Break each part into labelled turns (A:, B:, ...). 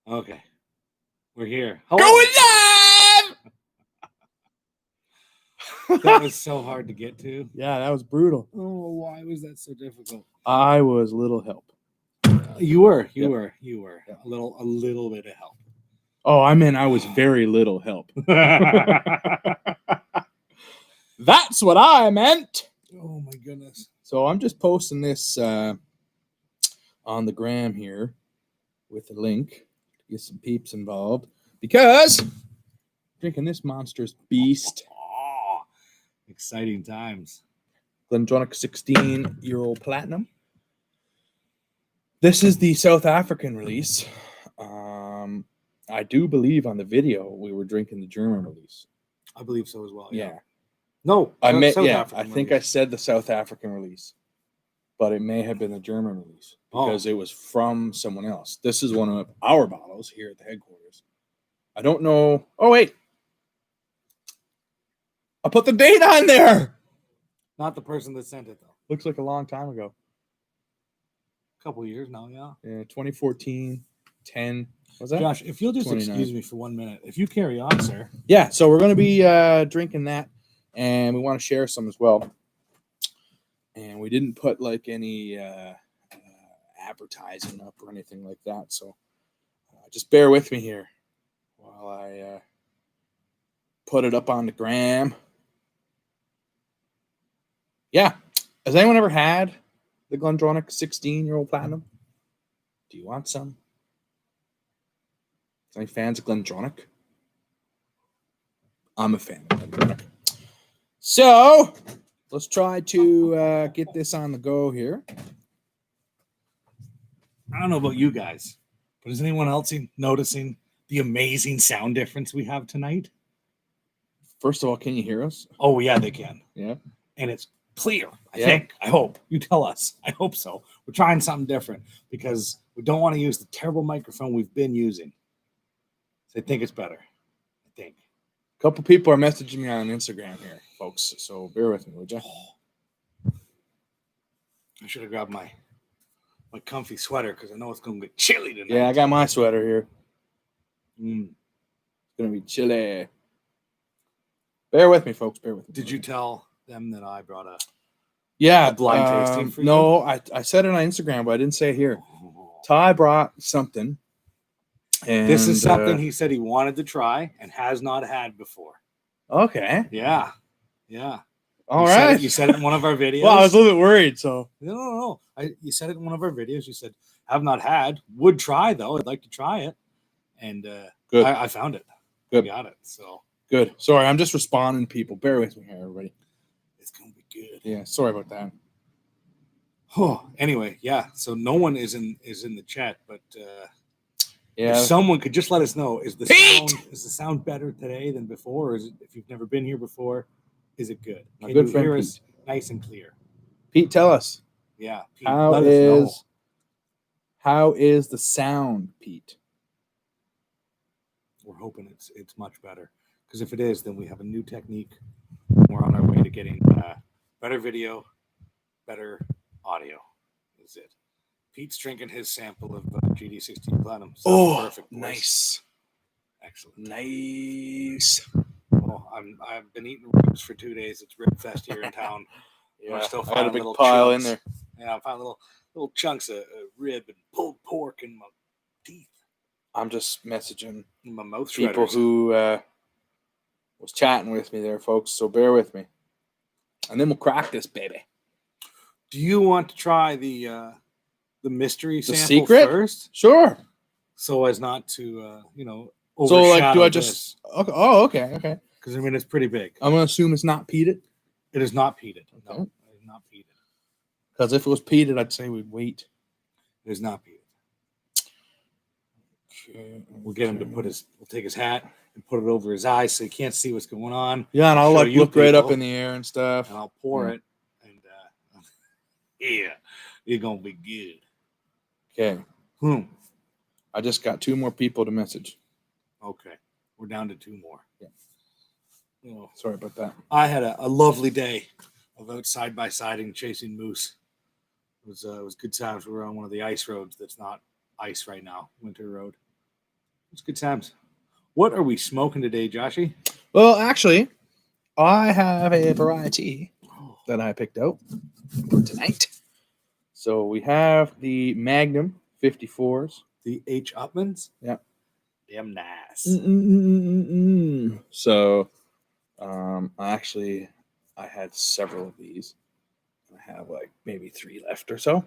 A: Okay. We're here.
B: Going live!
A: That was so hard to get to.
B: Yeah, that was brutal.
A: Oh, why was that so difficult?
B: I was little help.
A: You were.
B: Yep.
A: A little bit of help.
B: Oh, I mean, I was very little help. That's what I meant.
A: Oh my goodness.
B: So I'm just posting this on the gram here with a link to get some peeps involved because drinking this monstrous beast.
A: Oh, exciting times.
B: Glendronach 16-year-old platinum. This is the South African release. I do believe on the video we were drinking the German release.
A: I believe so as well.
B: Yeah.
A: No,
B: I meant,
A: South
B: yeah,
A: African
B: I think
A: release.
B: I said the South African release, but it may have been the German release because it was from someone else. This is one of our bottles here at the headquarters. I don't know. Oh, wait. I put the date on there.
A: Not the person that sent it, though.
B: Looks like a long time ago.
A: A couple of years now, yeah.
B: Yeah, 2014, 10. Was that?
A: Josh, if you'll just
B: 29.
A: excuse me for 1 minute. If you carry on, sir.
B: Yeah, so we're going to be drinking that, and we want to share some as well. And we didn't put like any advertising up or anything like that, so just bear with me here while I put it up on the gram. Yeah. Has anyone ever had the Glendronach 16-year-old platinum? Do you want some? Any fans of Glendronach? I'm a fan of Glendronach. So let's try to get this on the go here.
A: I don't know about you guys, but is anyone else noticing the amazing sound difference we have tonight?
B: First of all, can you hear us?
A: Oh, yeah, they can.
B: Yeah.
A: And it's clear, I think. I hope. You tell us. I hope so. We're trying something different because we don't want to use the terrible microphone we've been using. So I think it's better. I think.
B: A couple people are messaging me on Instagram here, folks. So bear with me, would you?
A: I should have grabbed my comfy sweater because I know it's going to get chilly tonight.
B: Yeah, I got my sweater here.
A: Mm.
B: It's going to be chilly. Bear with me, folks. Bear with me.
A: Did you tell them that I brought a
B: blind
A: tasting for you?
B: No, I said it on Instagram, but I didn't say it here. Ty brought something. And
A: this is something he said he wanted to try and has not had before.
B: Okay.
A: Yeah.
B: All right.
A: You said it in one of our videos.
B: Well, I was a little bit worried, so.
A: No. You said it in one of our videos. You said, have not had. Would try, though. I'd like to try it. And
B: good.
A: I found it.
B: Good.
A: I got it. So
B: good. Sorry, I'm just responding to people. Bear with me here, everybody.
A: It's going to be good.
B: Yeah, sorry about that.
A: Oh, anyway, yeah. So no one is in the chat, but
B: yeah,
A: if someone could just let us know, is the sound better today than before? Or is it, if you've never been here before, is it good?
B: My
A: Can
B: good
A: you
B: friend
A: hear
B: Pete.
A: us nice and clear?
B: Pete, tell us.
A: Yeah, Pete, let us know.
B: How is the sound, Pete?
A: We're hoping it's much better, because if it is, then we have a new technique. We're on our way to getting better video, better audio. Is it? Pete's drinking his sample of GD16 Platinum.
B: Perfect. Nice.
A: Excellent.
B: Nice.
A: Oh, I've been eating ribs for 2 days. It's Rib Fest here in town.
B: Yeah,
A: still
B: I got a big pile in there.
A: Yeah, I found little chunks of rib and pulled pork in my teeth.
B: I'm just messaging
A: my mouth
B: people who was chatting with me there, folks. So bear with me, and then we'll crack this baby.
A: Do you want to try the mystery sample
B: secret
A: first?
B: Sure.
A: So as not to overshadow
B: so like, do I just?
A: This.
B: Okay. Oh, okay.
A: Because I mean, it's pretty big.
B: I'm gonna assume it's not peated.
A: It is not peated.
B: Okay.
A: No, it is not peated.
B: Because if it was peated, I'd say we'd wait.
A: It is not peated.
B: Okay.
A: We'll get him to we'll take his hat and put it over his eyes so he can't see what's going on.
B: Yeah, and I'll look right up in the air and stuff.
A: And I'll pour it, and yeah, it's gonna be good.
B: Okay. I just got 2 more people to message.
A: Okay, we're down to 2 more.
B: Yeah.
A: Oh,
B: sorry about that.
A: I had a lovely day of out side by siding chasing moose. It was good times. We were on one of the ice roads that's not ice right now, Winter Road. It's good times. What are we smoking today, Joshy?
B: Well, actually, I have a variety that I picked out for tonight. So we have the Magnum 54s.
A: The H. Upmans?
B: Yeah.
A: Damn nice.
B: So, I had several of these. I have like maybe 3 left or so.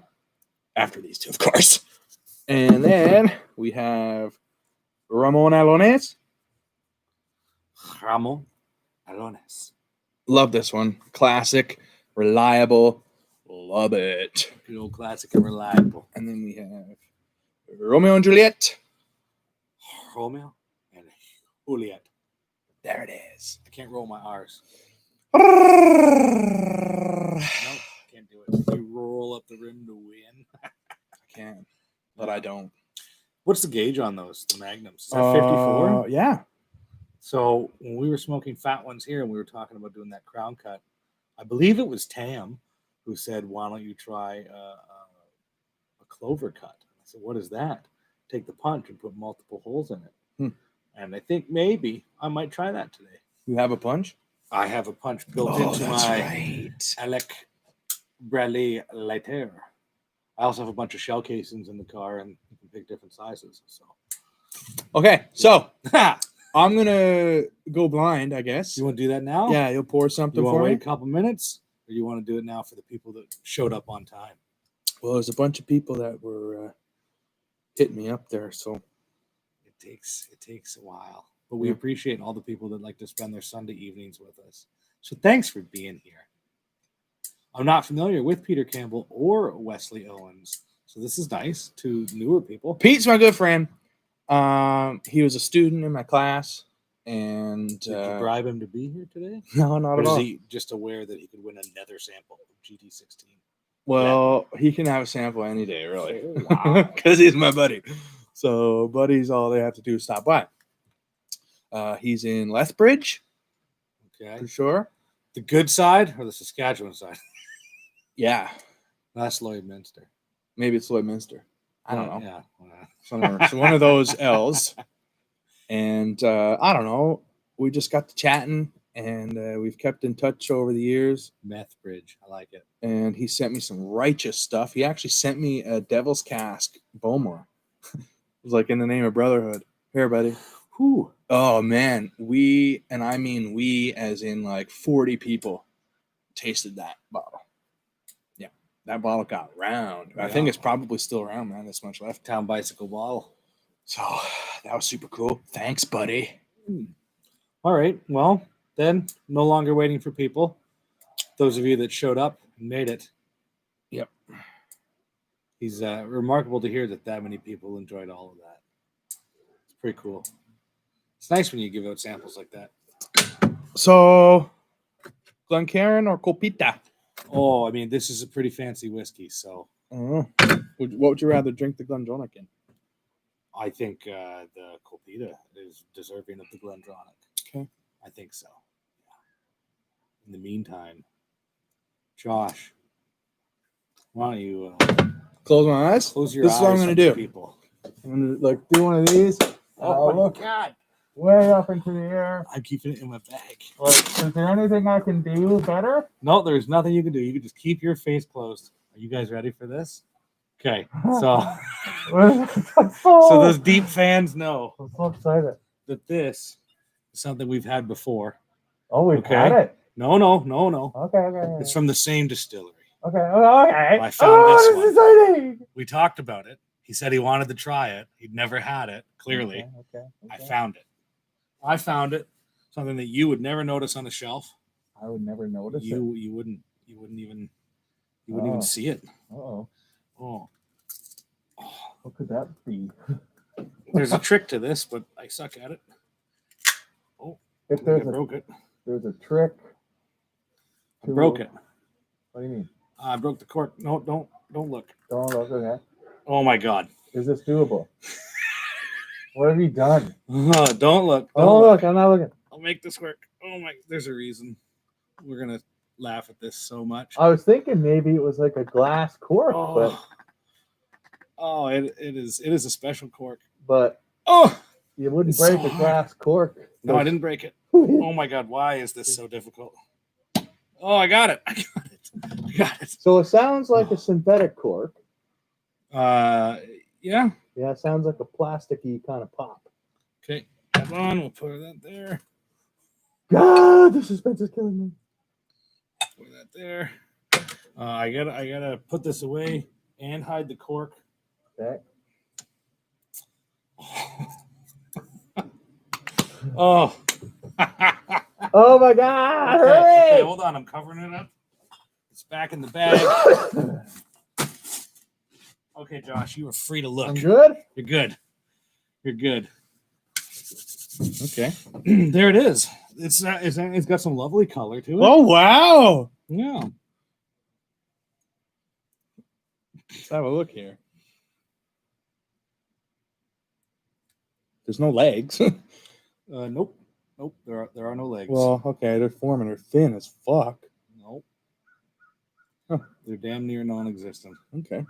B: After these 2, of course. And then we have Ramon Alones.
A: Ramon Alones.
B: Love this one. Classic, reliable. Love it.
A: Good old classic and reliable.
B: And then we have Romeo and Juliet.
A: Romeo and Juliet.
B: There it is.
A: I can't roll my R's.
B: Nope,
A: Nope, can't do it. You roll up the rim to win.
B: I can, but I don't.
A: What's the gauge on those? The Magnums? Is that 54?
B: Yeah.
A: So when we were smoking fat ones here and we were talking about doing that crown cut, I believe it was Tam who said, "Why don't you try a clover cut?" I said, "What is that?" Take the punch and put multiple holes in it. And I think maybe I might try that today.
B: You have a punch?
A: I have a punch built into my Alec Bradley lighter. I also have a bunch of shell casings in the car, and you can pick different sizes. So,
B: okay, so I'm gonna go blind, I guess.
A: You want to do that now?
B: Yeah, you'll pour something
A: You want
B: for
A: to
B: me.
A: wait a couple minutes, or you want to do it now for the people that showed up on time?
B: Well, there's a bunch of people that were hitting me up there, so
A: It takes a while, but we appreciate all the people that like to spend their Sunday evenings with us. So thanks for being here. I'm not familiar with Peter Campbell or Wesley Owens, so this is nice to newer people.
B: Pete's my good friend. He was a student in my class, and
A: Did you bribe him to be here today?
B: no, not
A: Or
B: at
A: is
B: all.
A: he just aware that he could win another sample of GT16?
B: Well, he can have a sample any day, really,
A: Wow.
B: because he's my buddy. So, buddies, all they have to do is stop by. He's in Lethbridge,
A: Okay.
B: for sure.
A: The good side or the Saskatchewan side?
B: Yeah,
A: That's Lloydminster.
B: maybe it's Lloydminster. I don't know.
A: Yeah.
B: So one of those L's. And I don't know. We just got to chatting, and we've kept in touch over the years.
A: Meth Bridge. I like it.
B: And he sent me some righteous stuff. He actually sent me a Devil's Cask Bowmore. It was like, in the name of brotherhood. Here, buddy.
A: Whew.
B: Oh, man. We as in like 40 people, tasted that bottle. Yeah. That bottle got round. I think it's probably still around, man. This much left.
A: Town bicycle bottle.
B: So that was super cool. Thanks, buddy.
A: All right. Well, then, no longer waiting for people. Those of you that showed up and made it.
B: Yep.
A: He's remarkable to hear that many people enjoyed all of that. It's pretty cool. It's nice when you give out samples like that.
B: So, Glencairn or Copita?
A: Oh, I mean, this is a pretty fancy whiskey, so
B: What would you rather drink the Glendronach in?
A: I think the Copita is deserving of the Glendronach.
B: Okay.
A: I think so. Yeah. In the meantime, Josh, why don't you
B: Close my eyes.
A: close your
B: This
A: eyes?
B: is what I'm gonna
A: on
B: do.
A: People.
B: I'm gonna do one of these.
A: Oh my
B: look
A: God!
B: way up into the air.
A: I'm keeping it in my bag.
B: Is there anything I can do better?
A: No, there's nothing you can do. You can just keep your face closed. Are you guys ready for this? Okay, so so those deep fans know
B: I'm so excited.
A: that this is something we've had before.
B: Oh, we've
A: Okay.
B: had it.
A: No.
B: Okay.
A: It's from the same distillery.
B: Okay.
A: I found this one.
B: exciting.
A: We talked about it. He said he wanted to try it. He'd never had it, clearly.
B: Okay.
A: I found it. Something that you would never notice on a shelf.
B: I would never notice
A: You wouldn't even see it.
B: Uh-oh.
A: Oh.
B: What could that be?
A: There's a trick to this, but I suck at it. Oh,
B: If
A: I broke it.
B: there's a trick.
A: I broke it.
B: What do you mean?
A: I broke the cork. No, don't look.
B: Don't look at that.
A: Oh my God.
B: Is this doable? What have you done?
A: Don't look.
B: Oh, look, I'm not looking.
A: I'll make this work. Oh my, there's a reason. We're gonna laugh at this so much.
B: I was thinking maybe it was like a glass cork,
A: It is a special cork.
B: but
A: Oh,
B: You wouldn't
A: It's
B: break
A: so
B: a
A: hard.
B: glass cork.
A: No, I didn't break it. Oh my god, why is this so difficult? Oh, I got it. I got it. I got it.
B: So it sounds like a synthetic cork.
A: Yeah.
B: Yeah, it sounds like a plasticky kind of pop.
A: Okay. Hold on. We'll put that there.
B: God, the suspense is killing me.
A: Put that there. I gotta put this away and hide the cork.
B: Okay.
A: Oh.
B: Oh my God!
A: Okay,
B: Hurry!
A: hold on. I'm covering it up. It's back in the bag. Okay, Josh, you are free to look.
B: I'm good.
A: You're good. You're good.
B: Okay.
A: There it is. It's got some lovely color to it.
B: Oh wow!
A: Yeah.
B: Let's have a look here. There's no legs.
A: Nope. Nope. There are no legs.
B: Well, okay, they're forming. They're thin as fuck.
A: Nope.
B: Huh.
A: They're damn near non-existent.
B: Okay.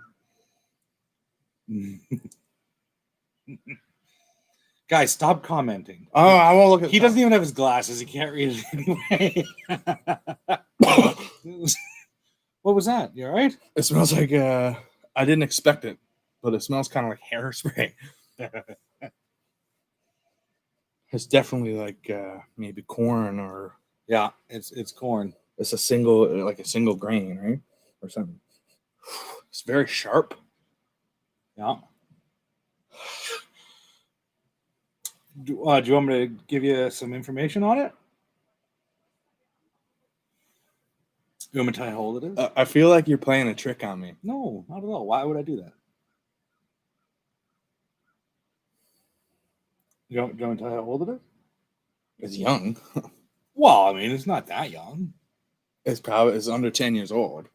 A: Guys, stop commenting.
B: Oh, I won't look at.
A: He doesn't even have his glasses. He can't read it anyway. What was that? You all right?
B: It smells like I didn't expect it, but it smells kind of like hairspray. It's definitely like maybe corn or
A: Yeah, it's corn.
B: it's a single grain, right? Or something. It's very sharp.
A: Yeah. Do you want me to give you some information on it? You want me to tell you how old it is?
B: I feel like you're playing a trick on me.
A: No, not at all. Why would I do that? You want me to tell you how old it is?
B: It's young.
A: Well, I mean, it's not that young.
B: It's under 10 years old.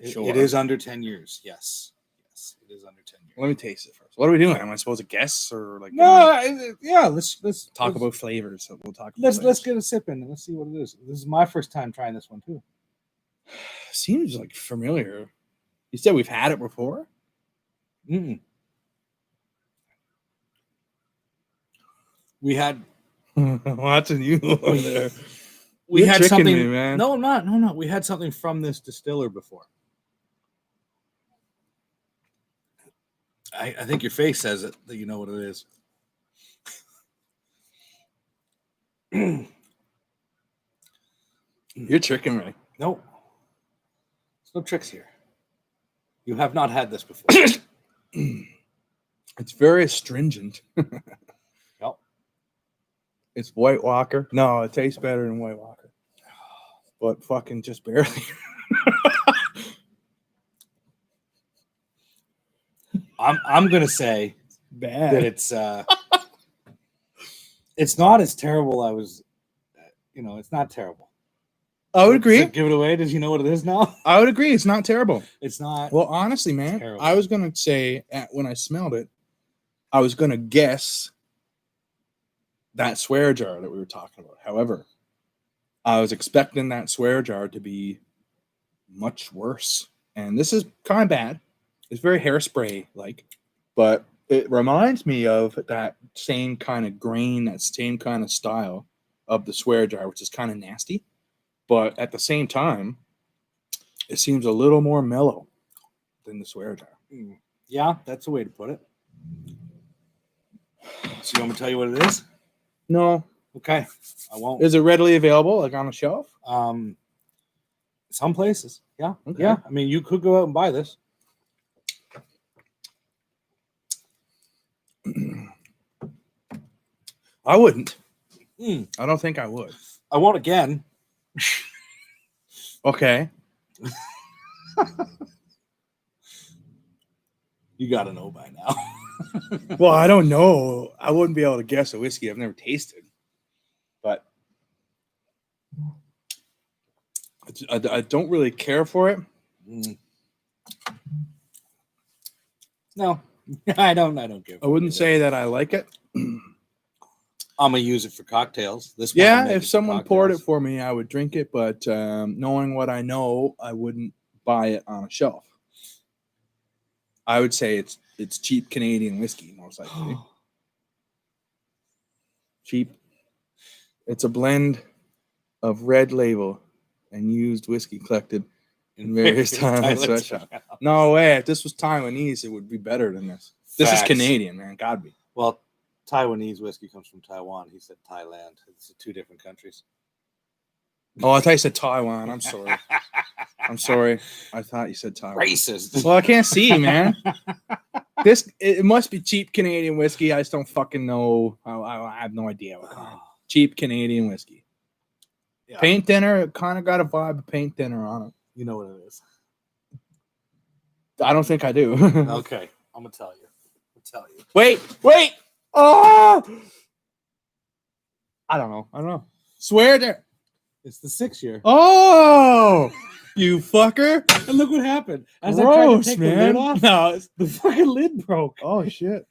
B: Sure.
A: It is under 10 years. Yes. Yes, it is under 10 years.
B: Let me taste it first. What are we doing? Am I supposed to guess or like?
A: Yeah. Let's
B: Talk about flavors. So we'll talk.
A: Let's get a sip in and let's see what it is. This is my first time trying this one too.
B: Seems like familiar. You said we've had it before.
A: Mm-mm. We had
B: watching you over there.
A: we
B: You're
A: had
B: tricking
A: something.
B: me, man.
A: No, I'm not. No. We had something from this distiller before. I think your face says it that you know what it is.
B: You're tricking me.
A: No. There's no tricks here. You have not had this before.
B: It's very astringent.
A: Yep.
B: It's White Walker. No, it tastes better than White Walker. But fucking just barely.
A: I'm gonna say
B: Bad.
A: that it's not as terrible. It's not terrible.
B: I would agree.
A: Give it away. Does you know what it is now?
B: I would agree. It's not terrible.
A: It's not.
B: Well, honestly, man,
A: terrible.
B: I was gonna say when I smelled it, I was gonna guess that swear jar that we were talking about. However, I was expecting that swear jar to be much worse, and this is kind of bad. It's very hairspray like, but it reminds me of that same kind of grain, that same kind of style of the swear jar, which is kind of nasty. But at the same time, it seems a little more mellow than the swear jar.
A: Yeah, that's a way to put it. So you want me to tell you what it is?
B: No.
A: Okay, I won't.
B: Is it readily available, like on a shelf?
A: Some places, yeah,
B: Okay.
A: yeah. I mean, you could go out and buy this.
B: I wouldn't.
A: Mm.
B: I don't think I would.
A: I won't again.
B: Okay.
A: You got to know by now.
B: Well, I don't know. I wouldn't be able to guess a whiskey I've never tasted. But I don't really care for it.
A: Mm. No, I don't give.
B: I wouldn't say that I like it.
A: I'm gonna use it for cocktails.
B: Yeah, if someone poured it for me, I would drink it. But knowing what I know, I wouldn't buy it on a shelf. I would say it's cheap Canadian whiskey, most likely. Cheap. It's a blend of Red Label and used whiskey collected in various Thailand sweatshops. No way. If this was Taiwanese, it would be better than this. This is Canadian, man. Gotta be.
A: Well, Taiwanese whiskey comes from Taiwan. He said Thailand. It's two different countries.
B: Oh, I thought you said Taiwan. I'm sorry. I'm sorry. I thought you said Taiwan.
A: Racist.
B: Well, I can't see, man. It must be cheap Canadian whiskey. I just don't fucking know. I have no idea what kind. Cheap Canadian whiskey. Yeah. Paint Dinner, kind of got a vibe of Paint Dinner on it.
A: You know what it is.
B: I don't think I do.
A: Okay, I'm gonna tell you.
B: Wait. Oh, I don't know. Swear there.
A: It's the 6 year.
B: Oh, you fucker!
A: And look what happened.
B: As gross, I tried to take man.
A: The lid off,
B: no,
A: the fucking lid broke.
B: Oh shit!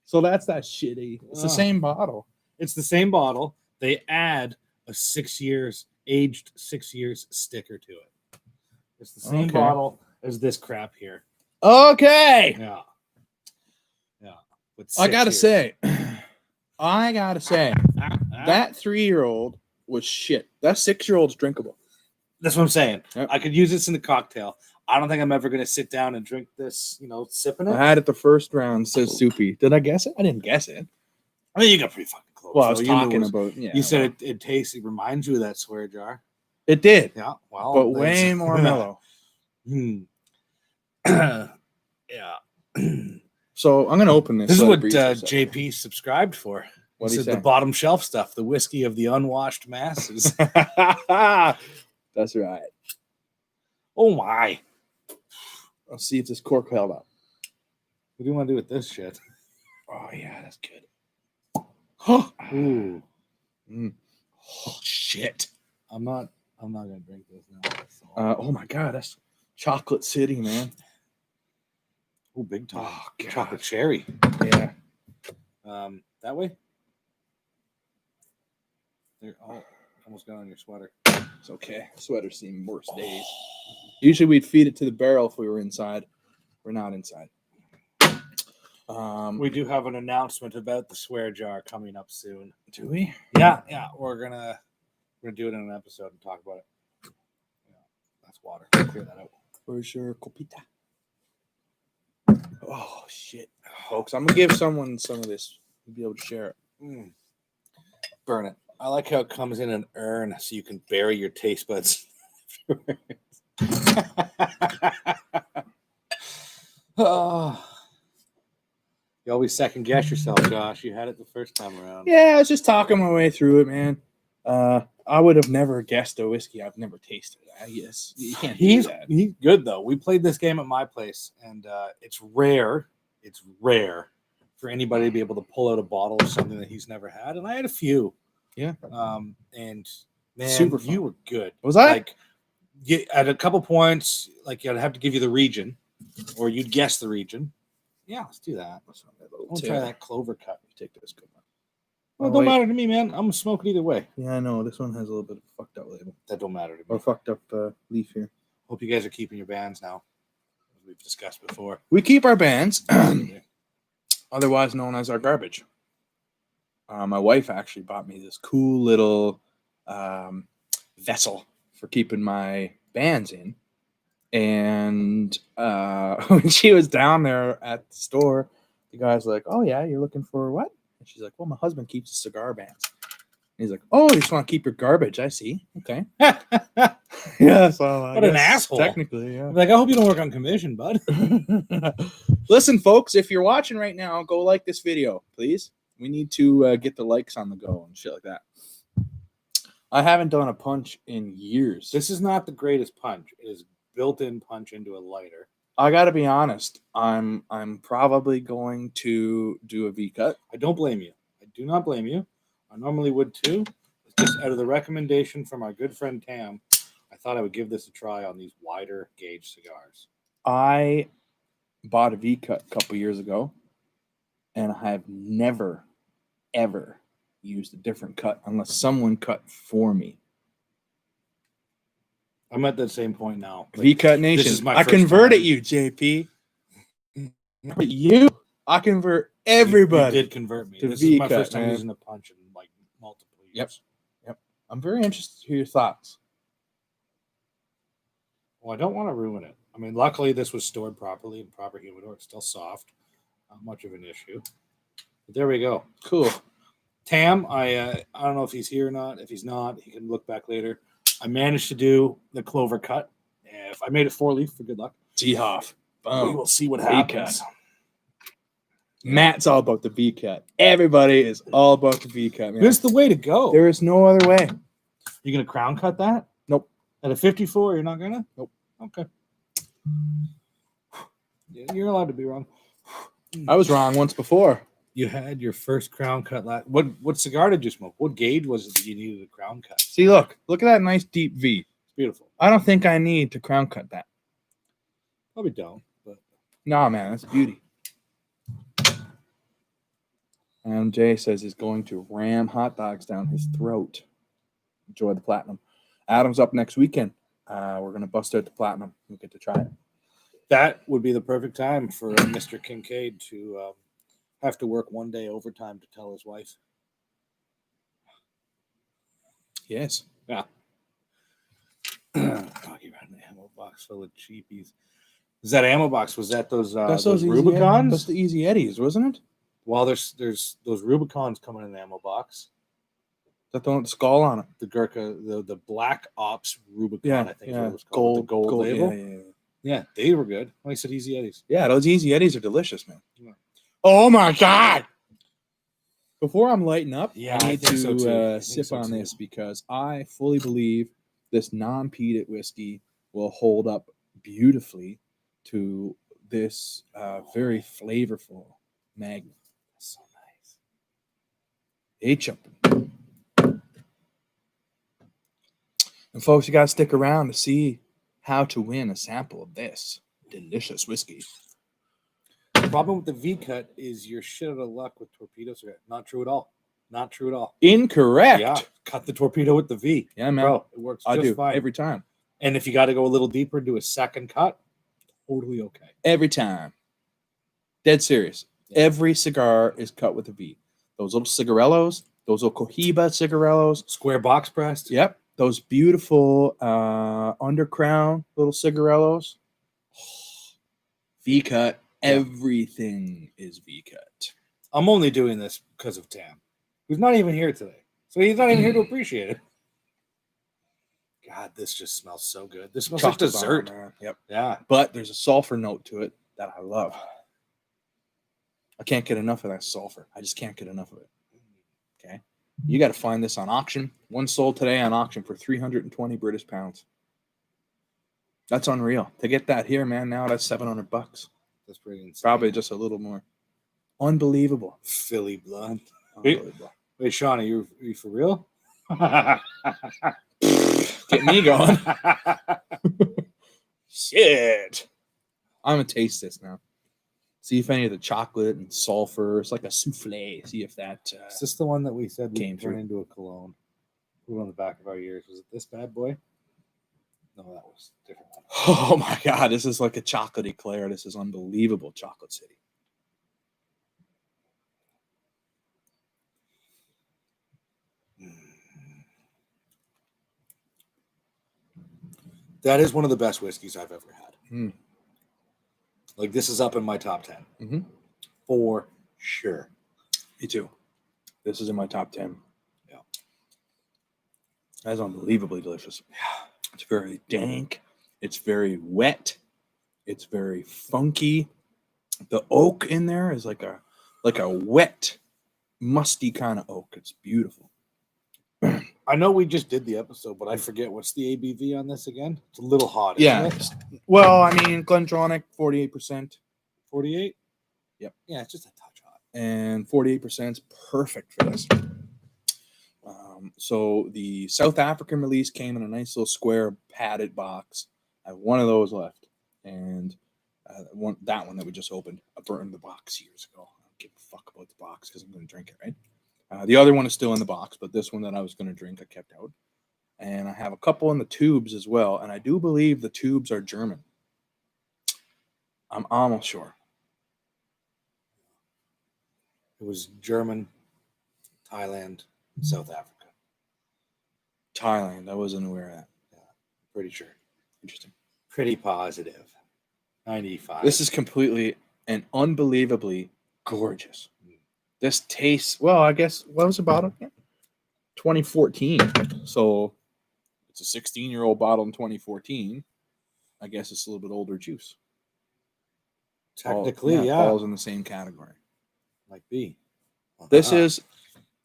B: So that's that shitty. It's the same bottle.
A: It's the same bottle. They add a 6 years aged 6 years sticker to it. It's the same bottle as this crap here.
B: Okay.
A: Yeah. But
B: I gotta say, that 3-year-old was shit. That 6-year-old's drinkable.
A: That's what I'm saying.
B: Yep.
A: I could use this in a cocktail. I don't think I'm ever gonna sit down and drink this, sipping it.
B: I had it the first round, says Soupy. Did I guess it? I didn't guess it.
A: I mean, you got pretty fucking close.
B: Well, I was talking about. Yeah,
A: you said it reminds you of that swear jar.
B: It did.
A: Yeah. Well,
B: but way more mellow.
A: Yeah.
B: So I'm gonna open this.
A: This is what JP subscribed for.
B: What
A: he
B: said?
A: The bottom shelf stuff, the whiskey of the unwashed masses.
B: That's right.
A: Oh my!
B: Let's see if this cork held up.
A: What do you want to do with this shit?
B: Oh yeah, that's good.
A: Ooh.
B: Oh shit!
A: I'm not gonna drink this now.
B: Oh my god, that's Chocolate City, man.
A: Oh, big time.
B: Oh, God.
A: Chocolate cherry.
B: Yeah.
A: That way. There. Oh, almost got on your sweater.
B: It's okay. Sweater's seen worse days. Usually we'd feed it to the barrel if we were inside. We're not inside.
A: We do have an announcement about the swear jar coming up soon.
B: Do we?
A: Yeah. We're gonna do it in an episode and talk about it. Yeah, that's water. Clear that out.
B: Where's your copita? Oh shit, folks! I'm gonna give someone some of this. You'll be able to share it.
A: Burn it. I like how it comes in an urn so you can bury your taste buds. Oh. You always second guess yourself, Josh. You had it the first time around.
B: Yeah, I was just talking my way through it, man. I would have never guessed a whiskey I've never tasted. I guess you can't.
A: He's good though. We played this game at my place, and it's rare. It's rare for anybody to be able to pull out a bottle of something that he's never had, and I had a few.
B: Yeah.
A: And man,
B: super fun.
A: You were good.
B: Was I?
A: Like, at a couple points, like I'd have to give you the region, or you'd guess the region. Yeah, let's do that. We'll try that clover cut.
B: Take this good one.
A: Well, it don't matter to me, man. I'm gonna smoke it either way.
B: Yeah, I know. This one has a little bit of fucked up label.
A: That don't matter to me.
B: Or fucked up leaf here.
A: Hope you guys are keeping your bands now, as we've discussed before.
B: We keep our bands, otherwise known as our garbage. My wife actually bought me this cool little vessel for keeping my bands in. And when she was down there at the store, the guy's like, "Oh yeah, you're looking for what?" And she's like, "Well, my husband keeps cigar bands." And he's like, "Oh, you just want to keep your garbage? I see. Okay." Yeah, so
A: what an asshole.
B: Technically, yeah.
A: Like, I hope you don't work on commission, bud.
B: Listen, folks, if you're watching right now, go like this video, please. We need to get the likes on the go and shit like that. I haven't done a punch in years.
A: This is not the greatest punch. It is built-in punch into a lighter.
B: I got to be honest. I'm probably going to do a V-cut.
A: I don't blame you. I do not blame you. I normally would too. It's just out of the recommendation from our good friend Tam, I thought I would give this a try on these wider gauge cigars.
B: I bought a V-cut a couple years ago, and I have never, ever used a different cut unless someone cut for me.
A: I'm at that same point now.
B: V-cut Nation.
A: This is my
B: I
A: first
B: converted
A: time.
B: you, JP. You. I convert everybody.
A: You did convert me.
B: to
A: This is my
B: V-cut,
A: first time
B: man.
A: using a punch in like multiple years.
B: Yep. I'm very interested to hear your thoughts.
A: Well, I don't want to ruin it. I mean, luckily this was stored properly in proper humidor. It's still soft. Not much of an issue. But there we go.
B: Cool.
A: Tam, I don't know if he's here or not. If he's not, he can look back later. I managed to do the clover cut. If I made it 4-leaf, for good luck.
B: T-Hoff.
A: We
B: Boom.
A: will see what
B: V-cut.
A: happens.
B: Matt's all about the V-cut. Everybody is all about the V-cut, man.
A: This is the way to go.
B: There is no other way.
A: You gonna crown cut that?
B: Nope.
A: At a 54, you're not gonna?
B: Nope.
A: Okay. Yeah, you're allowed to be wrong.
B: I was wrong once before.
A: You had your first crown cut last. What cigar did you smoke? What gauge was it that you needed a crown cut?
B: See, look at that nice deep V.
A: It's beautiful.
B: I don't think I need to crown cut that.
A: Probably don't, but
B: Nah, man, that's beauty. And Jay says he's going to ram hot dogs down his throat. Enjoy the platinum. Adam's up next weekend. We're gonna bust out the platinum. We'll get to try it.
A: that would be the perfect time for Mr. Kincaid to have to work one day overtime to tell his wife.
B: Yes.
A: Yeah. Talking about an ammo box full of cheapies. Is that ammo box? Was that those
B: Easy
A: Rubicons?
B: That's the Easy Eddies, wasn't it?
A: Well, there's those Rubicons coming in the ammo box.
B: That the one with the skull on it.
A: The Gurkha, the Black Ops Rubicon,
B: Yeah,
A: I think is
B: yeah.
A: what it was called. The gold label.
B: Yeah.
A: Yeah, they were good. Like I said, Easy Eddies.
B: Yeah, those Easy Eddies are delicious, man.
A: Yeah.
B: Oh my God! Before I'm lighting up,
A: Yeah,
B: I
A: I
B: need
A: think so too. I
B: to
A: think
B: sip
A: so
B: on
A: too.
B: this because I fully believe this non-peated whiskey will hold up beautifully to this very flavorful Magnum.
A: So nice.
B: Hey, jumping. And folks, you got to stick around to see how to win a sample of this delicious whiskey.
A: The problem with the V cut is you're shit out of luck with torpedo cigarette. Not true at all. Not true at all.
B: Incorrect.
A: Yeah, cut the torpedo with the V.
B: Yeah, man.
A: Bro, it works
B: I
A: just
B: do
A: fine.
B: every time.
A: And if you got to go a little deeper, do a second cut, totally okay.
B: Every time. Dead serious.
A: Yeah.
B: Every cigar is cut with a V. Those little cigarellos, those little Cohiba cigarellos.
A: Square box pressed.
B: Yep. Those beautiful undercrown little cigarellos. V cut.
A: Yeah.
B: Everything is V cut.
A: I'm only doing this because of Tam, who's not even here today. So he's not even here to appreciate it. God, this just smells so good. This smells like
B: Chocolate bar,
A: dessert.
B: man. Yep.
A: Yeah.
B: But there's a sulfur note to it that I love. I can't get enough of that sulfur. I just can't get enough of it. Okay. You got to find this on auction. One sold today on auction for 320 British pounds. That's unreal. To get that here, man, now that's $700.
A: That's pretty insane.
B: Probably just a little more. Unbelievable.
A: Philly blood.
B: Unbelievable.
A: Wait, Sean, are you for real?
B: Get me going. Shit. I'm going to taste this now. See if any of the chocolate and sulfur, it's like a souffle. See if that
A: Is this the one that we said we
B: Came
A: turn
B: through.
A: into a cologne? Put it on the back of our ears. Was it this bad boy? No, that was a different one.
B: Oh my God, this is like a chocolate eclair. This is unbelievable, Chocolate City.
A: That is one of the best whiskeys I've ever had.
B: Mm.
A: Like, this is up in my top 10.
B: Mm-hmm.
A: For sure.
B: Me too. This is in my top 10.
A: Yeah.
B: That's unbelievably delicious. It's very dank. It's very wet. It's very funky. The oak in there is like a wet, musty kind of oak. It's beautiful.
A: I know we just did the episode, but I forget what's the ABV on this again. It's a little hot.
B: Yeah.
A: Isn't it?
B: Well, I mean, Glendronach, 48%.
A: 48?
B: Yep.
A: Yeah, it's just a touch hot.
B: And 48% is perfect for this. So the South African release came in a nice little square padded box. I have one of those left. And that one that we just opened, I burned the box years ago. I don't give a fuck about the box because I'm going to drink it, right? The other one is still in the box, but this one that I was going to drink, I kept out. And I have a couple in the tubes as well. And I do believe the tubes are German. I'm almost sure.
A: It was German, Thailand, South Africa.
B: Thailand. I wasn't aware of that.
A: Pretty sure.
B: Interesting.
A: Pretty positive. 95.
B: This is completely and unbelievably gorgeous. This tastes, well, I guess, what was the bottle again? 2014. So it's a 16-year-old bottle in 2014. I guess it's a little bit older juice.
A: Technically,
B: it
A: yeah.
B: falls in the same category.
A: Might be.
B: This is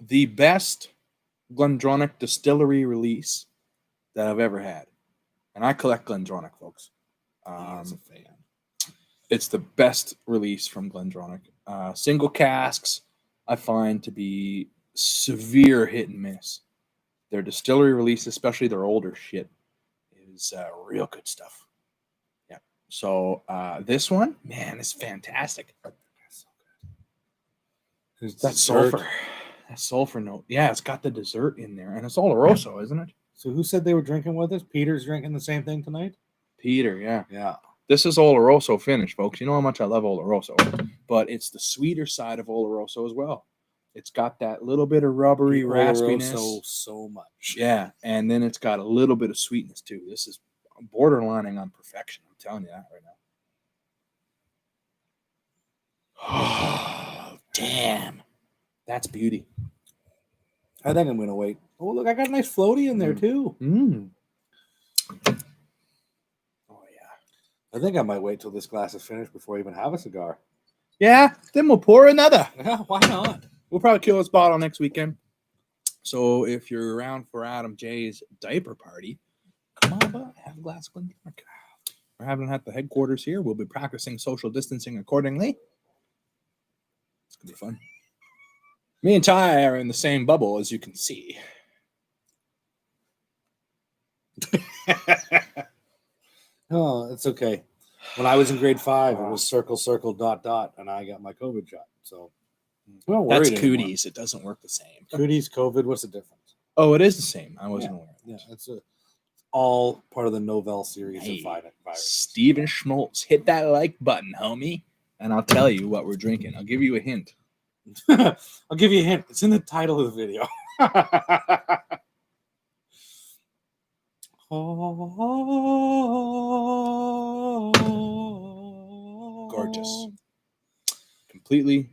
B: the best Glendronach distillery release that I've ever had. And I collect Glendronach, folks.
A: As a fan.
B: It's the best release from Glendronach. Single casks, I find to be severe hit and miss. Their distillery release, especially their older shit, is real good stuff. Yeah. So this one, man, is fantastic.
A: That's so good.
B: That sulfur. That sulfur note. Yeah, it's got the dessert in there. And it's Oloroso, isn't it?
A: So who said they were drinking with us? Peter's drinking the same thing tonight?
B: Peter, yeah.
A: Yeah.
B: This is Oloroso finish, folks. You know how much I love Oloroso. But it's the sweeter side of Oloroso as well. It's got that little bit of rubbery raspiness.
A: So much.
B: Yeah, and then it's got a little bit of sweetness too. This is borderlining on perfection. I'm telling you that right now. Oh, damn. That's beauty.
A: I think I'm going to wait. Oh, look, I got a nice floaty in there too.
B: Mm.
A: Oh, yeah. I think I might wait till this glass is finished before I even have a cigar.
B: Yeah, then we'll pour another.
A: Yeah, why not?
B: We'll probably kill this bottle next weekend. So if you're around for Adam J's diaper party, come on by, have a glass of Glendronach. We're having it at the headquarters here. We'll be practicing social distancing accordingly. It's going to be fun. Me and Ty are in the same bubble, as you can see.
A: Oh, it's okay. When I was in grade 5, it was circle, circle, dot, dot, and I got my COVID shot. So we don't worry
B: That's
A: anymore.
B: cooties. It doesn't work the same.
A: Cooties, COVID, what's the difference?
B: Oh, it is the same. I wasn't aware of that.
A: Yeah, it's all part of the Novell series
B: Hey,
A: of viruses.
B: Steven Schmaltz, hit that like button, homie, and I'll tell you what we're drinking. I'll give you a hint.
A: I'll give you a hint. It's in the title of the video.
B: Gorgeous. Completely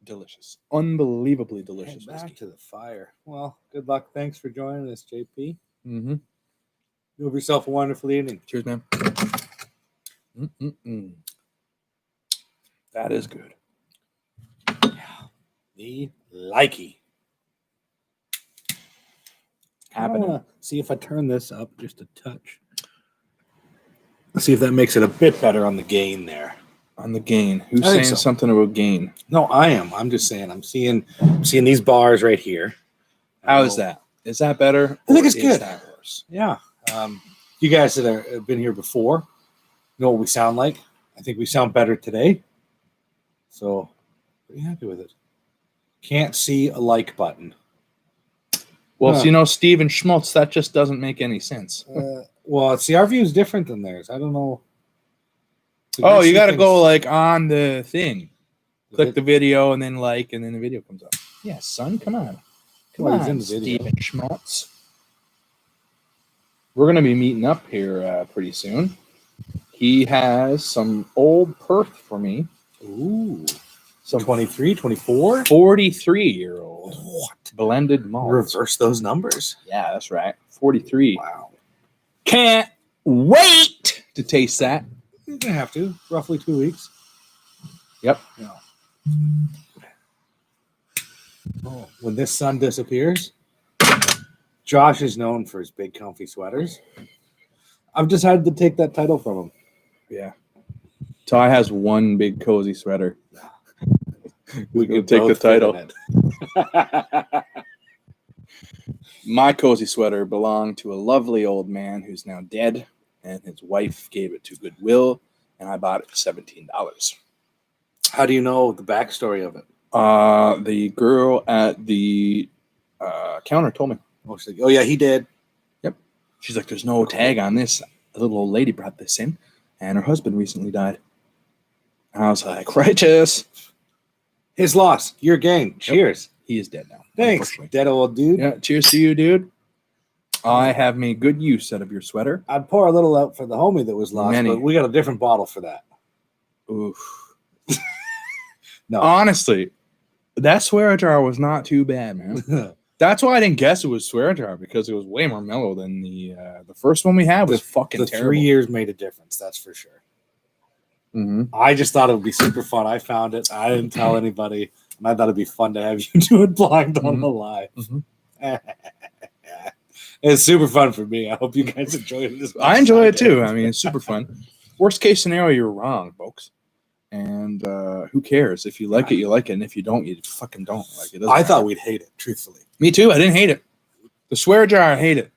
B: delicious. Unbelievably delicious
A: Back
B: whiskey.
A: to the fire. Well, good luck. Thanks for joining us, JP.
B: Mm-hmm.
A: You have yourself a wonderful evening.
B: Cheers, man. Mm-mm-mm. That is good.
A: Me likey. I want to see if I turn this up just a touch. Let's see if that makes it a bit better on the gain there.
B: On the gain. Who's
A: I think
B: saying
A: so.
B: something about gain?
A: No, I am. I'm just saying. I'm seeing these bars right here.
B: How is that? Is that better?
A: I think it's
B: or
A: good.
B: Is that worse?
A: Yeah. You guys that have been here before know what we sound like. I think we sound better today. So, pretty happy with it. Can't see a like button.
B: Well, so you know, Steven Schmaltz, that just doesn't make any sense.
A: Well, see, our view is different than theirs. I don't know.
B: Oh, you got to go like on the thing. Click the video and then like, and then the video comes up. Yeah, son, come on. Come
A: Well,
B: on,
A: he's in the video.
B: Steven Schmaltz. We're going to be meeting up here pretty soon. He has some old Perth for me.
A: Ooh.
B: Some
A: 23, 24?
B: 43-year-old
A: What?
B: blended malt.
A: Reverse those numbers.
B: Yeah, that's right. 43.
A: Wow.
B: Can't wait to taste that.
A: You're going to have to. Roughly 2 weeks.
B: Yep.
A: Yeah. Oh, when this sun disappears, Josh is known for his big comfy sweaters. I've decided to take that title from him.
B: Yeah. Ty has one big cozy sweater. We can take the
A: both
B: title.
A: fit in it.
B: My cozy sweater belonged to a lovely old man who's now dead, and his wife gave it to Goodwill, and I bought it for $17.
A: How do you know the backstory of it?
B: The girl at the counter told me.
A: Oh, she's like, oh, yeah, he did.
B: Yep. She's like, there's no tag on this. A little old lady brought this in, and her husband recently died. And I was like, righteous.
A: His loss. Your gain. Cheers.
B: He is dead now.
A: Thanks,
B: unfortunately.
A: dead old dude.
B: Yeah, cheers to you, dude. I have made good use out of your sweater.
A: I'd pour a little out for the homie that was lost,
B: Many.
A: but we got a different bottle for that.
B: Oof.
A: No.
B: Honestly, that swear jar was not too bad, man. That's why I didn't guess it was swear jar, because it was way more mellow than the first one we had was fucking
A: the
B: terrible.
A: 3 years made a difference, that's for sure.
B: Mm-hmm.
A: I just thought it would be super fun. I found it. I didn't tell anybody, and I thought it'd be fun to have you do it blind on the live.
B: Mm-hmm.
A: It's super fun for me. I hope you guys enjoyed it as much.
B: I enjoy it
A: did.
B: too. I mean, it's super fun. Worst case scenario, you're wrong, folks. And who cares? If you like it, you like it. And if you don't, you fucking don't. Like it.
A: I thought we'd hate it, truthfully.
B: Me too. I didn't hate it. The swear jar, I hate it.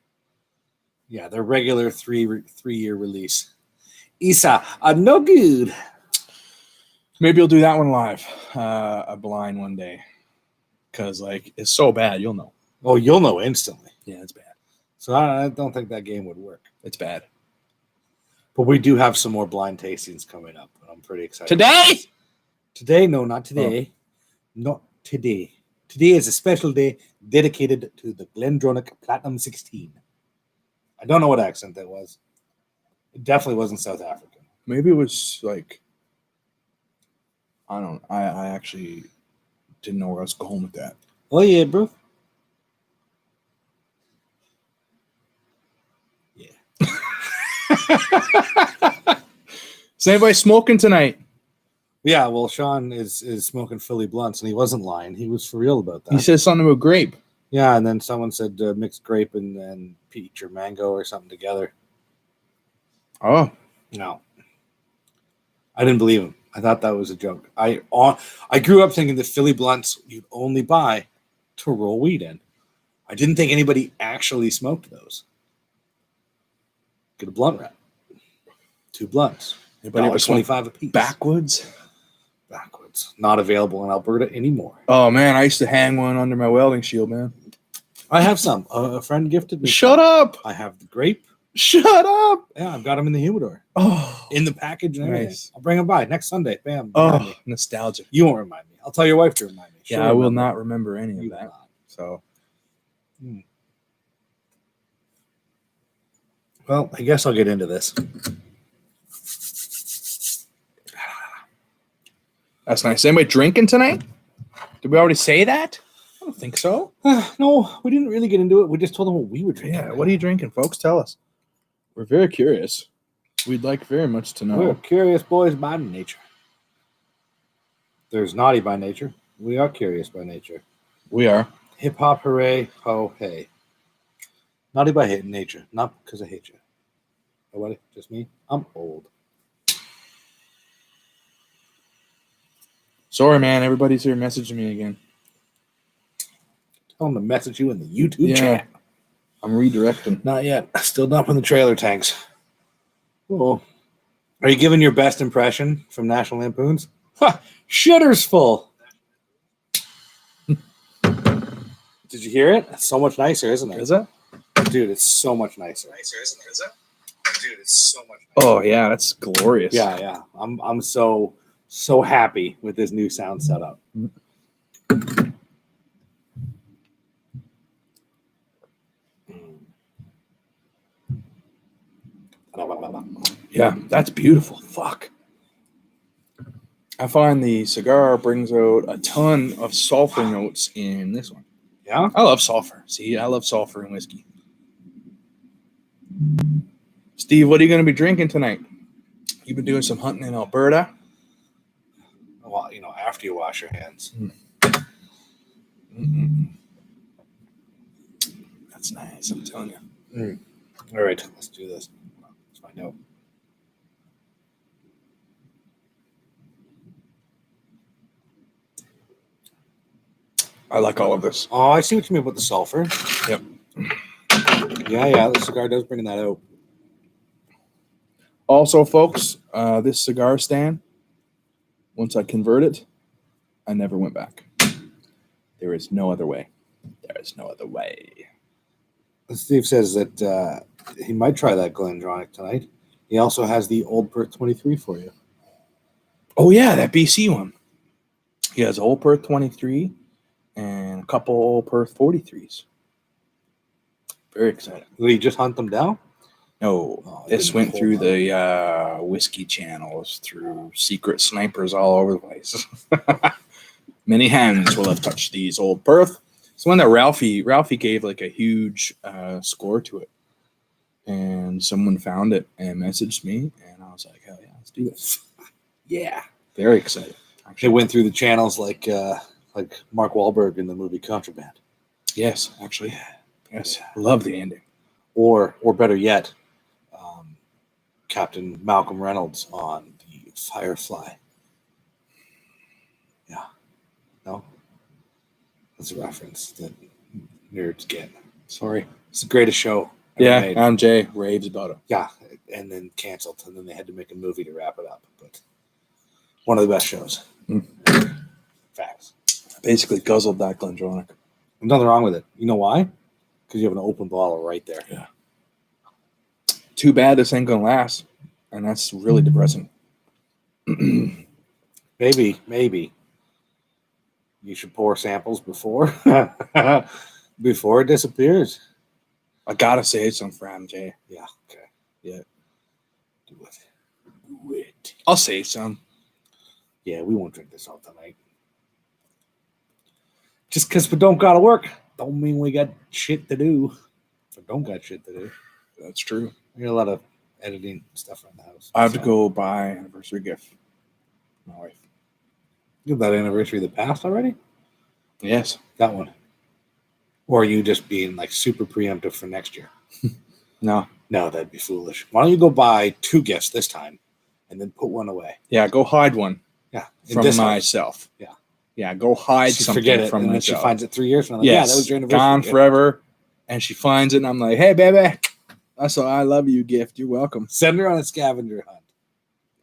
A: Yeah, their regular 3-year release. Isa, I'm no good.
B: Maybe you'll do that one live, a blind one day. Because, like, it's so bad, you'll know.
A: Oh, you'll know instantly.
B: Yeah, it's bad.
A: So I don't think that game would work.
B: It's bad.
A: But we do have some more blind tastings coming up. I'm pretty excited.
B: Today?
A: Today? No, not today. Not today. Today is a special day dedicated to the Glendronach Platinum 16. I don't know what accent that was. It definitely wasn't South African.
B: Maybe it was, like, I actually didn't know where I was going with that.
A: Oh, yeah, bro.
B: Is anybody smoking tonight?
A: Yeah, well, Sean is smoking Philly blunts, and he wasn't lying. He was for real about that.
B: He said something about grape.
A: Yeah, and then someone said mixed grape and peach or mango or something together.
B: Oh.
A: No. I didn't believe him. I thought that was a joke. I grew up thinking that Philly blunts you'd only buy to roll weed in. I didn't think anybody actually smoked those. Get a blunt wrap. 2 blunts.
B: Anybody ever smoked
A: $1.25 a piece.
B: backwards?
A: Not available in Alberta anymore.
B: Oh, man, I used to hang one under my welding shield, man.
A: I have some. A friend gifted me.
B: Shut up!
A: I have the grape.
B: Shut up!
A: Yeah, I've got them in the humidor.
B: Oh,
A: In the package and everything.
B: nice.
A: I'll bring them by next Sunday. Bam. Remind
B: Oh,
A: me.
B: nostalgic.
A: You won't remind me. I'll tell your wife to remind me. She'll
B: Yeah, I will
A: remember.
B: not remember any of
A: You will
B: that.
A: not.
B: So,
A: Well, I guess I'll get into this.
B: that's nice. Anybody drinking tonight? Did we already say that? I don't think so.
A: No, we didn't really get into it. We just told them what we were drinking.
B: Yeah, what are you drinking, folks? Tell us. We're very curious. We'd like very much to know.
A: We're curious boys by nature. There's naughty by nature. We are curious by nature.
B: We are.
A: Hip hop, hooray, ho, hey. Naughty by nature, not because I hate you. Nobody, just me. I'm old.
B: Sorry, man. Everybody's here messaging me again.
A: Tell them to message you in the YouTube
B: Yeah.
A: chat.
B: I'm redirecting.
A: Not yet. Still dumping the trailer tanks. Oh. Are you giving your best impression from National Lampoons? Ha! Shitter's full. Did you hear it? It's so much nicer, isn't it?
B: Is it?
A: Dude, it's so much nicer. Dude, it's so much nicer.
B: Oh, yeah. That's glorious.
A: Yeah. I'm so happy with this new sound setup.
B: Yeah, that's beautiful. Fuck. I find the cigar brings out a ton of sulfur notes in this one.
A: Yeah?
B: I love sulfur. See, I love sulfur in whiskey. Steve, what are you going to be drinking tonight? You've been doing some hunting in Alberta.
A: Well, after you wash your hands.
B: That's nice, I'm telling you.
A: All right, let's do this. Let's find out.
B: I like all of this.
A: Oh, I see what you mean about the sulfur.
B: Yep.
A: Yeah, the cigar does bring that out.
B: Also, folks, this cigar stand, once I convert it, I never went back. There is no other way. There is no other way.
A: Steve says that he might try that Glendronach tonight. He also has the Old Perth 23 for you.
B: Oh, yeah, that BC one. He has Old Perth 23 and a couple Old Perth 43s. Very excited.
A: Did he just hunt them down?
B: No,
A: Oh, it
B: this
A: didn't
B: went
A: hold
B: through
A: up.
B: the whiskey channels, through secret snipers all over the place. Many hands will have touched these Old Perth. It's one that Ralphie gave like a huge score to it. And someone found it and messaged me, and I was like, hell yeah, let's do this. Yeah, very excited.
A: They went through the channels like Mark Wahlberg in the movie Contraband.
B: Yes, actually. Yes, love the ending.
A: Or better yet, Captain Malcolm Reynolds on the Firefly. Yeah. No? That's a reference that nerds get. Sorry. It's the greatest show ever
B: Yeah,
A: made.
B: Adam J raves about it.
A: Yeah, and then canceled, and then they had to make a movie to wrap it up. But one of the best shows. Facts.
B: Basically guzzled that Glendronach.
A: There's nothing wrong with it. You know why? Because you have an open bottle right there.
B: Yeah. Too bad this ain't gonna last, and that's really depressing.
A: Maybe you should pour samples before before it disappears.
B: I gotta say some for Adam J.
A: Yeah. Okay.
B: Yeah.
A: Do it. Do it.
B: I'll say some.
A: Yeah, we won't drink this all tonight. Just because we don't gotta work, don't mean we got shit to do. If we don't got shit to do.
B: That's true.
A: We got a lot of editing stuff around the house.
B: I have to go buy an anniversary gift for my wife.
A: You have that anniversary that passed already?
B: Yes.
A: That one. Or are you just being like super preemptive for next year?
B: No.
A: No, that'd be foolish. Why don't you go buy 2 gifts this time and then put one away?
B: Yeah, go hide one
A: Yeah.
B: from myself.
A: Yeah.
B: Yeah, go hide
A: She
B: something
A: forget it,
B: from
A: and then
B: myself.
A: she finds it 3 years from now. Like,
B: Yes,
A: yeah, that was your anniversary.
B: gone
A: gift.
B: forever. And she finds it, and I'm like, hey, baby, that's a I love you gift. You're welcome.
A: Send her on a scavenger hunt.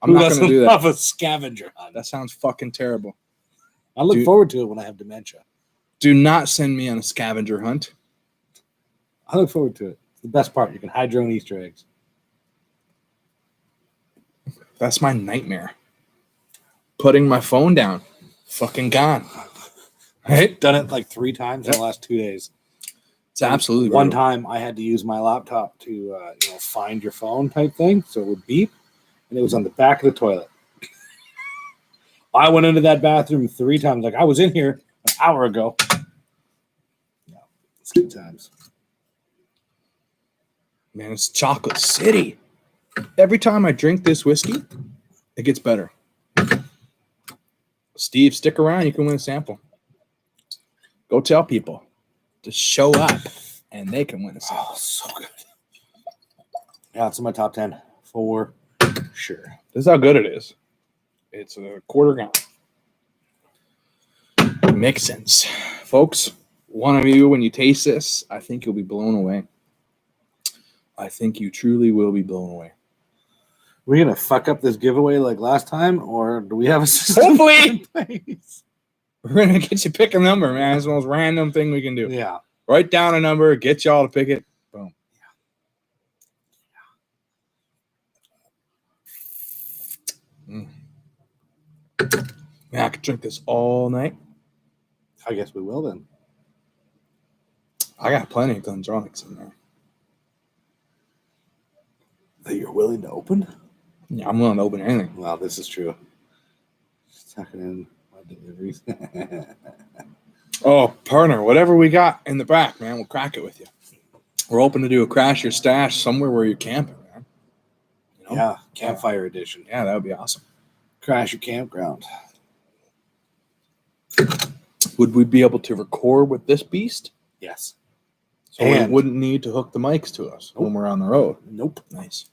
B: I'm not going to do that.
A: Love a scavenger hunt.
B: That sounds fucking terrible.
A: I look forward to it when I have dementia.
B: Do not send me on a scavenger hunt.
A: I look forward to it. It's the best part. You can hide your own Easter eggs.
B: That's my nightmare. Putting my phone down. Fucking gone. Right?
A: Done it like 3 times in the last 2 days.
B: It's absolutely
A: One
B: brutal.
A: time I had to use my laptop to find your phone type thing, so it would beep, and it was on the back of the toilet. I went into that bathroom 3 times. Like I was in here an hour ago. Yeah, it's good times.
B: Man, it's Chocolate City. Every time I drink this whiskey, it gets better. Steve, stick around. You can win a sample. Go tell people to show up, and they can win a sample.
A: Oh, so good. Yeah, it's in my top 10 for sure.
B: This is how good it is. It's a quarter gallon. Makes sense. Folks, one of you, when you taste this, I think you'll be blown away. I think you truly will be blown away.
A: We're going to fuck up this giveaway like last time, or do we have a system
B: Hopefully.
A: in place?
B: We're going to get you pick a number, man. It's the most random thing we can do.
A: Yeah.
B: Write down a number, get y'all to pick it. Boom. Man, I could drink this all night.
A: I guess we will then.
B: I got plenty of Glendronachs in there.
A: That you're willing to open?
B: Yeah, I'm willing to open anything.
A: Well, this is true. Tucking in my deliveries.
B: Oh, partner, whatever we got in the back, man, we'll crack it with you. We're open to do a crash your stash somewhere where you're camping, man. You know?
A: Yeah, campfire edition.
B: Yeah, that would be awesome.
A: Crash your campground.
B: Would we be able to record with this beast?
A: Yes.
B: So we wouldn't need to hook the mics to us when we're on the road.
A: Nope.
B: Nice.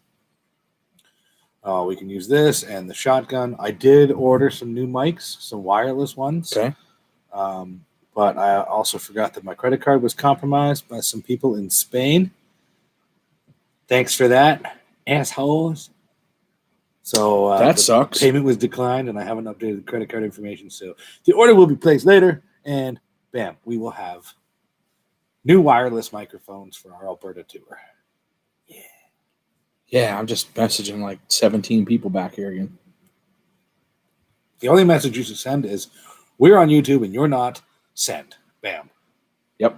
A: We can use this and the shotgun. I did order some new mics, some wireless ones.
B: Okay.
A: But I also forgot that my credit card was compromised by some people in Spain. Thanks for that, assholes. So
B: That
A: the
B: sucks.
A: Payment was declined, and I haven't updated the credit card information. So the order will be placed later, and bam, we will have new wireless microphones for our Alberta tour.
B: Yeah, I'm just messaging like 17 people back here again.
A: The only message you should send is, We're on YouTube and you're not. Send. Bam.
B: Yep.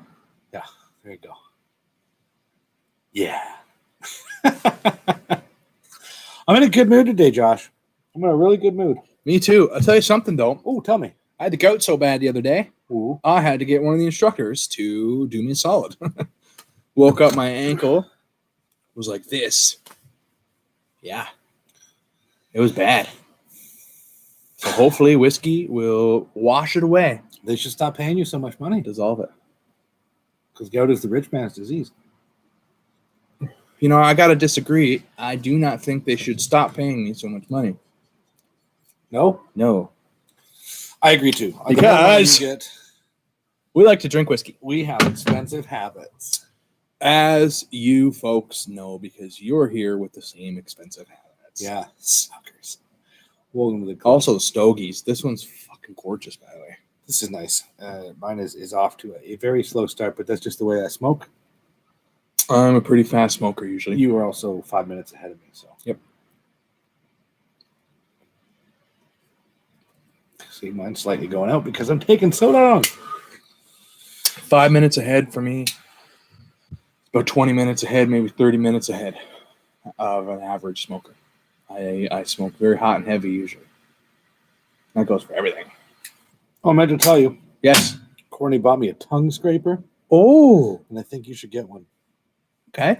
A: Yeah. There you go. Yeah. I'm in a good mood today, Josh. I'm in a really good mood.
B: Me too. I'll tell you something, though.
A: Oh, tell me.
B: I had to gout so bad the other day.
A: Ooh.
B: I had to get one of the instructors to do me a solid. Woke up, my ankle was like this. Yeah. It was bad. So hopefully whiskey will wash it away.
A: They should stop paying you so much money
B: Dissolve it.
A: because gout is the rich man's disease.
B: You know, I got to disagree. I do not think they should stop paying me so much money.
A: No?
B: No.
A: I agree too. The more money
B: Because
A: you get,
B: we like to drink whiskey.
A: we have expensive habits.
B: As you folks know, because you're here with the same expensive habits.
A: Yeah. Suckers. Welcome to the club.
B: Also, the stogies. This one's fucking gorgeous, by the way.
A: This is nice. Mine is off to a very slow start, but that's just the way I smoke.
B: I'm a pretty fast smoker usually.
A: You are also 5 minutes ahead of me. So
B: Yep.
A: See, mine's slightly going out because I'm taking so long.
B: 5 minutes ahead for me. About 20 minutes ahead, maybe 30 minutes ahead of an average smoker. I smoke very hot and heavy usually. That goes for everything.
A: Oh, I meant to tell you,
B: Yes.
A: Courtney bought me a tongue scraper,
B: Oh.
A: and I think you should get one.
B: Okay.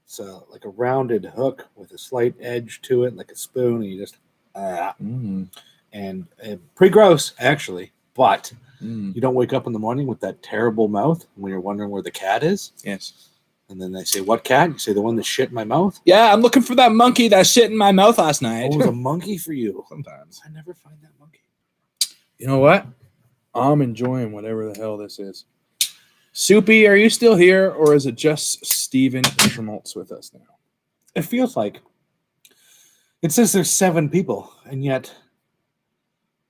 A: It's like a rounded hook with a slight edge to it, like a spoon, and you just
B: Mm.
A: and pretty gross actually. But
B: Mm.
A: you don't wake up in the morning with that terrible mouth when you're wondering where the cat is,
B: Yes.
A: and then they say, "What cat?" You say, "The one that shit in my mouth."
B: Yeah, I'm looking for that monkey that shit in my mouth last night.
A: Oh, it was a monkey for you.
B: Sometimes.
A: I never find that monkey.
B: You know what? I'm enjoying whatever the hell this is. Soupy, are you still here, or is it just Steven Schmaltz with us now?
A: It feels like it says there's 7 people, and yet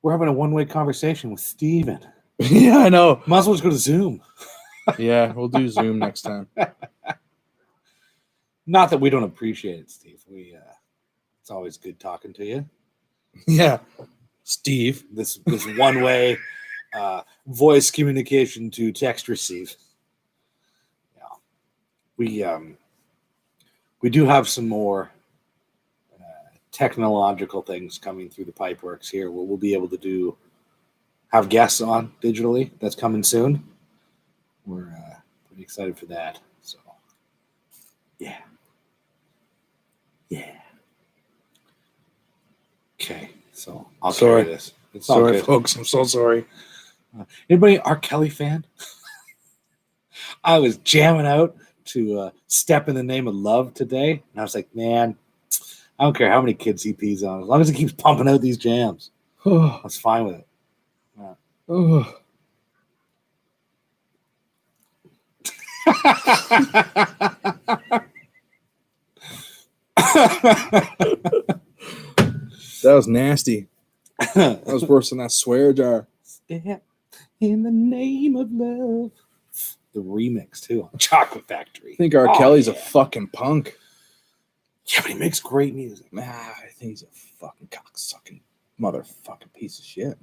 A: we're having a one-way conversation with Steven.
B: Yeah, I know.
A: Might as well just go to Zoom.
B: Yeah, we'll do Zoom next time.
A: Not that we don't appreciate it, Steve. It's always good talking to you.
B: Yeah. Steve.
A: This one-way voice communication to text receive. Yeah, we do have some more technological things coming through the pipeworks here where we'll be able to have guests on digitally. That's coming soon. We're pretty excited for that. So, yeah. Okay, so I'll
B: Sorry.
A: carry this. It's all
B: Sorry,
A: good.
B: folks. I'm so sorry.
A: Anybody R. Kelly fan? I was jamming out to Step in the Name of Love today, and I was like, man, I don't care how many kids he pees on, as long as he keeps pumping out these jams. I was fine with it.
B: That was nasty. That was worse than that swear jar.
A: Step in the Name of Love. The remix, too. Chocolate Factory.
B: I think R. Kelly's a fucking punk.
A: Yeah, but he makes great music.
B: I think he's a fucking cocksucking motherfucking piece of shit.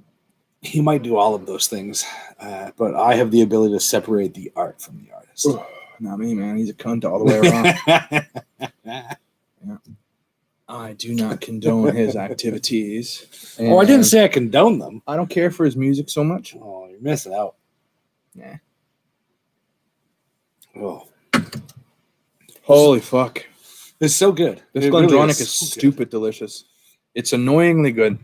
A: He might do all of those things, but I have the ability to separate the art from the artist.
B: Not me, man. He's a cunt all the way around. Yeah. I do not condone his activities.
A: Oh, I didn't say I condone them.
B: I don't care for his music so much.
A: Oh, you're missing out.
B: Nah.
A: Oh,
B: Holy fuck.
A: it's so good.
B: This
A: It really
B: Glendronach is
A: so good.
B: stupid delicious. It's annoyingly good.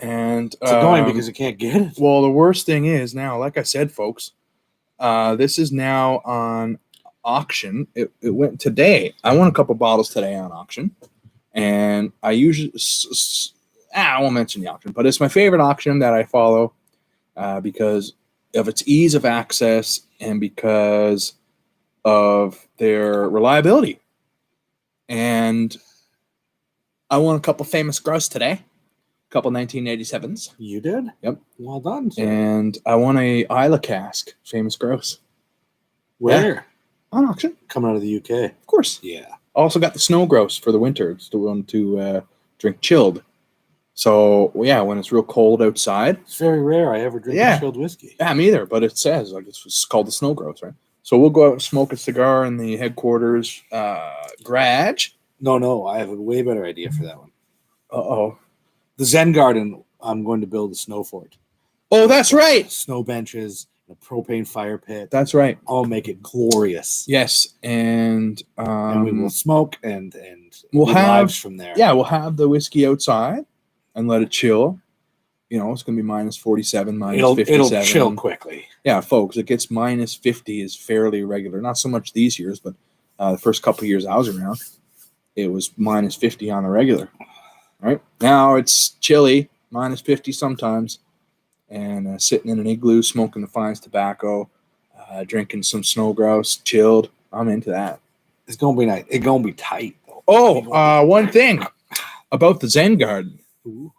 B: And
A: It's annoying because you can't get it.
B: well, the worst thing is now, like I said, folks, this is now on auction. It went today. I won a couple bottles today on auction. And I usually, I won't mention the auction, but it's my favorite auction that I follow because of its ease of access and because of their reliability. And I won a couple famous gross today, a couple 1987s.
A: You did?
B: Yep.
A: Well done. Sir.
B: And I won a Isla cask, famous gross,
A: Where?
B: on auction,
A: Coming out of the UK.
B: of course.
A: Yeah.
B: Also got the snow gross for the winter. It's the one to drink chilled. So yeah, when it's real cold outside.
A: It's very rare I ever drink chilled whiskey.
B: Yeah, me either. But it says like it's called the Snow Grouse, right? So we'll go out and smoke a cigar in the headquarters garage.
A: No, I have a way better idea for that one.
B: Uh-oh.
A: The Zen Garden, I'm going to build a snow fort.
B: Oh, that's right.
A: Snow benches, a propane fire pit.
B: That's right.
A: I'll make it glorious.
B: Yes, and
A: we will smoke and
B: we'll have
A: lives from there.
B: Yeah, we'll have the whiskey outside and let it chill. You know, it's going to be minus 47, minus 57.
A: It'll chill quickly.
B: Yeah, folks, it gets minus 50 is fairly regular. Not so much these years, but the first couple of years I was around, it was minus 50 on the regular. Right now it's chilly, minus 50 sometimes, and sitting in an igloo, smoking the Fines tobacco, drinking some Snow Grouse, chilled. I'm into that.
A: It's gonna be nice. It's gonna be tight though.
B: Oh, one thing about the Zen Garden.
A: Ooh.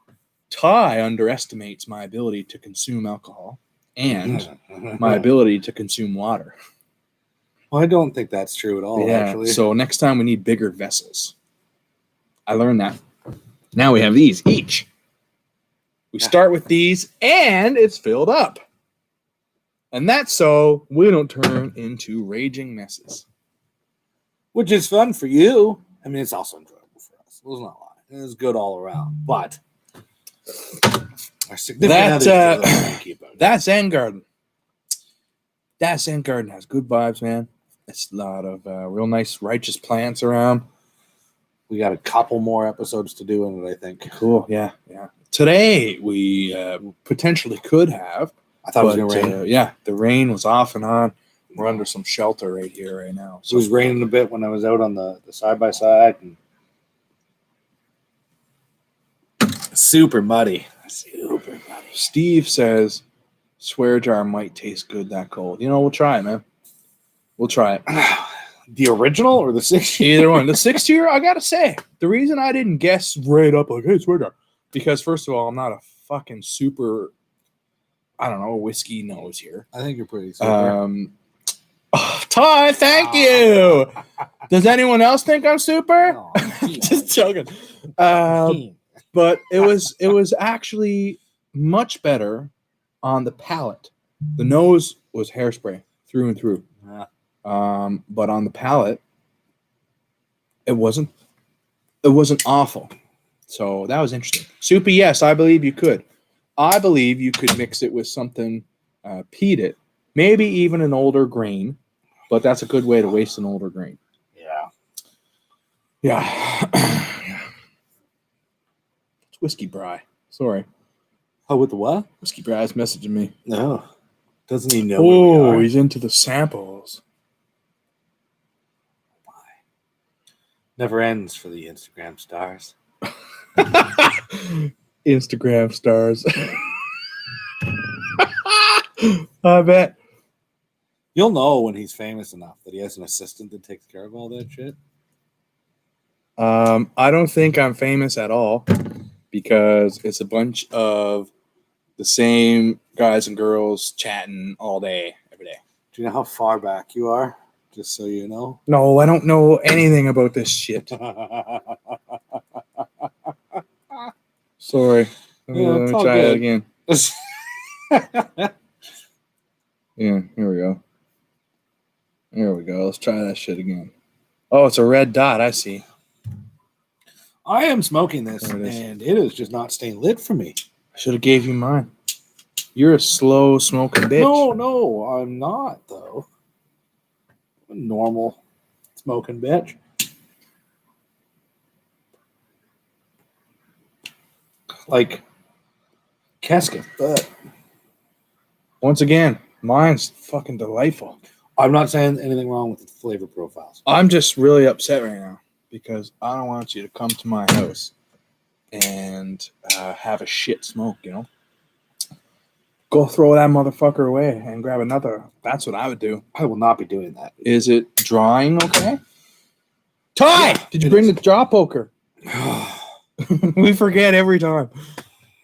B: Ty underestimates my ability to consume alcohol and my ability to consume water.
A: Well, I don't think that's true at all.
B: Yeah.
A: Actually.
B: So next time we need bigger vessels. I learned that. Now we have these each. We start with these, and it's filled up. And that's so we don't turn into raging messes.
A: Which is fun for you. I mean, it's also enjoyable for us. Let's not lie. It was good all around. But our significant others feel cranky about it.
B: That Zen Garden. That Zen Garden has good vibes, man. It's a lot of real nice, righteous plants around.
A: We got a couple more episodes to do in it, I think.
B: Cool. Yeah. Today we potentially could have.
A: I thought it was going to rain.
B: Yeah, the rain was off and on. We're under some shelter right here right now.
A: So it was raining a bit when I was out on the side-by-side. And super muddy.
B: Steve says swear jar might taste good that cold. You know, we'll try it, man. We'll try it.
A: The original or the 6-year?
B: Either one. The 6-year, I got to say, the reason I didn't guess right up like, hey, swear jar, because first of all, I'm not a fucking super, I don't know, whiskey nose here.
A: I think you're pretty super.
B: Ty, thank you. Does anyone else think I'm super?
A: Oh,
B: Just joking. But it was actually much better on the palate. The nose was hairspray through and through.
A: Yeah.
B: But on the palate, it wasn't awful. So that was interesting. Soupy, yes, I believe you could. I believe you could mix it with something, peat it, maybe even an older grain, but that's a good way to waste an older grain. Yeah. It's Whiskey Bry. Sorry.
A: Oh, with the what?
B: Whiskey Bry's messaging me.
A: No. Doesn't he know?
B: Oh, he's into the samples.
A: Never ends for the Instagram stars.
B: Instagram stars. I bet.
A: You'll know when he's famous enough that he has an assistant that takes care of all that shit.
B: I don't think I'm famous at all because it's a bunch of the same guys and girls chatting all day, every day.
A: Do you know how far back you are? Just so you know.
B: No, I don't know anything about this shit. Sorry. Let me try it again. Yeah, here we go. Here we go. Let's try that shit again. Oh, it's a red dot. I see.
A: I am smoking this, and it is just not staying lit for me.
B: I should have gave you mine. You're a slow smoking bitch.
A: No, I'm not, though. I'm a normal smoking bitch. Like, casket, but
B: once again, mine's fucking delightful.
A: I'm not saying anything wrong with the flavor profiles.
B: I'm just really upset right now because I don't want you to come to my house and have a shit smoke, you know? Go throw that motherfucker away and grab another. That's what I would do.
A: I will not be doing that.
B: Is it drying okay? Ty! Yeah, did you bring the jaw poker? We forget every time.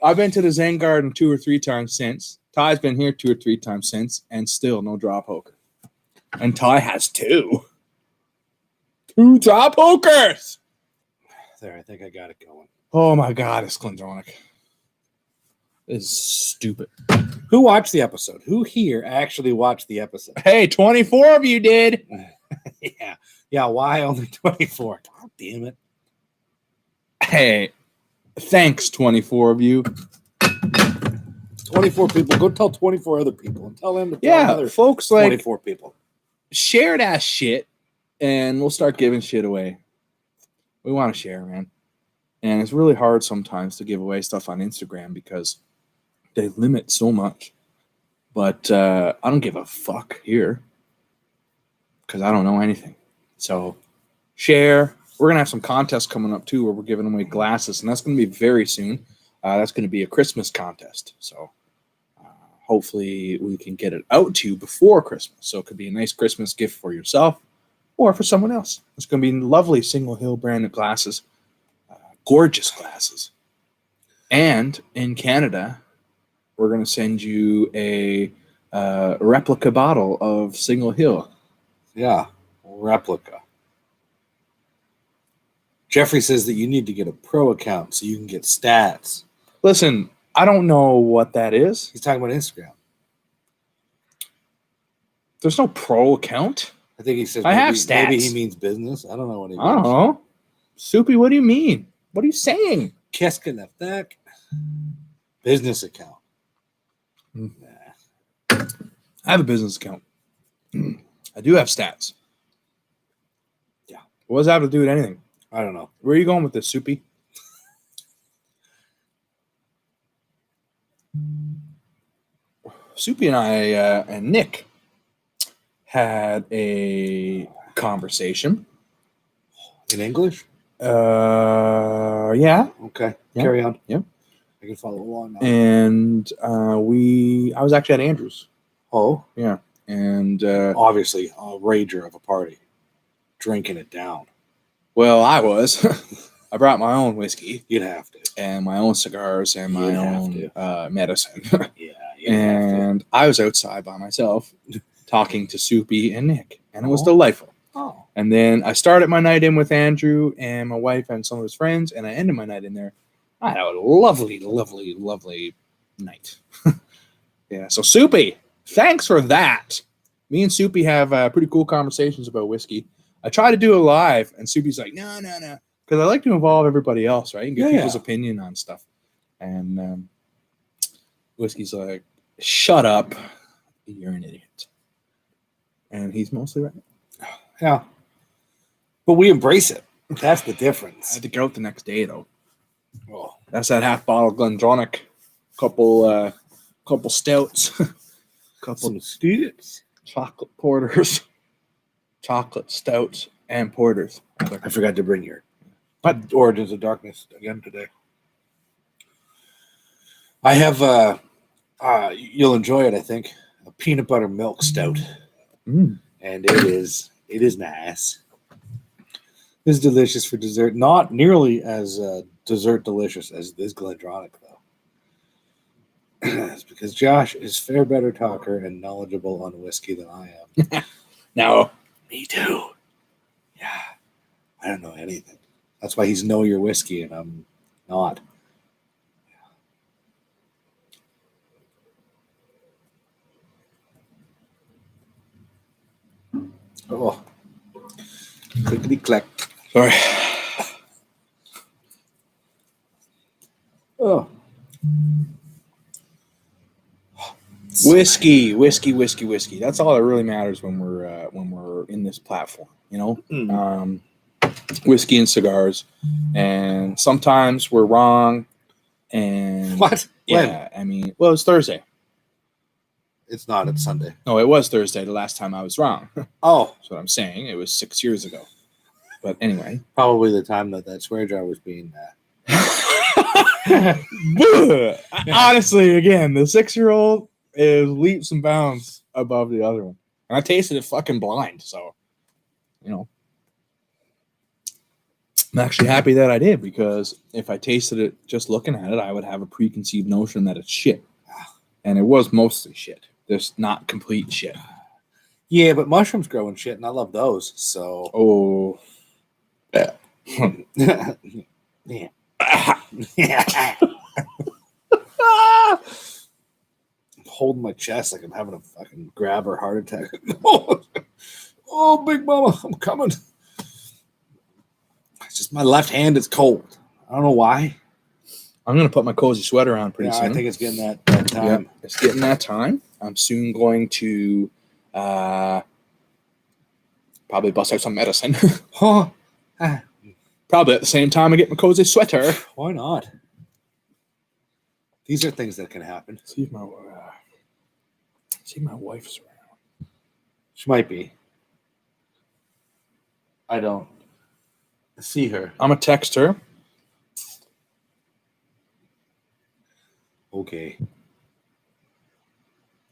B: I've been to the Zen Garden 2 or 3 times since. Ty's been here 2 or 3 times since, and still no draw poker. And Ty has 2. 2 draw pokers!
A: There, I think I got it going.
B: Oh my God, it's Glendronach. Is stupid.
A: Who watched the episode? Who here actually watched the episode?
B: Hey, 24 of you did.
A: Yeah. Why only 24? God damn it.
B: Hey, thanks, 24 of you.
A: 24 people. Go tell 24 other people and tell them to tell another
B: folks, like
A: 24 people.
B: share that shit, and we'll start giving shit away. We want to share, man. And it's really hard sometimes to give away stuff on Instagram because they limit so much. But I don't give a fuck here because I don't know anything. So share. We're going to have some contests coming up too where we're giving away glasses, and that's going to be very soon. That's going to be a Christmas contest. So hopefully we can get it out to you before Christmas. So it could be a nice Christmas gift for yourself or for someone else. It's going to be lovely Single Hill branded glasses. Gorgeous glasses. And in Canada, we're going to send you a replica bottle of Single Hill.
A: Yeah, replica. Jeffrey says that you need to get a pro account so you can get stats.
B: Listen, I don't know what that is.
A: He's talking about Instagram.
B: There's no pro account.
A: I think he says
B: I have
A: maybe
B: stats.
A: he means business. I don't know what he
B: I
A: means.
B: don't know. Soupy, what do you mean? What are you saying?
A: Qu'est-ce que la fuck? Business account.
B: Hmm.
A: Nah.
B: I have a business account. I do have stats.
A: Yeah.
B: What does that have to do with anything?
A: I don't know.
B: Where are you going with this, Soupy? Soupy and I and Nick had a conversation.
A: In English?
B: Yeah.
A: Okay.
B: Yeah.
A: Carry on.
B: Yeah.
A: I can follow along now.
B: And I was actually at Andrew's.
A: Oh?
B: Yeah. And
A: Obviously, a rager of a party. Drinking it down.
B: well, I was. I brought my own whiskey
A: You'd have to.
B: and my own cigars and my
A: You'd have
B: own medicine.
A: Yeah, you'd have to.
B: And I was outside by myself talking to Soupy and Nick. And it was
A: Oh.
B: delightful.
A: Oh.
B: And then I started my night in with Andrew and my wife and some of his friends, and I ended my night in there. I had a lovely, lovely, lovely night. Yeah, so Soupy, thanks for that. Me and Soupy have pretty cool conversations about whiskey. I try to do it live, and Soupy's like, no, because I like to involve everybody else, right, and get
A: Yeah,
B: people's opinion on stuff. And Whiskey's like, shut up, you're an idiot. And he's mostly right.
A: Yeah. But we embrace it. That's the
B: I
A: difference.
B: had to get out the next day, though.
A: Oh.
B: That's that half bottle of Glendronach, couple stouts, couple
A: Some students.
B: chocolate porters, chocolate stouts, and porters.
A: I forgot to bring your Origins of Darkness again today. I have, you'll enjoy it, I think, a peanut butter milk stout.
B: Mm.
A: And it is nice. It's delicious for dessert. Not nearly as dessert delicious as this Glendronach, though. It's because Josh is fair better talker and knowledgeable on whiskey than I am.
B: Now,
A: Me too. Yeah. I don't know anything. That's why he's know your whiskey and I'm not. Oh. Clickety clack.
B: sorry.
A: Oh.
B: Whiskey. That's all that really matters when we're in this platform, you know.
A: Mm.
B: Whiskey and cigars, and sometimes we're wrong. And
A: What?
B: yeah, I mean, well, it's Thursday.
A: It's not. It's Sunday.
B: No, it was Thursday. The last time I was wrong.
A: Oh.
B: That's what I'm saying. It was 6 years ago. But anyway,
A: Probably the time that swear jar was being
B: honestly, again, the 6-year-old is leaps and bounds above the other one, and I tasted it fucking blind. So, you know, I'm actually happy that I did, because if I tasted it just looking at it, I would have a preconceived notion that it's shit, and it was mostly shit. Just not complete shit.
A: Yeah, but mushrooms grow and shit, and I love those. So.
B: Oh,
A: Yeah. I'm holding my chest like I'm having a fucking grab or heart attack. Oh, Big Mama, I'm coming. It's just my left hand is cold. I don't know why.
B: I'm going to put my cozy sweater on pretty soon.
A: I think it's getting that time.
B: Yeah, it's getting that time. I'm soon going to probably bust out some medicine.
A: Huh?
B: Probably at the same time I get my cozy sweater.
A: Why not? These are things that can happen.
B: See if my wife's around.
A: She might be. I don't see her.
B: I'm going to text her.
A: Okay.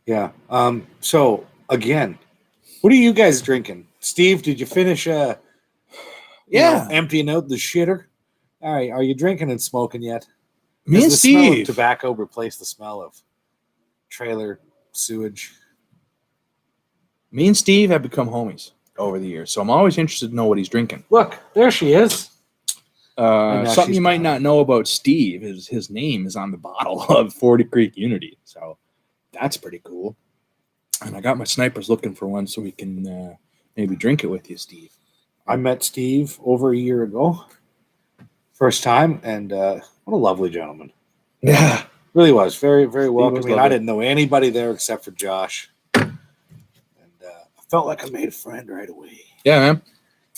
A: Yeah. So again, what are you guys drinking? Steve, did you finish emptying out the shitter? All right. Are you drinking and smoking yet?
B: Me and
A: Does the smell of
B: Steve.
A: tobacco replace the smell of trailer sewage?
B: Me and Steve have become homies over the years, so I'm always interested to know what he's drinking.
A: Look, there she is.
B: Something
A: she's
B: you might
A: gone.
B: not know about Steve is his name is on the bottle of 40 Creek Unity, so that's pretty cool. And I got my snipers looking for one so we can maybe drink it with you, Steve.
A: I met Steve over a year ago, first time, and what a lovely gentleman.
B: Yeah.
A: Really was. Very, very welcoming. I
B: lovely.
A: didn't know anybody there except for Josh. And I felt like I made a friend right away.
B: Yeah, man.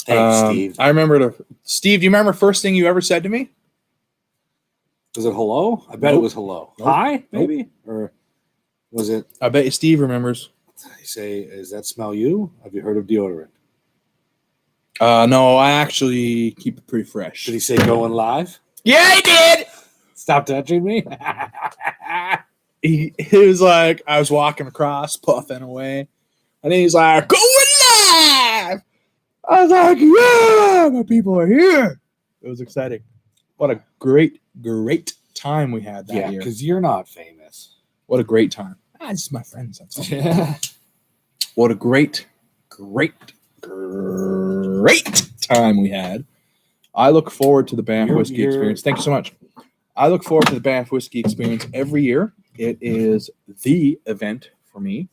A: Thanks, Steve.
B: I remember Steve, do you remember first thing you ever said to me?
A: Was it hello? I bet
B: Nope.
A: it was hello.
B: Nope.
A: Hi, maybe? Or was it,
B: I bet you Steve remembers.
A: you say, is that smell you? Have you heard of deodorant?
B: No, I actually keep it pretty fresh.
A: Did he say going live?
B: Yeah, he did.
A: Stop touching me?
B: He was like, I was walking across, puffing away, and he's like, going live. I was like, yeah, my people are here. It was exciting. What a great, great time we had that
A: Yeah,
B: year.
A: because you're not famous.
B: What a great time. Just my friends, that's all.
A: Yeah.
B: What a great, great, great time we had. I look forward to the Banff Whiskey experience. Thank you so much. I look forward to the Banff Whiskey experience every year. It is the event for me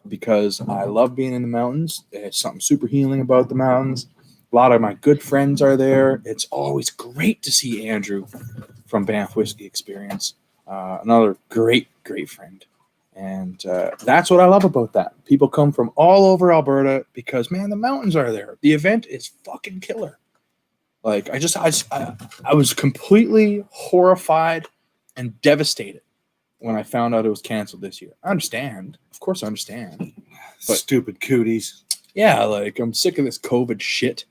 B: because I love being in the mountains. There's something super healing about the mountains. A lot of my good friends are there. It's always great to see Andrew from Banff Whiskey Experience. Another great, great friend. And that's what I love about that. People come from all over Alberta because, man, the mountains are there. The event is fucking killer. Like, I was completely horrified and devastated when I found out it was canceled this year. I understand. Of course I understand. But,
A: stupid cooties.
B: Yeah, like, I'm sick of this COVID shit.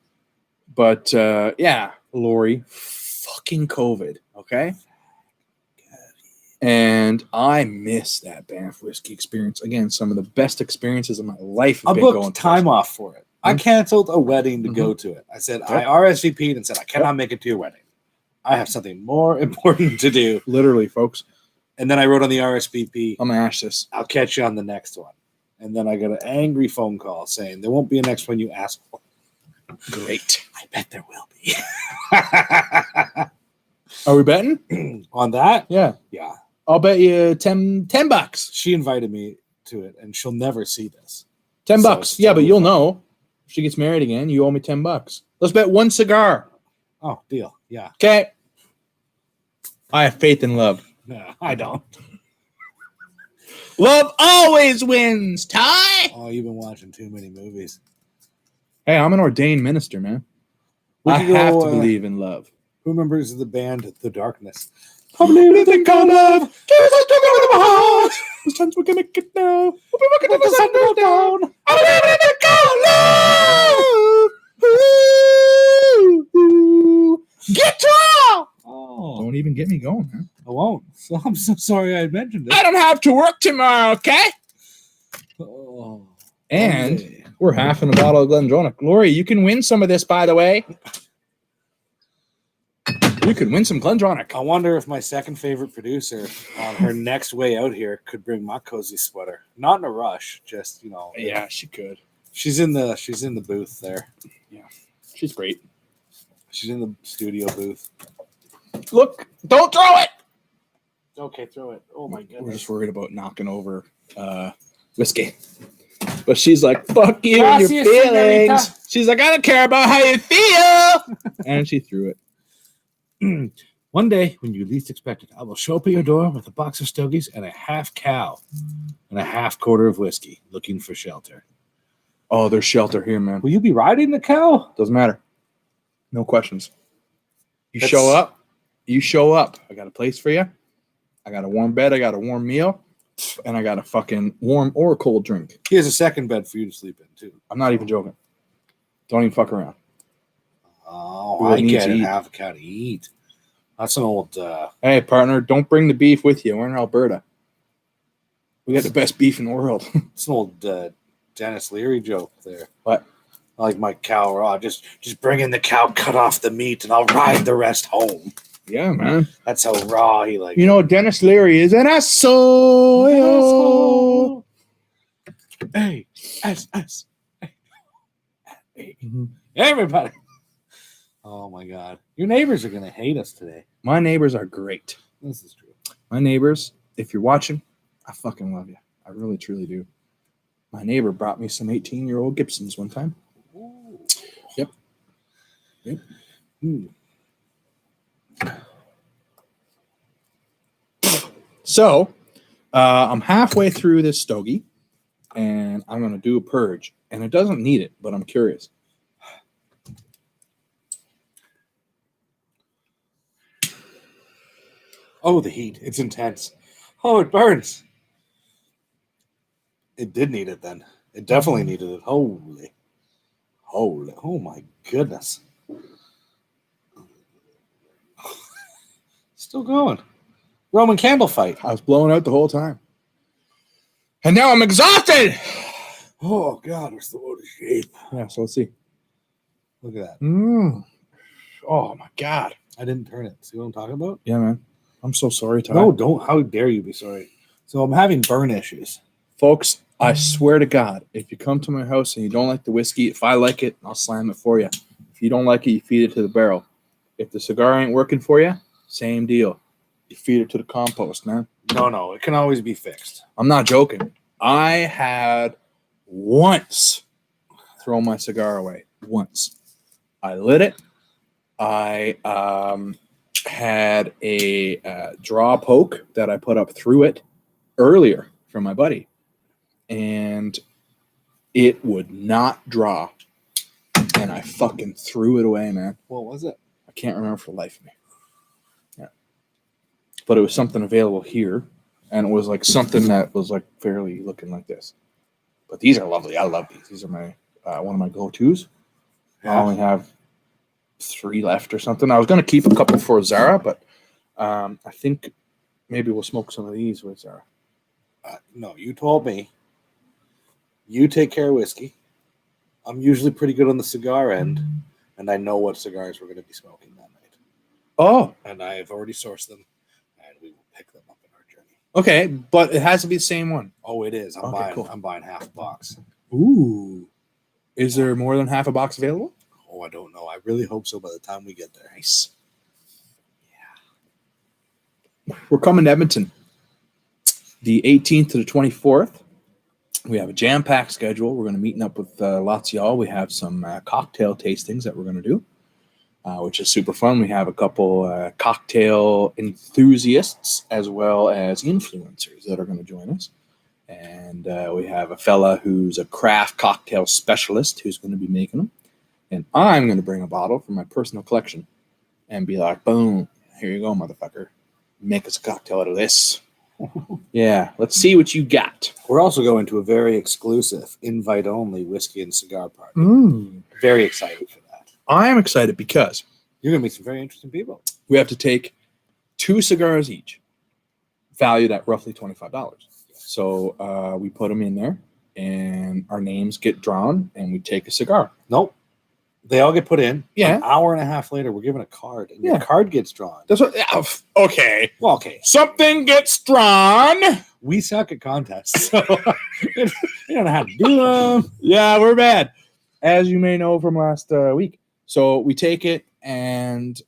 B: But, yeah, Lori, fucking COVID, okay? And I miss that Banff Whiskey experience. Again, some of the best experiences of my life have
A: I
B: been
A: booked
B: going
A: time off for it. I canceled a wedding to go to it. I said, I RSVP'd and said, I cannot make it to your wedding. I have something more important to do.
B: Literally, folks.
A: And then I wrote on the RSVP,
B: I'm going to ash this.
A: I'll catch you on the next one. And then I got an angry phone call saying, there won't be a next one you asked for.
B: Great.
A: I bet there will be.
B: Are we betting?
A: On that?
B: Yeah.
A: Yeah.
B: I'll bet you $10.
A: She invited me to it, and she'll never see this.
B: $10. Yeah, but you'll know. If she gets married again, you owe me $10. Let's bet one cigar.
A: Oh, deal. Yeah.
B: Okay. I have faith in love.
A: No, I don't.
B: Love always wins, Ty.
A: Oh, you've been watching too many movies.
B: Hey, I'm an ordained minister, man.
A: We
B: I
A: could
B: have
A: go,
B: to believe in love.
A: Who remembers the band The Darkness?
B: I believe in the God love. Give us a token of my heart. This times we can make it now. We'll be working till the sun goes down. I believe in the God love. Ooh, guitar.
A: Oh,
B: Don't even get me going, man.
A: I won't. So I'm so sorry I mentioned it.
B: I don't have to work tomorrow, okay?
A: Oh,
B: And
A: okay.
B: we're half in a bottle of Glendronach. Lori, you can win some of this, by the way. You could win some Glendronach.
A: I wonder if my second favorite producer on her next way out here could bring my cozy sweater. Not in a rush, just
B: Yeah, she could.
A: She's in the booth there.
B: Yeah, she's great.
A: She's in the studio booth.
B: Look, don't throw it.
A: Okay, throw it. Oh my
B: We're
A: goodness.
B: just worried about knocking over whiskey. But she's like, fuck you and your
A: Gracias,
B: feelings.
A: señorita.
B: She's like, I don't care about how you feel. And she threw it.
A: One day, when you least expect it, I will show up at your door with a box of stogies and a half cow and a half quarter of whiskey, looking for shelter.
B: Oh, there's shelter here, man.
A: Will you be riding the cow?
B: Doesn't matter. No questions. You
A: That's-
B: show up. You show up. I got a place for you. I got a warm bed. I got a warm meal. And I got a fucking warm or cold drink.
A: He has a second bed for you to sleep in, too.
B: I'm not even joking. Don't even fuck around.
A: Oh,
B: We'll
A: I
B: need
A: get
B: to
A: it.
B: eat.
A: Have a cow to eat. That's an old...
B: Hey, partner, don't bring the beef with you. We're in Alberta. We got the best beef in the world.
A: it's an old Dennis Leary joke there.
B: What?
A: I like my cow raw. Just bring in the cow, cut off the meat, and I'll ride the rest home.
B: Yeah, man.
A: That's how raw he likes.
B: You know, Dennis Leary is an asshole.
A: Hey, everybody. Oh my God. Your neighbors are going to hate us today.
B: My neighbors are great.
A: This is true.
B: My neighbors, if you're watching, I fucking love you. I really, truly do. My neighbor brought me some 18-year-old Gibsons one time.
A: Ooh.
B: Yep. So, I'm halfway through this stogie, and I'm going to do a purge. And it doesn't need it, but I'm curious.
A: Oh, the heat. It's intense. Oh, it burns. It did need it then. It definitely needed it. Holy. Oh my goodness. Still going. Roman candle fight.
B: I was blowing out the whole time. And now I'm exhausted!
A: Oh God, we're still out of shape.
B: Yeah, so let's see.
A: Look at that.
B: Oh, my God.
A: I didn't turn it. See what I'm talking about?
B: Yeah, man. I'm so sorry, Ty.
A: No, don't. How dare you be sorry? So I'm having burn issues.
B: Folks, I swear to God, if you come to my house and you don't like the whiskey, if I like it, I'll slam it for you. If you don't like it, you feed it to the barrel. If the cigar ain't working for you, same deal. You feed it to the compost, man.
A: No, it can always be fixed.
B: I'm not joking. I had once thrown my cigar away. Once. I lit it. I had a draw poke that I put up through it earlier from my buddy. And it would not draw. And I fucking threw it away, man.
A: What was it?
B: I can't remember for the life of me. Yeah. But it was something available here. And it was like something that was like fairly looking like this. But these are lovely. I love these. These are my one of my go-tos. I only have 3 left or something. I was going to keep a couple for Zara, but I think maybe we'll smoke some of these with Zara.
A: No, you told me. You take care of whiskey. I'm usually pretty good on the cigar end, and I know what cigars we're going to be smoking that night.
B: Oh,
A: And I have already sourced them, and we will pick them up in our journey.
B: okay, but it has to be the same one.
A: Oh, it is.
B: Okay, cool.
A: I'm buying half a box.
B: Ooh. Is there more than half a box available?
A: Oh, I don't know. I really hope so by the time we get there.
B: Nice. Yeah. We're coming to Edmonton. The 18th to the 24th. We have a jam-packed schedule. We're going to meet up with lots of y'all. We have some cocktail tastings that we're going to do, which is super fun. We have a couple cocktail enthusiasts as well as influencers that are going to join us. And we have a fella who's a craft cocktail specialist who's going to be making them. And I'm going to bring a bottle from my personal collection and be like, boom, here you go, motherfucker. Make us a cocktail out of this. Yeah, let's see what you got.
A: We're also going to a very exclusive, invite-only whiskey and cigar party. Very excited for that.
B: I am excited because
A: You're going to meet some very interesting people.
B: we have to take 2 cigars each, valued at roughly $25. So we put them in there, and our names get drawn, and we take a cigar.
A: Nope. They all get put in.
B: Yeah.
A: An hour and a half later, we're given a card, and your card gets drawn.
B: That's what. Okay.
A: Well, okay.
B: Something gets drawn.
A: We suck at contests, so we don't know how to do them.
B: Yeah, we're bad, as you may know from last week. So we take it, and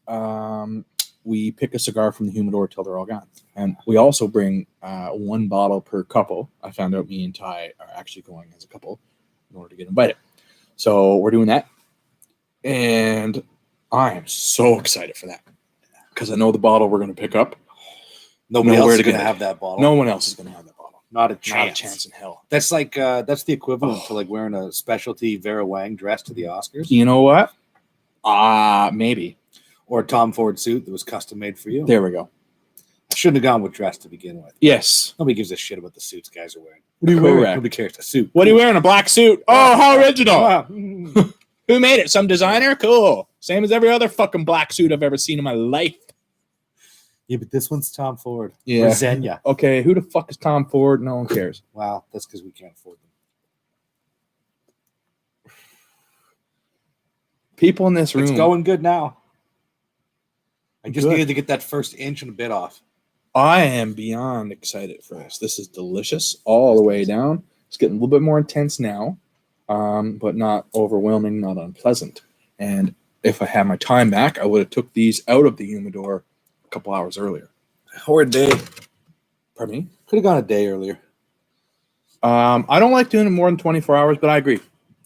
B: we pick a cigar from the humidor till they're all gone. And we also bring 1 bottle per couple. I found out me and Ty are actually going as a couple in order to get invited. So we're doing that. And I am so excited for that because I know the bottle we're going to pick up.
A: Nobody
B: Nowhere
A: else
B: to
A: is going to
B: get it.
A: have that bottle.
B: No one else is going to have that bottle.
A: Not a
B: Not
A: chance.
B: a chance in hell.
A: That's like that's the equivalent to like wearing a specialty Vera Wang dress to the Oscars,
B: You know what? Maybe.
A: or a Tom Ford suit that was custom made for you.
B: There we go.
A: I shouldn't have gone with dress to begin with.
B: Yes.
A: Nobody gives a shit about the suits guys are wearing.
B: What are you wearing?
A: Nobody cares. A suit.
B: What are you wearing? A black suit? Oh, how original.
A: Wow.
B: Who made it? Some designer? Cool. Same as every other fucking black suit I've ever seen in my life.
A: Yeah, but this one's Tom Ford.
B: Yeah.
A: Resenya.
B: Okay, who the fuck is Tom Ford? No one cares.
A: Wow, that's because we can't afford them.
B: People in this room.
A: It's going good now. I just
B: Good.
A: needed to get that first inch and a bit off.
B: I am beyond excited for this. This is delicious all the way down. It's getting a little bit more intense now, but not overwhelming, not unpleasant. And if I had my time back, I would have took these out of the humidor a couple hours earlier.
A: Or a day.
B: Pardon me?
A: Could have gone a day earlier.
B: I don't like doing it more than 24 hours, but I agree.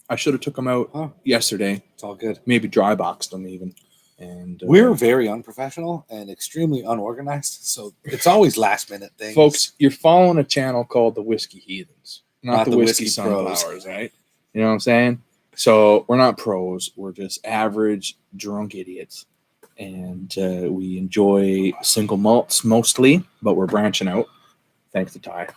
B: I should have took them out yesterday.
A: It's all good.
B: Maybe dry boxed them even. And
A: We're very unprofessional and extremely unorganized, so it's always last minute things.
B: folks, you're following a channel called the Whiskey Heathens, not the Whiskey
A: Whiskey Pros.
B: Sunflowers, right? You know what I'm saying? So we're not pros. We're just average drunk idiots. And we enjoy single malts mostly, but we're branching out. Thanks to Ty.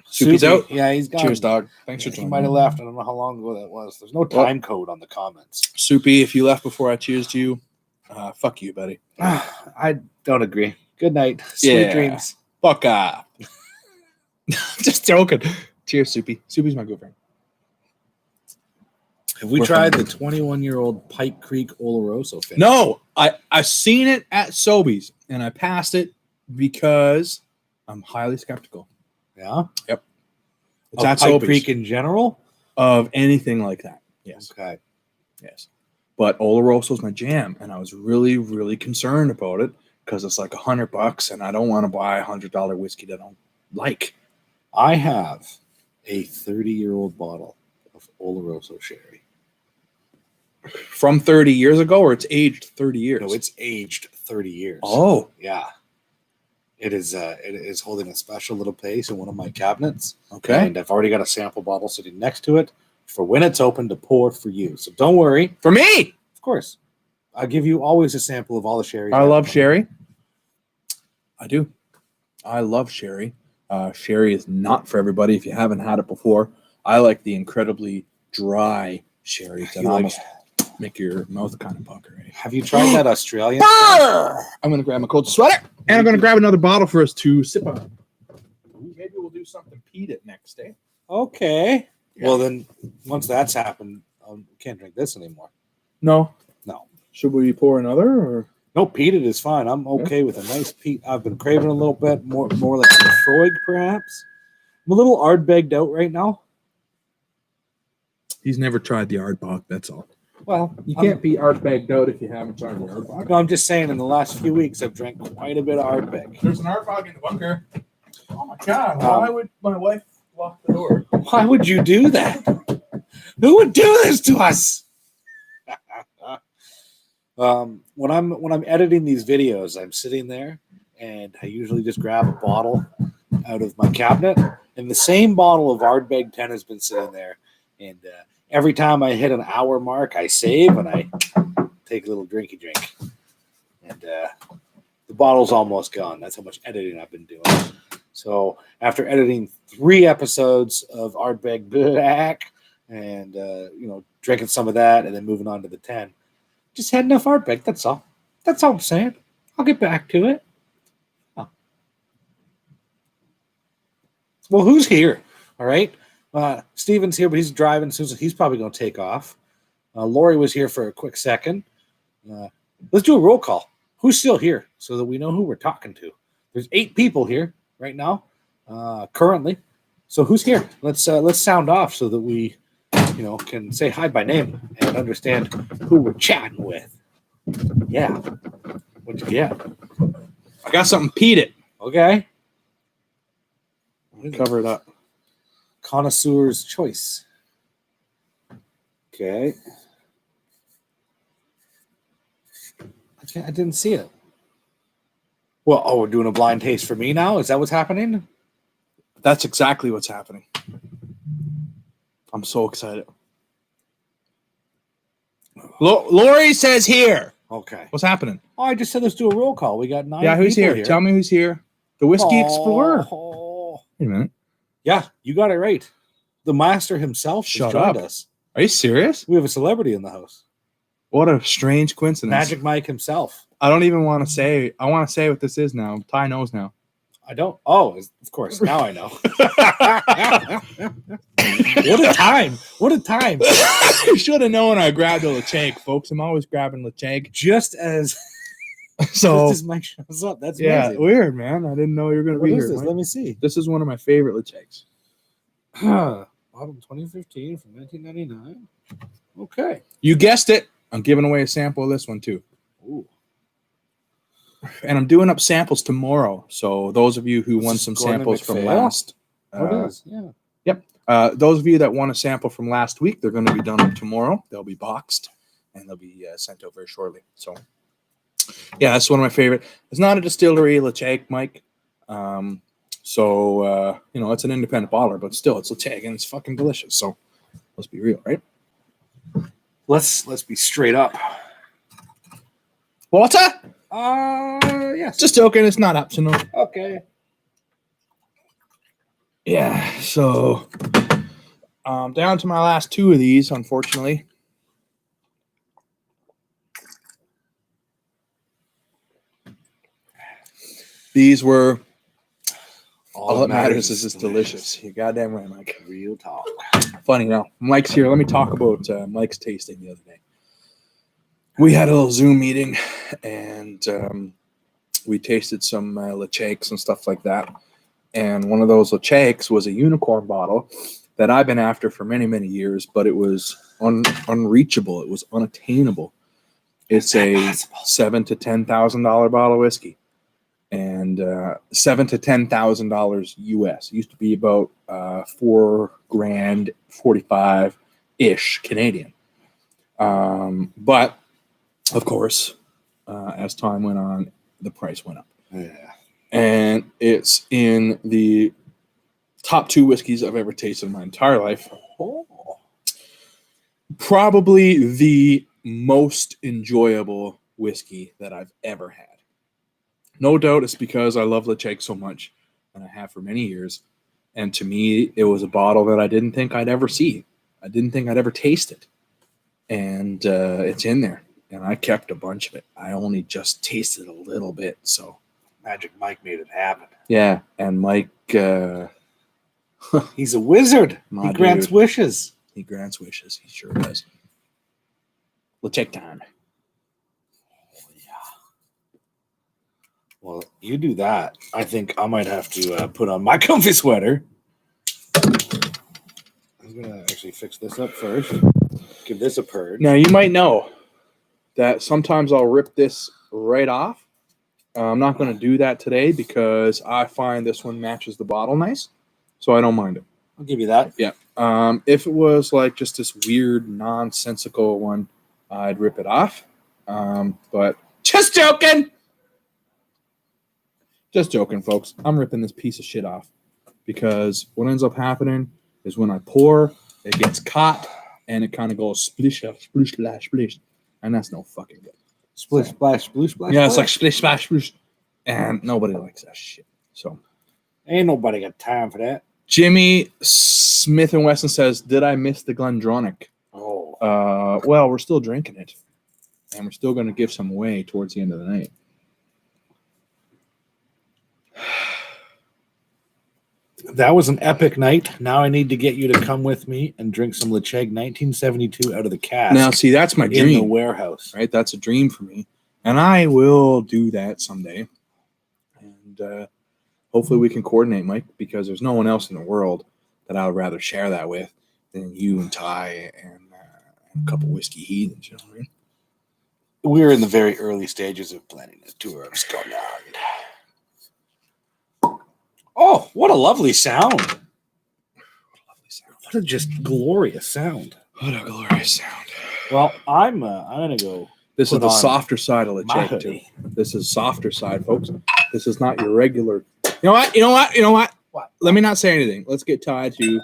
B: Soupy's out.
A: Yeah, he's gone.
B: Cheers, dog. Thanks for
A: He
B: joining.
A: might have left. I don't know how long ago that was. There's no time code on the comments.
B: Soupy, if you left before I cheersed you, fuck you, buddy.
A: I don't agree. Good night. Sweet
B: Yeah.
A: dreams.
B: Fuck off. Just joking. Cheers, Soupy. Soupy's my good friend.
A: Have we
B: We're
A: tried
B: fine.
A: the 21-year-old Pike Creek Oloroso finish?
B: No, I've seen it at Sobeys, and I passed it because I'm highly skeptical.
A: Yeah?
B: It's
A: Of
B: at
A: Pike
B: Sobeys.
A: Creek in general?
B: Of anything like that. Yes.
A: Okay.
B: Yes. But Oloroso's my jam, and I was really, really concerned about it because it's like $100, and I don't want to buy a $100 whiskey that I don't like.
A: I have a 30-year-old bottle of Oloroso sherry.
B: From 30 years ago, or it's aged 30 years?
A: No, it's aged 30 years.
B: Oh,
A: Yeah. It is holding a special little place in one of my cabinets.
B: okay.
A: And I've already got a sample bottle sitting next to it for when it's open to pour for you. So don't worry.
B: For me,
A: Of course. I'll give you always a sample of all the sherry.
B: I love sherry. I do. I love sherry. Sherry is not for everybody if you haven't had it before. I like the incredibly dry sherries that
A: You like-
B: almost make your mouth kind of pucker. Right?
A: Have you tried that Australian?
B: I'm going to grab my cold sweater, and I'm going to grab another bottle for us to sip on. Maybe we'll do something peated next, eh?
A: Okay.
B: Yeah.
A: Well, then once that's happened, I can't drink this anymore.
B: No.
A: No.
B: Should we pour another? Or?
A: No, peated is fine. I'm okay with a nice peat. I've been craving a little bit more like a Freud, perhaps. I'm a little Ardbegged out right now.
B: He's never tried the Ardbeg, that's all.
A: Well,
B: You can't be Ardbegged out if you haven't tried the Ardbeg.
A: No, I'm just saying. In the last few weeks, I've drank quite a bit of Ardbeg.
B: There's an Ardbeg in the bunker. Oh my God! Why would my wife lock the door?
A: Why would you do that? Who would do this to us? When I'm editing these videos, I'm sitting there, and I usually just grab a bottle out of my cabinet, and the same bottle of Ardbeg 10 has been sitting there. And every time I hit an hour mark, I save and I take a little drinky drink. And the bottle's almost gone. That's how much editing I've been doing. So after editing 3 episodes of Ardbeg Black and drinking some of that and then moving on to the 10, just had enough Ardbeg. That's all. That's all I'm saying. I'll get back to it. Oh. Well, who's here? All right. Steven's here, but he's driving, so he's probably going to take off. Lori was here for a quick second. Let's do a roll call. Who's still here so that we know who we're talking to? There's 8 people here right now, currently. So who's here? Let's sound off so that we, can say hi by name and understand who we're chatting with. Yeah. When What'd you get?
B: I got something peated.
A: Okay.
B: Cover it up.
A: Connoisseur's choice. Okay. I didn't see it. Well, oh, we're doing a blind taste for me now? Is that what's happening?
B: That's exactly what's happening. I'm so excited. Lori says here.
A: Okay.
B: What's happening?
A: Oh, I just said let's do a roll call. We got 9
B: Yeah, who's
A: people
B: here? Tell me who's here. The Whiskey Explorer.
A: Oh.
B: Wait a minute.
A: Yeah, you got it right. The master himself
B: Shut
A: joined
B: up.
A: us.
B: Are you serious?
A: We have a celebrity in the house.
B: What a strange coincidence.
A: Magic Mike himself.
B: I don't even want to say. I want to say what this is now. Ty knows now.
A: I don't. Oh, of course. Now I know. What a time. What a time.
B: You should have known I grabbed a Lecheg, folks. I'm always grabbing Lecheg.
A: Just as Mike shows up. That's amazing.
B: Weird, man. I didn't know you were going to
A: What
B: be
A: is
B: here.
A: this?
B: Mike.
A: Let me see.
B: This is one of my favorite Lechegs.
A: Bottle 2015 from 1999. Okay.
B: You guessed it. I'm giving away a sample of this one, too.
A: Ooh.
B: And I'm doing up samples tomorrow. So those of you who won some
A: Gordon
B: samples from
A: McPhail?
B: last...
A: It is. Yeah.
B: Yep. Those of you that want a sample from last week, they're going to be done up tomorrow. They'll be boxed, and they'll be sent out very shortly. So, yeah, that's one of my favorite. It's not a distillery, Lecheg, Mike. It's an independent bottler, but still, it's Lecheg, and it's fucking delicious. So, let's be real, right?
A: Let's be straight up.
B: Water?
A: Yes.
B: Just joking. It's not optional.
A: Okay.
B: Yeah, so down to my last 2 of these, unfortunately. These were all that matters is it's delicious. You're goddamn right, Mike.
A: Real talk.
B: Funny now. Mike's here. Let me talk about Mike's tasting the other day. We had a little Zoom meeting, and we tasted some Lechegs and stuff like that. And one of those Lechegs was a unicorn bottle that I've been after for many, many years, but it was unreachable. It was unattainable. It's a $7,000 to $10,000 bottle of whiskey, and $7,000 to $10,000 US. It used to be about $4,000, 45 ish Canadian. But of course, as time went on, the price went up.
A: Yeah.
B: And it's in the top 2 whiskeys I've ever tasted in my entire life.
A: Oh.
B: Probably the most enjoyable whiskey that I've ever had. No doubt it's because I love Lecheg so much, and I have for many years. And to me, it was a bottle that I didn't think I'd ever see. I didn't think I'd ever taste it. And it's in there. And I kept a bunch of it. I only just tasted a little bit, so...
A: Magic Mike made it happen.
B: Yeah, and Mike,
A: he's a wizard.
B: My
A: He grants
B: dude.
A: wishes.
B: he grants wishes. He sure does. Lecheg time.
A: Oh, yeah. Well, you do that. I think I might have to put on my comfy sweater. I'm going to actually fix this up first. Give this a purge.
B: Now, you might know that sometimes I'll rip this right off. I'm not going to do that today because I find this one matches the bottle nice, so I don't mind it.
A: I'll give you that.
B: Yeah. If it was like just this weird, nonsensical one, I'd rip it off. But just joking. Just joking, folks. I'm ripping this piece of shit off because what ends up happening is when I pour, it gets caught and it kind of goes splish, splish, splash, splish, and that's no fucking good.
A: Splish, splash, sploosh, splash.
B: Yeah, it's
A: splash.
B: like splish, splash, splish, and nobody likes that shit. So,
A: Ain't nobody got time for that.
B: Jimmy Smith and Wesson says, "Did I miss the Glendronach?"
A: Oh.
B: Well, we're still drinking it, and we're still going to give some away towards the end of the night.
A: That was an epic night. Now I need to get you to come with me and drink some Lecheg 1972 out of the cask.
B: Now, see, that's my
A: in
B: dream.
A: the warehouse.
B: Right? That's a dream for me. And I will do that someday. And hopefully we can coordinate, Mike, because there's no one else in the world that I would rather share that with than you and Ty and a couple whiskey heathens. You know what I mean?
A: We're in the very early stages of planning a tour of Scotland. Oh, what a lovely sound. What a just glorious sound.
B: What a glorious sound.
A: Well, I'm gonna go.
B: This is
A: put
B: the
A: on
B: softer side of the
A: my
B: check too.
A: hoodie.
B: This is softer side, folks. This is not your regular. You know what?
A: What?
B: Let me not say anything. Let's get Ty to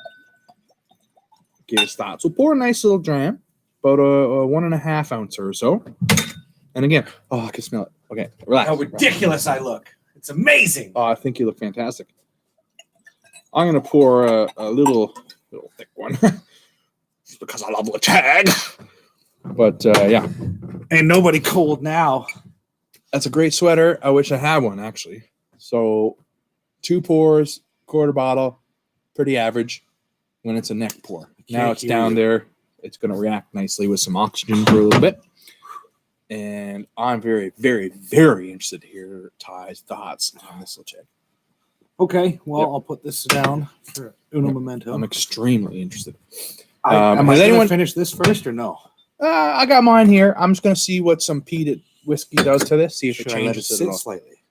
B: give his thoughts. We'll pour a nice little dram, about a 1.5 ounce or so. And again, I can smell it. Okay, relax.
A: How ridiculous I look. It's amazing.
B: Oh, I think you look fantastic. I'm gonna pour a little thick one because I love Lachag. But yeah,
A: Ain't nobody cold now.
B: that's a great sweater. I wish I had one actually. So 2 pours, quarter bottle, pretty average when it's a neck pour. Now it's down there. It's going to react nicely with some oxygen for a little bit. And I'm very, very, very interested to hear Ty's thoughts on this little check.
A: Okay, well,
B: Yep.
A: I'll put this down for uno memento.
B: I'm extremely interested.
A: Am I
B: has
A: going
B: anyone-
A: to finish this first or no?
B: I got mine here. I'm just going to see what some peated whiskey does to this. See if
A: Should
B: it
A: I let it
B: changes it at
A: sit
B: all.
A: slightly?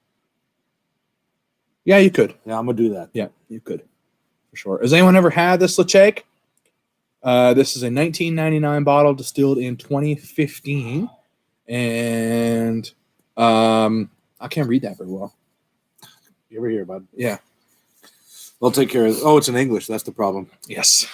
B: Yeah, you could.
A: Yeah, I'm going to do that.
B: Yeah, you could. For sure. Has anyone ever had this Lacheg? This is a 1999 bottle distilled in 2015. And I can't read that very well.
A: You ever here, bud?
B: Yeah.
A: I'll take care of it. Oh, it's in English. That's the problem.
B: Yes.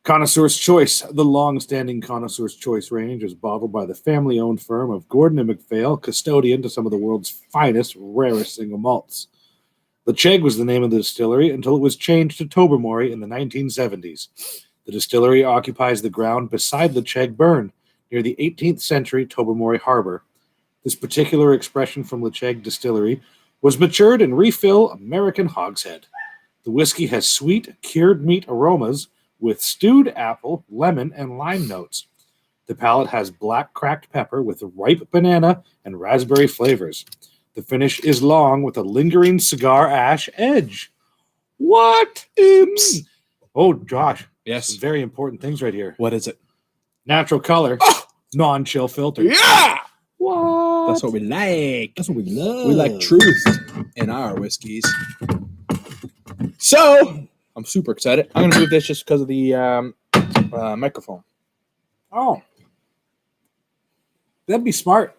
A: Connoisseur's Choice. The long-standing Connoisseur's Choice range is bottled by the family-owned firm of Gordon and MacPhail, custodian to some of the world's finest, rarest single malts. Lacheg was the name of the distillery until it was changed to Tobermory in the 1970s. The distillery occupies the ground beside Lacheg Burn, near the 18th century Tobermory Harbor. This particular expression from Lacheg Distillery was matured in refill American hogshead. The whiskey has sweet, cured meat aromas with stewed apple, lemon, and lime notes. The palate has black cracked pepper with ripe banana and raspberry flavors. The finish is long with a lingering cigar ash edge. What? Oops. Oh, Josh.
B: Yes.
A: Some very important things right here.
B: What is it?
A: Natural color, non-chill filter.
B: Yeah.
A: What?
B: That's what we like.
A: That's what we love.
B: We like truth in our whiskeys. So I'm super excited. I'm gonna move this just because of the microphone.
A: Oh, that'd be smart.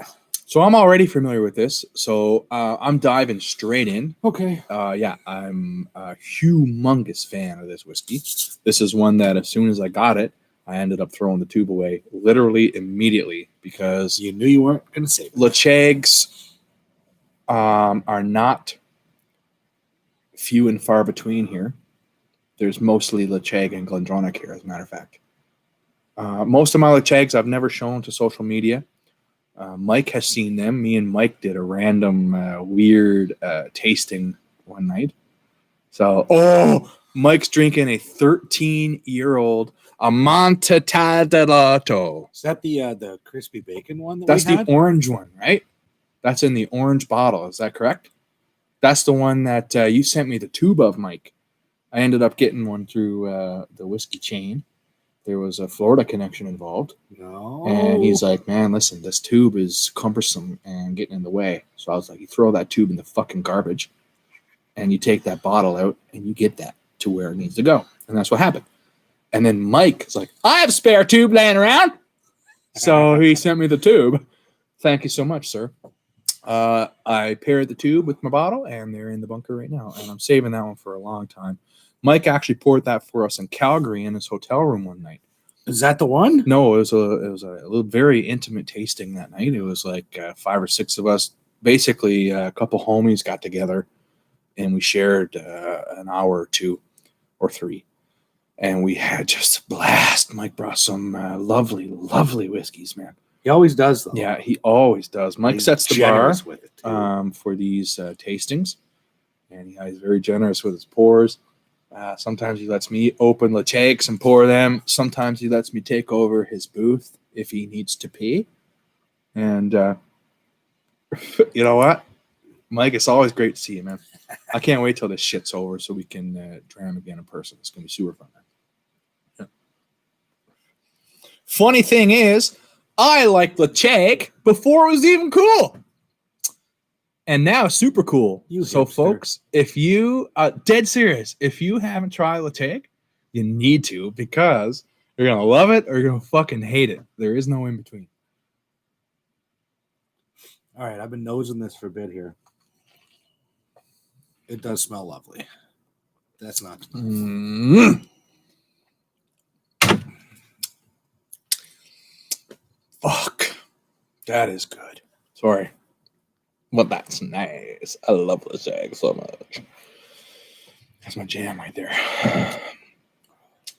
B: So I'm already familiar with this. So I'm diving straight in.
A: Okay.
B: Yeah, I'm a humongous fan of this whiskey. This is one that as soon as I got it, I ended up throwing the tube away literally immediately because
A: You knew you weren't going to save it.
B: Lachegs are not few and far between here. There's mostly Lacheg and Glendronach here, as a matter of fact. Most of my Lachegs I've never shown to social media. Mike has seen them. Me and Mike did a random weird tasting one night. So, Mike's drinking a 13-year-old Amontillado.
A: Is that the crispy bacon one?
B: That's
A: we
B: the
A: had?
B: orange one, right? That's in the orange bottle. Is that correct? That's the one that you sent me the tube of, Mike. I ended up getting one through the whiskey chain. There was a Florida connection involved.
A: No.
B: And he's like, man, listen, this tube is cumbersome and getting in the way. So I was like, you throw that tube in the fucking garbage and you take that bottle out and you get that to where it needs to go. And that's what happened. And then Mike is like, I have a spare tube laying around. So he sent me the tube. Thank you so much, sir. I paired the tube with my bottle and they're in the bunker right now. And I'm saving that one for a long time. Mike actually poured that for us in Calgary in his hotel room one night.
A: Is that the one?
B: No, it was a little very intimate tasting that night. It was like 5 or 6 of us. Basically, a couple homies got together and we shared an hour or 2 or 3. And we had just a blast. Mike brought some lovely, lovely whiskeys, man.
A: He always does, though.
B: Yeah, he always does. Mike
A: He's
B: sets the bar
A: generous with it, too.
B: for these tastings. And he's very generous with his pours. Sometimes he lets me open Lachegs and pour them. Sometimes he lets me take over his booth if he needs to pee. And you know what? Mike, it's always great to see you, man. I can't wait till this shit's over so we can dram again in person. It's going to be super fun, man. Yeah. Funny thing is, I liked Lecheg before it was even cool. And now super cool.
A: You
B: So,
A: hipster.
B: folks, if you, dead serious, if you haven't tried Lecheg, you need to, because you're going to love it or you're going to fucking hate it. There is no in between.
A: All right, I've been nosing this for a bit here. It does smell lovely. That's not.
B: Fuck. That is good. Sorry. But that's nice. I love Lecheg so much. That's my jam right there.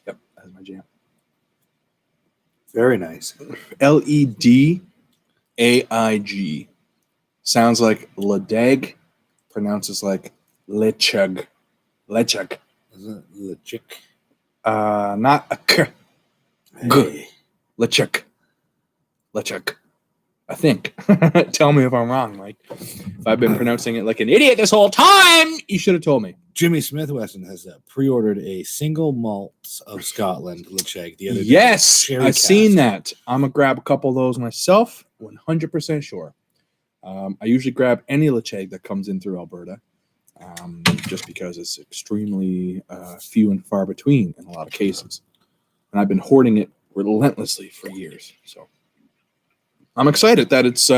B: Yep, that's my jam.
A: Very nice.
B: Ledaig. Sounds like Ledeg. Pronounces like Lechug. Lechug.
A: Isn't it chick?
B: Not a k. G. Lechuk. Lechuk. I think. Tell me if I'm wrong, Mike. If I've been pronouncing it like an idiot this whole time, you should have told me.
A: Jimmy Smith Wesson has pre-ordered a single malt of Scotland Lecheg the other day.
B: Yes,
A: Cherry
B: I've
A: cask.
B: seen that. I'm going to grab a couple of those myself. 100% sure. I usually grab any Lecheg that comes in through Alberta, just because it's extremely few and far between in a lot of cases. And I've been hoarding it relentlessly for years. So I'm excited that it's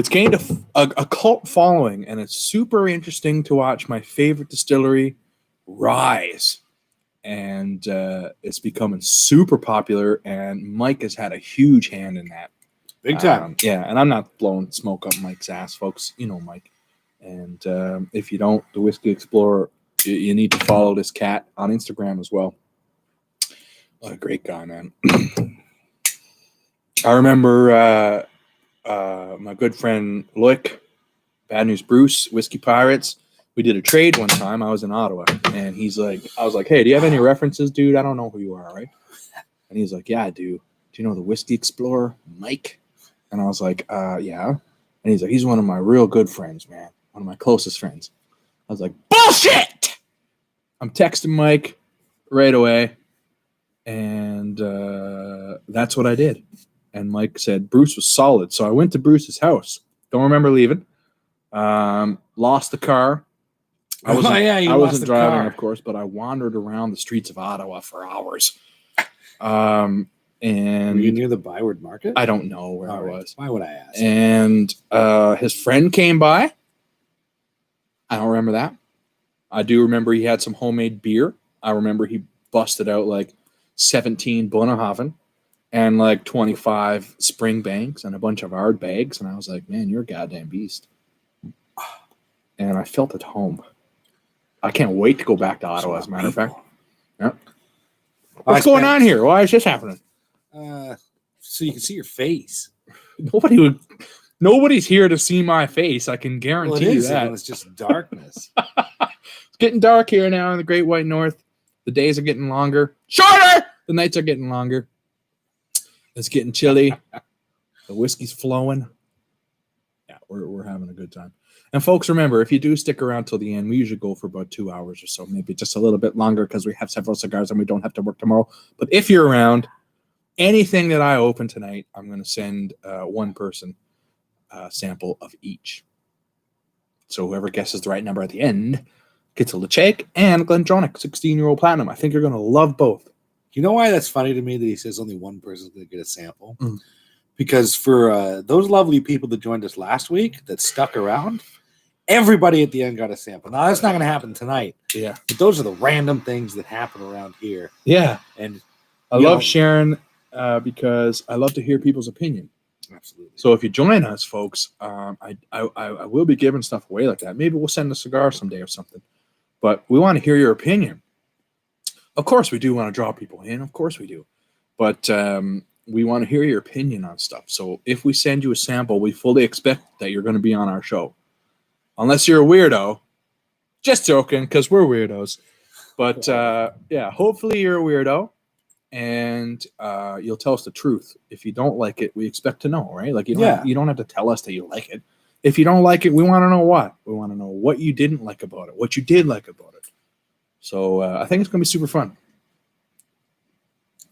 B: gained a cult following, and it's super interesting to watch my favorite distillery rise. And it's becoming super popular, and Mike has had a huge hand in that.
A: Big time.
B: Yeah, and I'm not blowing smoke up Mike's ass, folks. You know Mike. And if you don't, the Whiskey Explorer, you need to follow this cat on Instagram as well. What a great guy, man. I remember my good friend Loic, Bad News Bruce, Whiskey Pirates. We did a trade one time. I was in Ottawa, and I was like, hey, do you have any references, dude? I don't know who you are, right? And he's like, yeah, I do. Do you know the Whiskey Explorer, Mike? And I was like, yeah. And he's like, he's one of my real good friends, man. One of my closest friends. I was like, bullshit! I'm texting Mike right away. And that's what I did. And Mike said Bruce was solid. So I went to Bruce's house. Don't remember leaving. Lost the car. I wasn't driving, of course, but I wandered around the streets of Ottawa for hours. And
A: were you near the Byward Market?
B: I don't know where I was.
A: Why would I ask?
B: And his friend came by. I don't remember that. I do remember he had some homemade beer. I remember he busted out like 17 Bunnahoven and like 25 Springbanks and a bunch of hard bags. And I was like, man, you're a goddamn beast. And I felt at home. I can't wait to go back to Ottawa, as a matter of fact. Yeah. What's going on here? Why is this happening?
A: So you can see your face.
B: Nobody's here to see my face. I can guarantee you that.
A: It's just darkness.
B: It's getting dark here now in the Great White North. The days are getting longer. Shorter! The nights are getting longer. It's getting chilly. The whiskey's flowing. Yeah, we're having a good time. And folks, remember, if you do stick around till the end, we usually go for about 2 hours or so, maybe just a little bit longer because we have several cigars and we don't have to work tomorrow. But if you're around, anything that I open tonight, I'm going to send one person a sample of each. So whoever guesses the right number at the end gets a Lecheg and a Glendronach 16-year-old Platinum. I think you're going to love both.
A: You know why that's funny to me that he says only one person's going to get a sample? Because for those lovely people that joined us last week that stuck around, everybody at the end got a sample. Now, that's not going to happen tonight.
B: Yeah.
A: But those are the random things that happen around here.
B: Yeah.
A: And
B: I love sharing because I love to hear people's opinion.
A: Absolutely.
B: So if you join us, folks, I will be giving stuff away like that. Maybe we'll send a cigar someday or something. But we want to hear your opinion. Of course, we do want to draw people in. Of course, we do. But we want to hear your opinion on stuff. So if we send you a sample, we fully expect that you're going to be on our show. Unless you're a weirdo. Just joking, because we're weirdos. But yeah, hopefully you're a weirdo. And you'll tell us the truth. If you don't like it, we expect to know, right? Like you don't have to tell us that you like it. If you don't like it, we want to know what. We want to know what you didn't like about it, what you did like about it. So I think it's going to be super fun.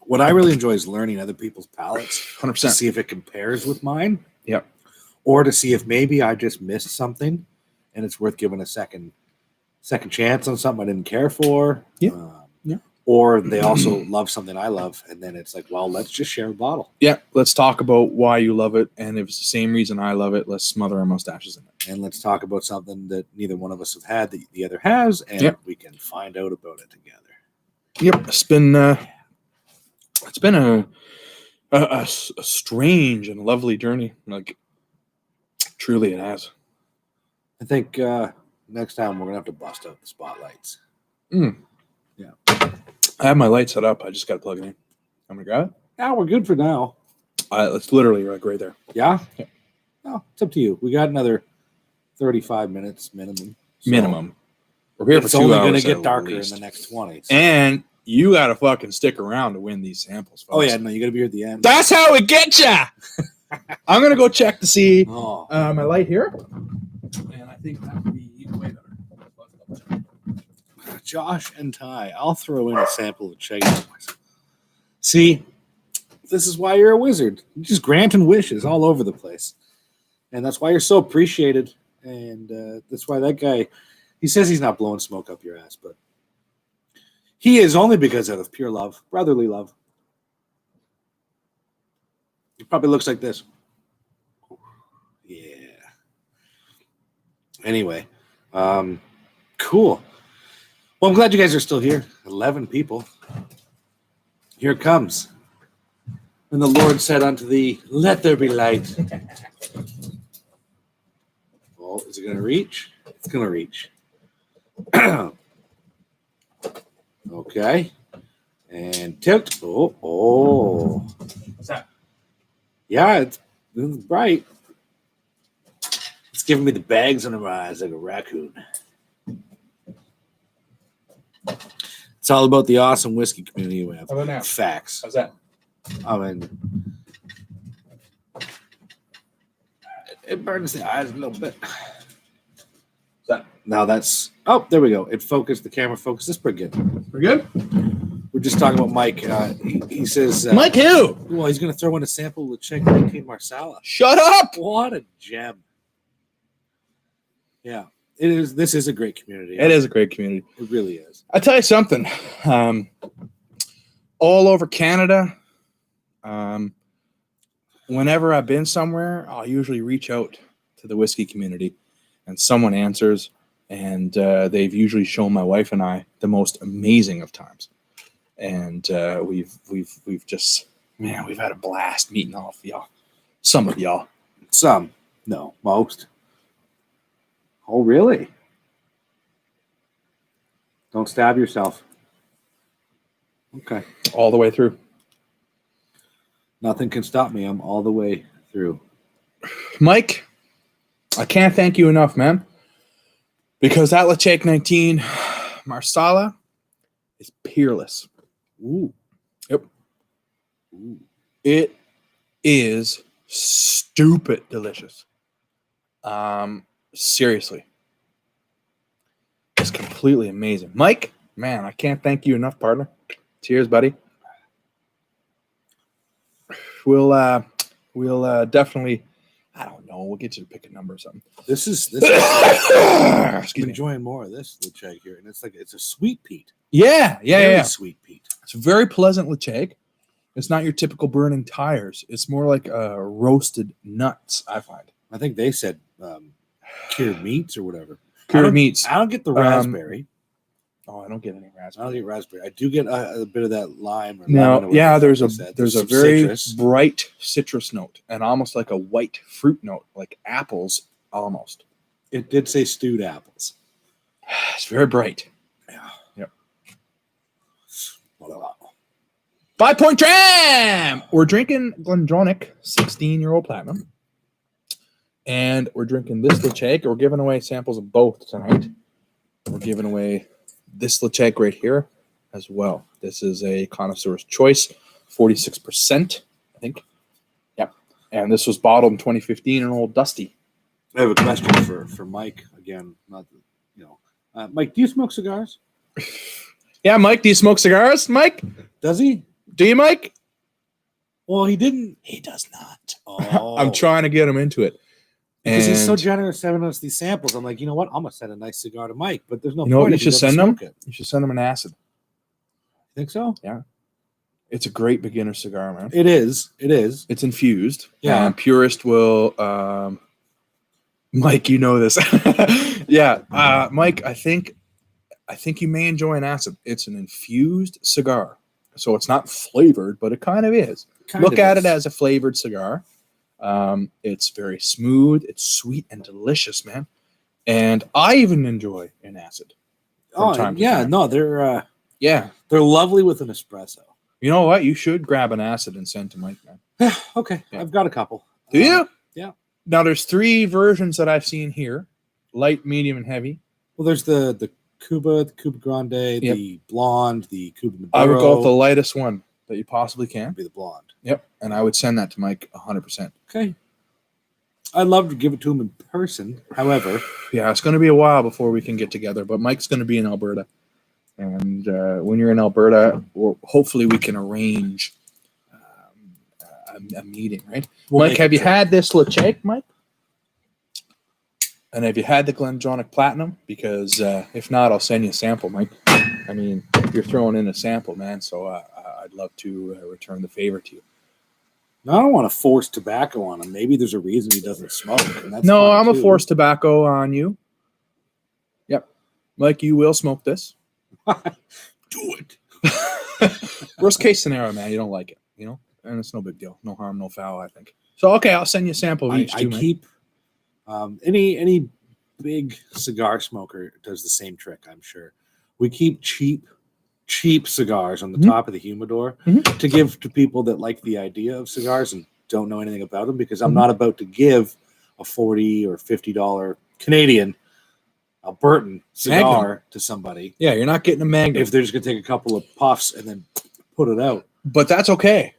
A: what I really enjoy is learning other people's palates to
B: 100%.
A: see if it compares with mine.
B: Yep.
A: Or to see if maybe I just missed something and it's worth giving a second chance on something I didn't care for.
B: Yeah. Yeah.
A: Or they also love something I love, and then it's like, well, let's just share a bottle.
B: Yeah, let's talk about why you love it, and if it's the same reason I love it, let's smother our mustaches in it.
A: And let's talk about something that neither one of us have had that the other has, and we can find out about it together.
B: Yep, it's been a strange and lovely journey. Like, truly, it has.
A: I think next time we're gonna have to bust out the spotlights. Yeah,
B: I have my light set up. I just got to plug it in. I'm gonna grab it.
A: Yeah, we're good for now.
B: It's literally right there.
A: Yeah?
B: Yeah.
A: No, it's up to you. We got another 35 minutes minimum. So
B: Minimum. We're here for
A: it's
B: 2
A: only
B: hours.
A: going to get
B: at
A: darker
B: least.
A: in the next 20. So.
B: And you got to fucking stick around to win these samples, folks.
A: Oh, yeah. No, you got to be here at the end.
B: That's how we get ya! I'm going to go check to see my light here. And I think that would be way better.
A: Josh and Ty, I'll throw in a sample of Cheggy. See, this is why you're a wizard. You're just granting wishes all over the place. And that's why you're so appreciated. And that's why that guy, he says he's not blowing smoke up your ass, but he is only because out of pure love, brotherly love. He probably looks like this. Yeah. Anyway, cool. Well, I'm glad you guys are still here. 11 people. Here it comes. And the Lord said unto thee, let there be light. Oh, is it going to reach? It's going to reach. Okay. And tilt. Oh.
B: What's that?
A: Yeah, it's bright. It's giving me the bags under my eyes like a raccoon. It's all about the awesome whiskey community we have.
B: How about now?
A: Facts.
B: How's that?
A: I mean, it burns the eyes a little bit. Now that's, oh, there we go. It focused, the camera focused. That's pretty good.
B: We're good?
A: We're just talking about Mike. He says,
B: Mike who?
A: well, he's going to throw in a sample of Czech 19 Marsala.
B: Shut up!
A: What a gem. Yeah, it is. This is a great community.
B: It is a great community.
A: It really is.
B: I'll tell you something. All over Canada, whenever I've been somewhere, I'll usually reach out to the whiskey community, and someone answers, and they've usually shown my wife and I the most amazing of times. And we've just, man, we've had a blast meeting all of y'all. Some of y'all.
A: Some. No, most. Oh, really? Don't stab yourself. Okay.
B: All the way through.
A: Nothing can stop me. I'm all the way through.
B: Mike, I can't thank you enough, man. Because that Lechake 19 Marsala is peerless.
A: Ooh.
B: Yep.
A: Ooh.
B: It is stupid delicious. Seriously. It's completely amazing. Mike, man, I can't thank you enough, partner. Cheers, buddy. We'll definitely, I don't know, we'll get you to pick a number or something.
A: This is
B: Excuse me.
A: enjoying more of this Lechake here, and it's a sweet peat.
B: Yeah.
A: Very sweet peat.
B: It's a very pleasant Lechake. It's not your typical burning tires. It's more like roasted nuts, I find.
A: I think they said cured meats or whatever.
B: Cured meats.
A: I don't get the raspberry.
B: I don't get any
A: I
B: raspberry.
A: don't get raspberry. I do get a bit of that lime. Or
B: No,
A: lemon or
B: yeah,
A: whatever
B: there's
A: they
B: a
A: said.
B: there's a
A: some
B: very
A: citrus.
B: bright citrus note and almost like a white fruit note, like apples almost.
A: It did say stewed apples.
B: It's very bright.
A: Yeah.
B: Yep.
A: Blah, blah, blah.
B: 5 Point Dram! We're drinking Glendronach 16-year-old Platinum. And we're drinking this Lechake. We're giving away samples of both tonight. We're giving away this Lechake right here as well. This is a connoisseur's choice, 46%, I think. Yep. And this was bottled in 2015 in Old Dusty.
A: I have a question for Mike again. Not, Mike, do you smoke cigars?
B: Yeah, Mike, do you smoke cigars, Mike?
A: Does he?
B: Do you, Mike?
A: Well, he didn't.
B: He does not.
A: Oh,
B: I'm trying to get him into it.
A: because he's so
B: And
A: generous sending us these samples. I'm like, you know what? I'm gonna send a nice cigar to Mike, but there's no
B: you know what
A: point
B: you
A: if he
B: should
A: doesn't
B: send him?
A: smoke it.
B: You should send him an acid.
A: Think so?
B: It's a great beginner cigar, man.
A: It is. It is.
B: It's infused.
A: Yeah.
B: And purist will Mike, you know this. Yeah. Mike, I think you may enjoy an acid. It's an infused cigar. So it's not flavored, but it kind of is. Look at it as a flavored cigar. It's very smooth. It's sweet and delicious, man. And I even enjoy an acid.
A: Oh,
B: time to
A: yeah.
B: time.
A: No, they're lovely with an espresso.
B: You know what? You should grab an acid and send to Mike, man.
A: Okay,
B: Yeah.
A: I've got a couple.
B: Do you?
A: Yeah.
B: Now there's 3 versions that I've seen here: light, medium, and heavy.
A: Well, there's the Cuba Grande,
B: Yep.
A: the blonde, the Cuba Maduro.
B: I would go with the lightest one that you possibly can.
A: Be the blonde.
B: Yep. And I would send that to Mike 100%.
A: Okay. I'd love to give it to him in person. However,
B: Yeah, it's going to be a while before we can get together, but Mike's going to be in Alberta. And when you're in Alberta, hopefully we can arrange a meeting, right?
A: we'll
B: Mike, have you had this Lecheg, Mike? And have you had the Glendronach Platinum? Because if not, I'll send you a sample, Mike. I mean, you're throwing in a sample, man, so I'd love to return the favor to you.
A: I don't want to force tobacco on him. Maybe there's a reason he doesn't smoke. And that's
B: No,
A: fine,
B: I'm a
A: too.
B: forced tobacco on you. Yep. Mike, you will smoke this.
A: Do it.
B: Worst case scenario, man, you don't like it, you know? And it's no big deal. No harm, no foul, I think. So, okay, I'll send you a sample of each,
A: I
B: too, Mike.
A: keep any big cigar smoker does the same trick, I'm sure. We keep cheap cigars on the top of the humidor to give to people that like the idea of cigars and don't know anything about them, because I'm not about to give a $40 or $50 Canadian Albertan cigar to somebody
B: Yeah, you're not getting a Magnum.
A: if they're just going to take a couple of puffs and then put it out.
B: But that's okay.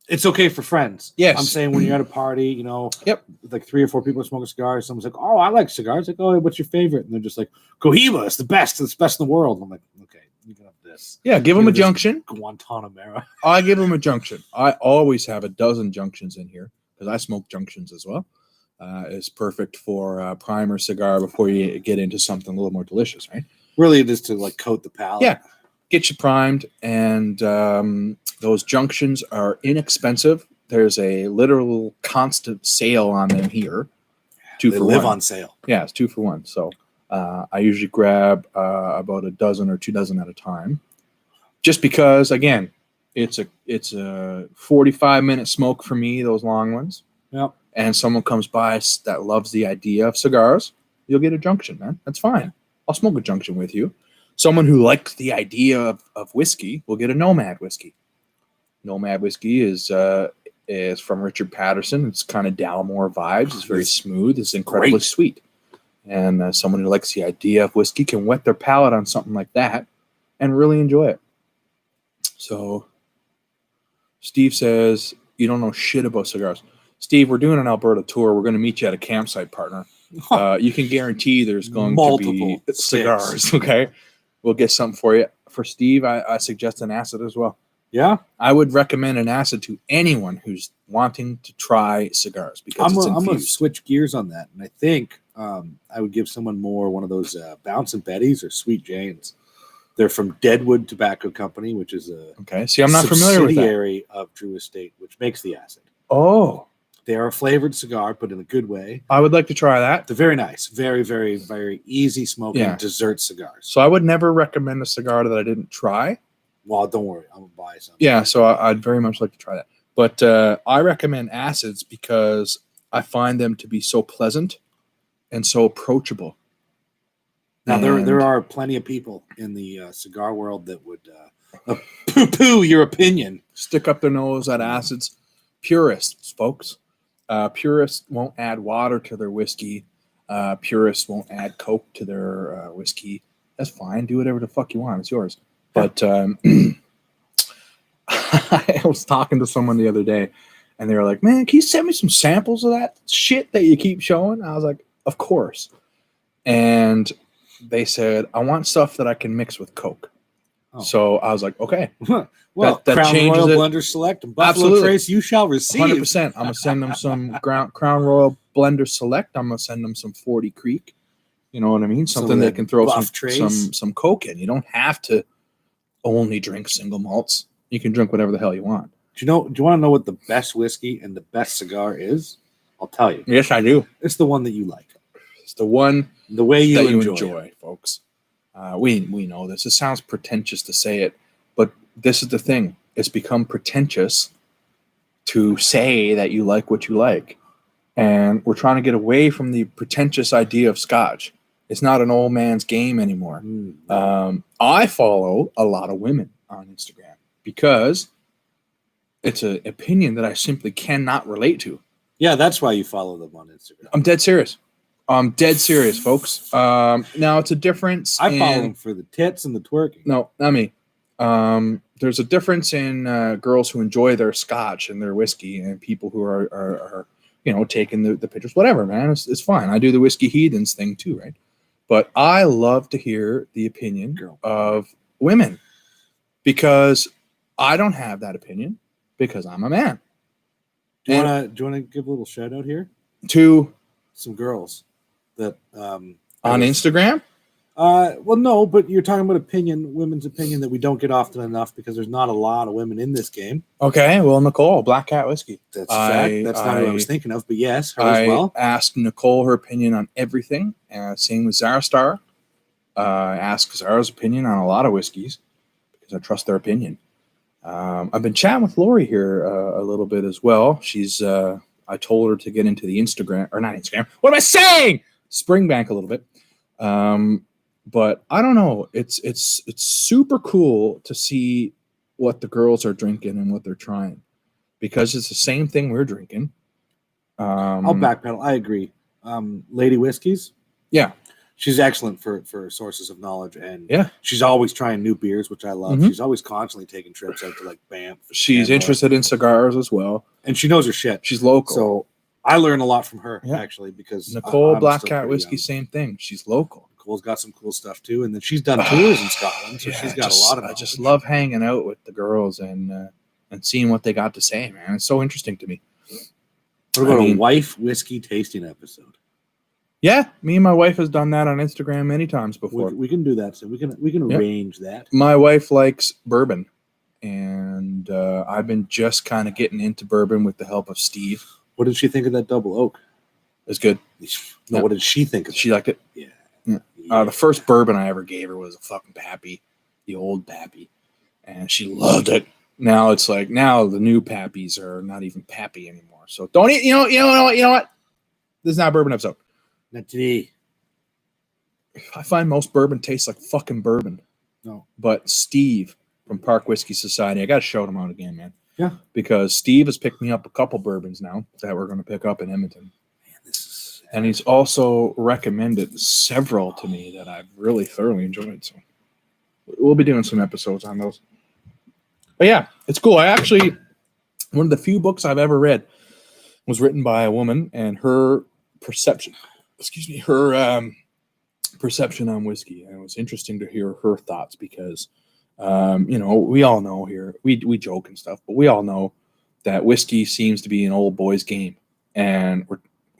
A: It's okay for friends.
B: Yes.
A: I'm saying when you're at a party, you know,
B: Yep.
A: like 3 or 4 people are smoking cigars. Someone's like, "Oh, I like cigars." Like, "Oh, what's your favorite?" And they're just like, "Cohiba, it's the best. It's the best in the world." I'm like, "Okay, you can have this."
B: Yeah, give them a
A: Give this
B: junction.
A: Guantanamera.
B: I give them a junction. I always have a dozen junctions in here because I smoke junctions as well. It's perfect for a primer cigar before you get into something a little more delicious, right?
A: Really, it is to like coat the palate.
B: Yeah. Get you primed, and those junctions are inexpensive. There's a literal constant sale on them here.
A: They live on sale.
B: Yeah, it's 2 for 1. So I usually grab about a dozen or 2 dozen at a time, just because, again, it's a 45-minute smoke for me. Those long ones.
A: Yep.
B: And someone comes by that loves the idea of cigars, you'll get a junction, man. That's fine. I'll smoke a junction with you. Someone who likes the idea of whiskey will get a Nomad whiskey. Nomad whiskey is from Richard Patterson. It's kind of Dalmore vibes. It's very smooth. It's incredibly sweet. And someone who likes the idea of whiskey can wet their palate on something like that and really enjoy it. So Steve says, you don't know shit about cigars. Steve, we're doing an Alberta tour. We're going to meet you at a campsite, partner. You can guarantee there's going to be cigars, okay? We'll get something for you. For Steve, I suggest an acid as well.
A: Yeah?
B: I would recommend an acid to anyone who's wanting to try cigars because it's infused.
A: I'm going to switch gears on that. And I think I would give someone more one of those Bouncin' Betties or Sweet Janes. They're from Deadwood Tobacco Company, which is a
B: okay. See, I'm not familiar with that.
A: subsidiary of Drew Estate, which makes the acid.
B: Oh.
A: They are a flavored cigar, but in a good way.
B: I would like to try that.
A: They're very nice. Very, very, very easy smoking dessert cigars.
B: So I would never recommend a cigar that I didn't try.
A: Well, don't worry. I'm going to buy some.
B: Yeah, so I'd very much like to try that. But I recommend acids because I find them to be so pleasant and so approachable.
A: Now, there are plenty of people in the cigar world that would poo-poo your opinion.
B: Stick up their nose at acids. Purists, folks. Purists won't add water to their whiskey. Purists won't add Coke to their whiskey. That's fine. Do whatever the fuck you want. It's yours. But I was talking to someone the other day, and they were like, man, can you send me some samples of that shit that you keep showing? I was like, of course. And they said, I want stuff that I can mix with Coke.
A: Oh.
B: So I was like, okay,
A: Well,
B: that
A: Crown
B: changes
A: Royal
B: it.
A: Blender Select and Buffalo
B: Absolutely.
A: Trace, you shall receive.
B: 100%. I'm gonna send them some Crown Royal Blender Select. I'm gonna send them some 40 Creek. You know what I mean?
A: Some
B: Something
A: of
B: they
A: that
B: can throw
A: Buff Trace.
B: some Coke in. You don't have to only drink single malts. You can drink whatever the hell you want.
A: Do you want to know what the best whiskey and the best cigar is? I'll tell you.
B: Yes, I do.
A: It's the one that you like.
B: It's the one
A: The way you
B: that
A: enjoy,
B: folks. We know this. It sounds pretentious to say it, but this is the thing. It's become pretentious to say that you like what you like. And we're trying to get away from the pretentious idea of Scotch. It's not an old man's game anymore. I follow a lot of women on Instagram because it's an opinion that I simply cannot relate to.
A: Yeah, that's why you follow them on Instagram.
B: I'm dead serious. Folks. Now it's a difference.
A: I follow them for the tits and the twerking.
B: No, not me. There's a difference in girls who enjoy their Scotch and their whiskey and people who are taking the pictures. Whatever, man. It's fine. I do the whiskey heathens thing too, right? But I love to hear the opinion of women because I don't have that opinion because I'm a man.
A: Do you want to give a little shout out here
B: to
A: some girls that
B: on Instagram?
A: Well, no, but you're talking about women's opinion that we don't get often enough because there's not a lot of women in this game.
B: Okay, well, Nicole, Black Cat Whiskey.
A: That's a fact. That's not what I was thinking of, but yes, her as well.
B: I asked Nicole her opinion on everything. Same with Zara Star. I asked Zara's opinion on a lot of whiskeys because I trust their opinion. I've been chatting with Lori here a little bit as well. I told her to get into the Instagram, or not Instagram. What am I saying? Springbank a little bit. But I don't know. It's super cool to see what the girls are drinking and what they're trying because it's the same thing we're drinking.
A: I'll backpedal. I agree. Lady Whiskies.
B: Yeah.
A: She's excellent for sources of knowledge, and
B: yeah,
A: she's always trying new beers, which I love. Mm-hmm. She's always constantly taking trips out to like Banff.
B: She's interested in cigars as well,
A: and she knows her shit.
B: She's local,
A: so I learn a lot from her actually because
B: Nicole Black Cat Whiskey, same thing. She's local.
A: Nicole's got some cool stuff too, and then she's done tours in Scotland, so she's got a lot of knowledge.
B: I just love hanging out with the girls and seeing what they got to say, man. It's so interesting to me.
A: What about a wife whiskey tasting episode?
B: Yeah, me and my wife has done that on Instagram many times before.
A: We can do that. So we can arrange that.
B: My wife likes bourbon, and I've been just kind of getting into bourbon with the help of Steve.
A: What did she think of that double oak?
B: It's good.
A: No, what did she think of it?
B: She liked it. Yeah. The first bourbon I ever gave her was a fucking Pappy, the old Pappy, and she loved it. Now it's like the new Pappies are not even Pappy anymore. So don't eat. You know what? This is not a bourbon episode.
A: Not today.
B: I find most bourbon tastes like fucking bourbon.
A: No.
B: But Steve from Park Whiskey Society, I got to shout him out again, man.
A: Yeah.
B: Because Steve has picked me up a couple bourbons now that we're going to pick up in Edmonton. Man, and he's also recommended several to me that I've really thoroughly enjoyed. So we'll be doing some episodes on those. But yeah, it's cool. One of the few books I've ever read was written by a woman, and her perception on whiskey. And it was interesting to hear her thoughts because, we all know here, we joke and stuff, but we all know that whiskey seems to be an old boy's game. And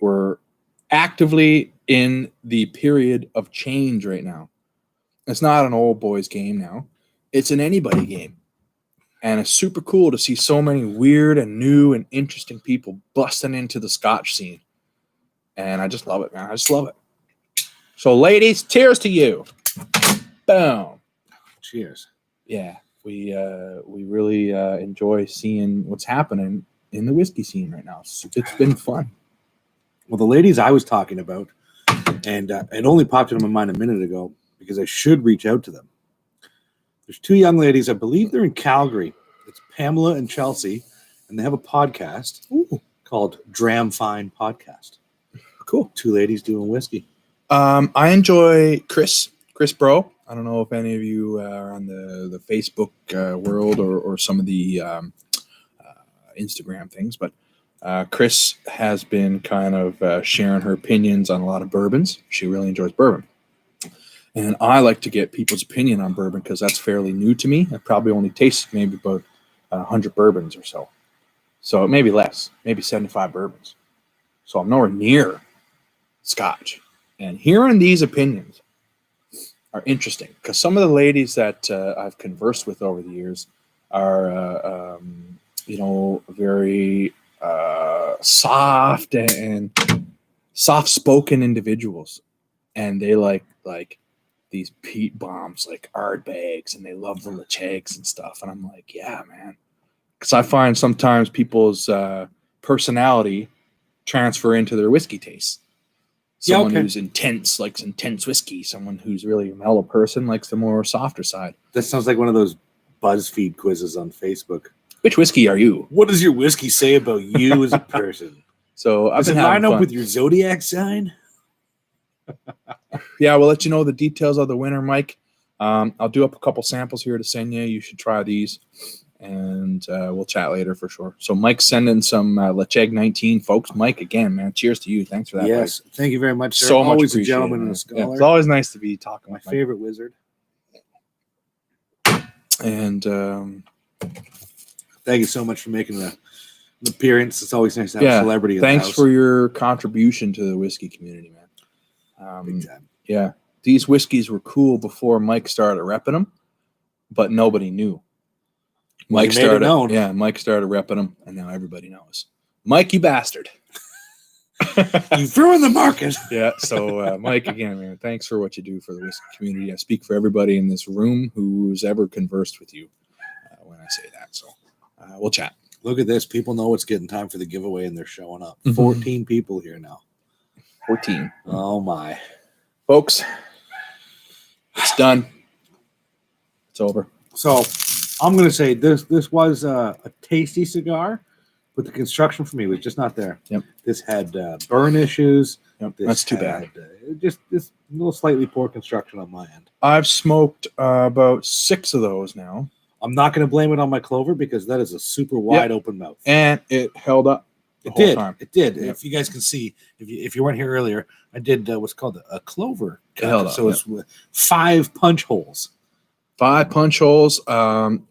B: we're actively in the period of change right now. It's not an old boy's game now. It's an anybody game. And it's super cool to see so many weird and new and interesting people busting into the Scotch scene. And I just love it, man. I just love it. So, ladies, cheers to you. Boom.
A: Cheers.
B: Yeah, we really enjoy seeing what's happening in the whiskey scene right now. It's been fun.
A: Well, the ladies I was talking about, and it only popped into my mind a minute ago because I should reach out to them. There's two young ladies. I believe they're in Calgary. It's Pamela and Chelsea, and they have a podcast called Dram Fine Podcast.
B: Cool.
A: Two ladies doing whiskey.
B: I enjoy Chris Bro. I don't know if any of you are on the Facebook world or some of the Instagram things, but Chris has been kind of sharing her opinions on a lot of bourbons. She really enjoys bourbon. And I like to get people's opinion on bourbon because that's fairly new to me. I probably only tasted maybe about 100 bourbons or so. So maybe less, maybe 75 bourbons. So I'm nowhere near Scotch. And hearing these opinions are interesting because some of the ladies that I've conversed with over the years are, very soft and soft-spoken individuals. And they like these peat bombs, like Ardbegs, and they love the Lachegs and stuff. And I'm like, yeah, man. Because I find sometimes people's personality transfer into their whiskey taste. Someone who's intense likes intense whiskey. Someone who's really a mellow person likes the more softer side.
A: That sounds like one of those BuzzFeed quizzes on Facebook.
B: Which whiskey are you?
A: What does your whiskey say about you as a person?
B: So I've
A: Does it
B: been
A: line
B: having
A: up
B: fun
A: with your zodiac sign?
B: Yeah, we'll let you know the details of the winner, Mike. I'll do up a couple samples here to send you. You should try these, and we'll chat later for sure. So Mike's sending some Lecheg 19, folks. Mike, again, man, cheers to you. Thanks for that.
A: Yes, buddy. Thank you very much, sir.
B: So much
A: always a
B: appreciated,
A: gentleman
B: man.
A: and a scholar.
B: Yeah, it's always nice to be talking
A: My
B: with Mike.
A: favorite wizard.
B: And
A: thank you so much for making an appearance. It's always nice to have a celebrity in
B: thanks
A: the house.
B: for your contribution to the whiskey community, man.
A: Big time.
B: Yeah, these whiskeys were cool before Mike started repping them, but nobody knew. Mike started repping them, and now everybody knows. Mike, you bastard!
A: You threw in the market.
B: Yeah. So, Mike, again, man, thanks for what you do for the whiskey community. I speak for everybody in this room who's ever conversed with you when I say that. So, we'll chat.
A: Look at this. People know it's getting time for the giveaway, and they're showing up.
B: Mhm.
A: 14 people here now.
B: 14.
A: Oh, my.
B: Folks, it's done. It's over.
A: So I'm going to say this was a tasty cigar, but the construction for me was just not there.
B: Yep.
A: This had burn issues.
B: Yep.
A: This
B: That's too bad.
A: Just this little slightly poor construction on my end.
B: I've smoked about 6 of those now.
A: I'm not going to blame it on my clover because that is a super wide open mouth.
B: And it held up the whole time.
A: It did.
B: Yep.
A: If you guys can see, if you weren't here earlier, I did what's called a clover cut.
B: Held up,
A: So it's with 5 punch holes.
B: 5 punch holes,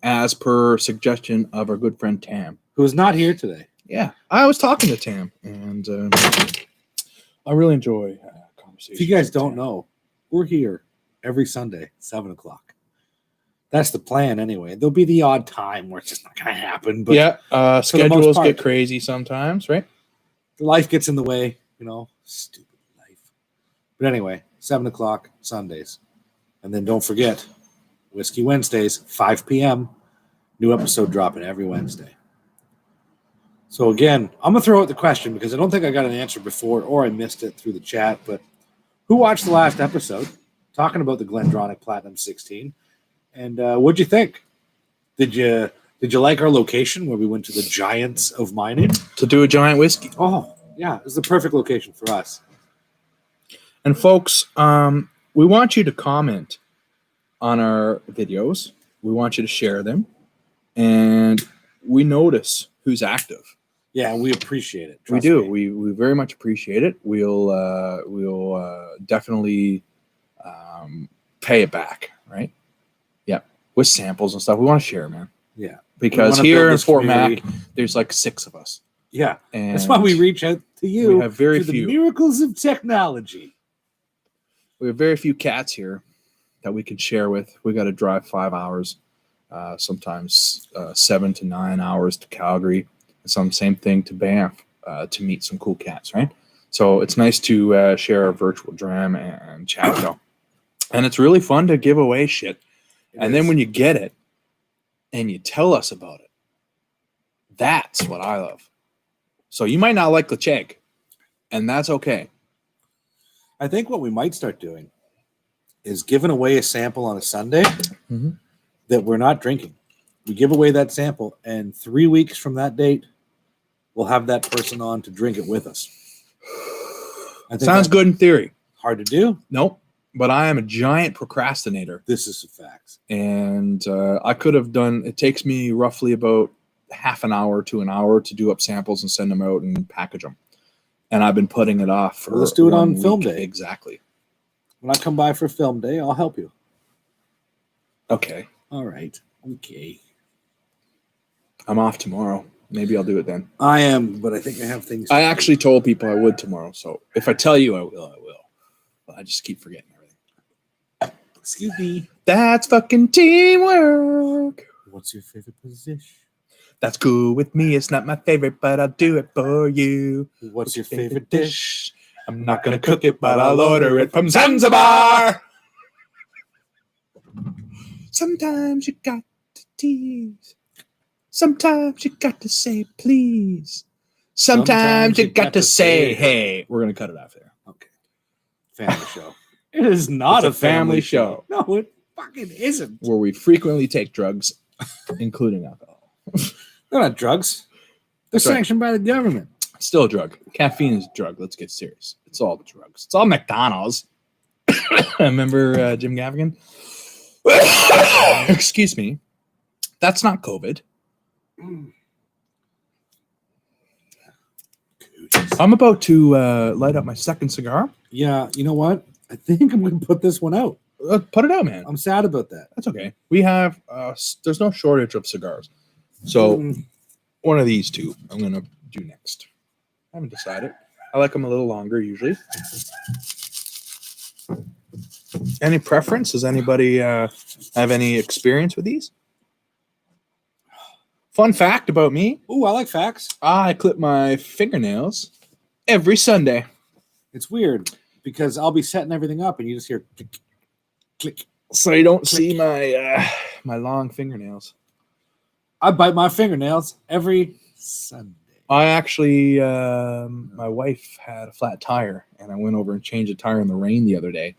B: as per suggestion of our good friend Tam,
A: who is not here today.
B: Yeah, I was talking to Tam, and I really enjoy conversations.
A: If you guys don't know, we're here every Sunday, 7:00. That's the plan, anyway. There'll be the odd time where it's just not going to happen. But
B: yeah, schedules get crazy sometimes, right?
A: Life gets in the way, stupid life. But anyway, 7:00 Sundays, and then don't forget, Whiskey Wednesdays, 5 p.m. New episode dropping every Wednesday. So again, I'm going to throw out the question because I don't think I got an answer before or I missed it through the chat, but who watched the last episode talking about the Glendronach Platinum 16? And what'd you think? Did you like our location where we went to the giants of mining?
B: To do a giant whiskey.
A: Oh, yeah. It was the perfect location for us.
B: And folks, we want you to comment on our videos. We want you to share them. And we notice who's active.
A: Yeah, we appreciate it.
B: We do. We very much appreciate it. We'll definitely pay it back, right? Yeah, with samples and stuff. We want to share, man.
A: Yeah,
B: because here in Fort Mac, there's like 6 of us.
A: Yeah,
B: and
A: that's why we reach out to you.
B: We have very few.
A: The miracles of technology.
B: We have very few cats here that we can share with. We got to drive 5 hours, sometimes 7 to 9 hours to Calgary. Same thing to Banff to meet some cool cats, right? So it's nice to share a virtual dram and chat show. And it's really fun to give away shit. And then when you get it and you tell us about it, that's what I love. So you might not like the check, and that's okay.
A: I think what we might start doing is giving away a sample on a Sunday that we're not drinking. We give away that sample, and 3 weeks from that date, we'll have that person on to drink it with us.
B: Sounds good in theory.
A: Hard to do?
B: Nope. But I am a giant procrastinator.
A: This is the facts.
B: And I could have done, it takes me roughly about half an hour to an hour to do up samples and send them out and package them. And I've been putting it off for
A: let's do it on
B: week.
A: film day.
B: Exactly.
A: When I come by for film day, I'll help you.
B: Okay.
A: All right. Okay.
B: I'm off tomorrow. Maybe I'll do it then.
A: I am, but I think I have things.
B: I actually told people I would tomorrow. So if I tell you I will. But I just keep forgetting everything.
A: Excuse me.
B: That's fucking teamwork.
A: What's your favorite position?
B: That's cool with me. It's not my favorite, but I'll do it for you.
A: What's your favorite dish?
B: I'm not going to cook it, but I'll order it from Zanzibar. Sometimes you got to tease. Sometimes you got to say please. Sometimes you got to say hey. We're going to cut it off there.
A: Okay. Family show. It is not
B: It's a family show.
A: No, it fucking isn't.
B: Where we frequently take drugs, including alcohol.
A: They're not drugs. They're
B: That's right.
A: sanctioned by the government.
B: Still a drug. Caffeine is a drug. Let's get serious. It's all the drugs. It's all McDonald's. Remember Jim Gaffigan? Excuse me. That's not COVID. I'm about to light up my second cigar.
A: Yeah, you know what? I think I'm going to put this one out.
B: Put it out, man.
A: I'm sad about that.
B: That's okay. We have, there's no shortage of cigars. So one of these two I'm going to do next. I haven't decided. I like them a little longer usually. Any preference? Does anybody have any experience with these? Fun fact about me.
A: Ooh, I like facts.
B: I clip my fingernails every Sunday.
A: It's weird because I'll be setting everything up and you just hear click, click.
B: So you don't
A: Click.
B: see my my long fingernails.
A: I bite my fingernails every Sunday.
B: I actually, my wife had a flat tire, and I went over and changed the tire in the rain the other day,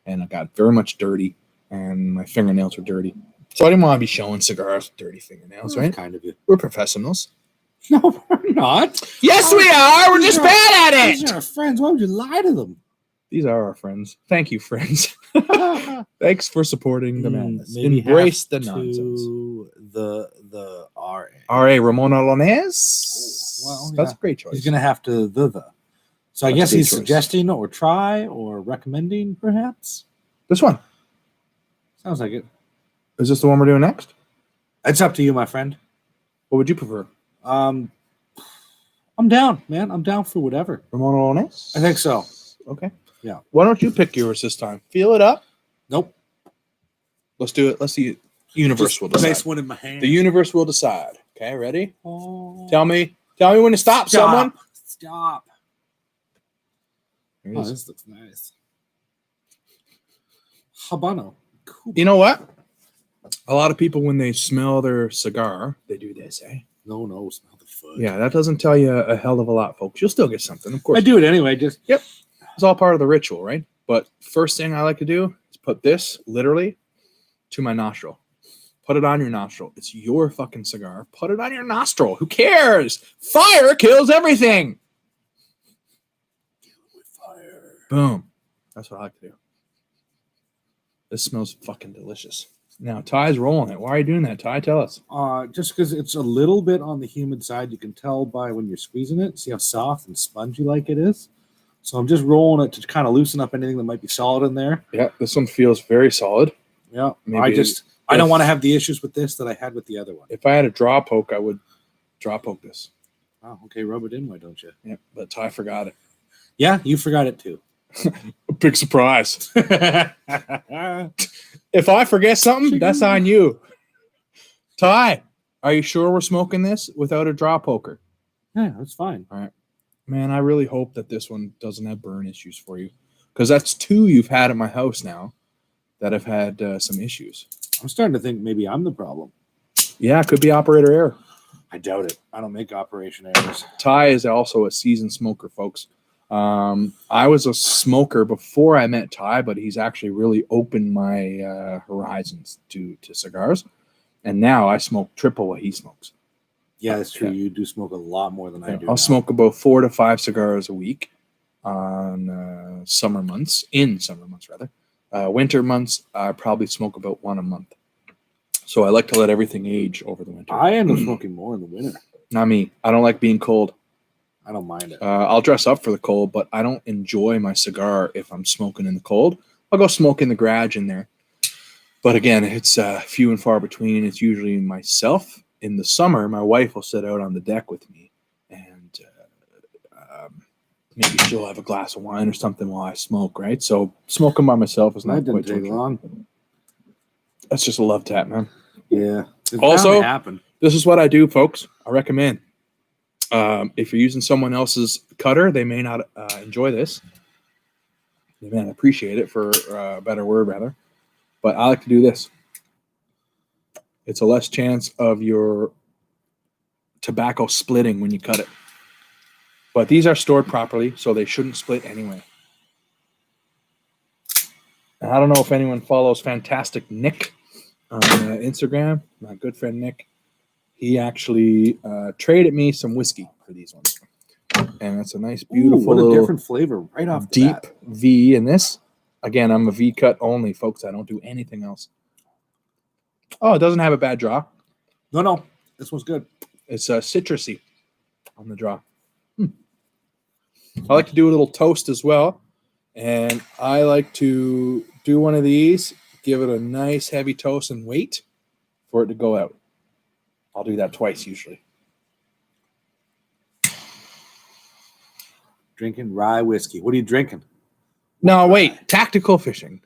B: and I got very much dirty, and my fingernails were dirty. So I didn't want to be showing cigars with dirty fingernails, right?
A: Kind of you.
B: We're professionals.
A: No, we're not.
B: Yes, we are. We're just bad at
A: These
B: it.
A: are our friends. Why would you lie to them?
B: These are our friends. Thank you, friends. Thanks for supporting the madness.
A: Maybe
B: Embrace the
A: have
B: nonsense.
A: to the RA.
B: R.A. Ramona Lones.
A: Well,
B: That's
A: yeah.
B: a great choice.
A: He's going to have to the. So I
B: That's
A: guess
B: a good
A: he's
B: choice.
A: suggesting or try or recommending, perhaps.
B: This one.
A: Sounds like it.
B: Is this the one we're doing next?
A: It's up to you, my friend.
B: What would you prefer?
A: I'm down, man. I'm down for whatever.
B: Ramona Lones?
A: I think so.
B: Okay.
A: Yeah.
B: Why don't you pick yours this time? Feel it up.
A: Nope.
B: Let's do it. Let's see. Universe will decide.
A: Place one in my hand.
B: The universe will decide. Okay, ready?
A: Oh.
B: Tell me when to stop, someone.
A: Stop.
B: Here it
A: Oh,
B: is.
A: this looks nice. Habano. Cool.
B: You know what? A lot of people, when they smell their cigar, they do this, eh?
A: No, smell the foot.
B: Yeah, that doesn't tell you a hell of a lot, folks. You'll still get something, of course.
A: I do it anyway. Just
B: It's all part of the ritual, right? But first thing I like to do is put this literally to my nostril. Put it on your nostril. It's your fucking cigar. Put it on your nostril. Who cares? Fire kills everything.
A: with fire.
B: Boom. That's what I like to do. This smells fucking delicious. Now, Ty's rolling it. Why are you doing that, Ty? Tell us.
A: Just because it's a little bit on the humid side, you can tell by when you're squeezing it. See how soft and spongy like it is. So I'm just rolling it to kind of loosen up anything that might be solid in there.
B: Yeah, this one feels very solid.
A: Yeah,
B: Maybe
A: I don't want to have the issues with this that I had with the other one.
B: If I had a draw poke, I would draw poke this.
A: Oh, okay, rub it in, why don't you?
B: Yeah, but Ty forgot it.
A: Yeah, you forgot it too.
B: A big surprise. If I forget something, that's on you. Ty, are you sure we're smoking this without a draw poker?
A: Yeah, that's fine.
B: All right. Man, I really hope that this one doesn't have burn issues for you. Because that's two you've had at my house now that have had some issues.
A: I'm starting to think maybe I'm the problem.
B: Yeah, it could be operator error.
A: I doubt it. I don't make operation errors.
B: Ty is also a seasoned smoker, folks. I was a smoker before I met Ty, but he's actually really opened my horizons to cigars. And now I smoke triple what he smokes.
A: Yeah, that's true.
B: Yeah.
A: You do smoke a lot more than I do.
B: I'll smoke about 4 to 5 cigars a week on summer months, rather. Winter months, I probably smoke about 1 a month. So I like to let everything age over the winter.
A: I end up smoking more in the winter.
B: Not me. I don't like being cold.
A: I don't mind it.
B: I'll dress up for the cold, but I don't enjoy my cigar if I'm smoking in the cold. I'll go smoke in the garage in there. But again, it's few and far between. It's usually myself. In the summer, my wife will sit out on the deck with me, and maybe she'll have a glass of wine or something while I smoke, right? So smoking by myself is not
A: That
B: quite
A: didn't take long.
B: That's just a love tap, man.
A: Yeah. It's
B: Also,
A: bound to happen.
B: This is what I do, folks. I recommend. If you're using someone else's cutter, they may not enjoy this. They may not appreciate it, for a better word, rather. But I like to do this. It's a less chance of your tobacco splitting when you cut it. But these are stored properly, so they shouldn't split anyway. And I don't know if anyone follows Fantastic Nick on Instagram. My good friend Nick. He actually traded me some whiskey for these ones. And it's a nice, beautiful,
A: what a different flavor right off the
B: deep
A: bat.
B: V in this. Again, I'm a V cut only, folks. I don't do anything else. Oh, it doesn't have a bad draw.
A: No. This one's good.
B: It's citrusy on the draw. I like to do a little toast as well. And I like to do one of these, give it a nice heavy toast and wait for it to go out. I'll do that twice usually.
A: Drinking rye whiskey. What are you drinking?
B: No, wait. Tactical fishing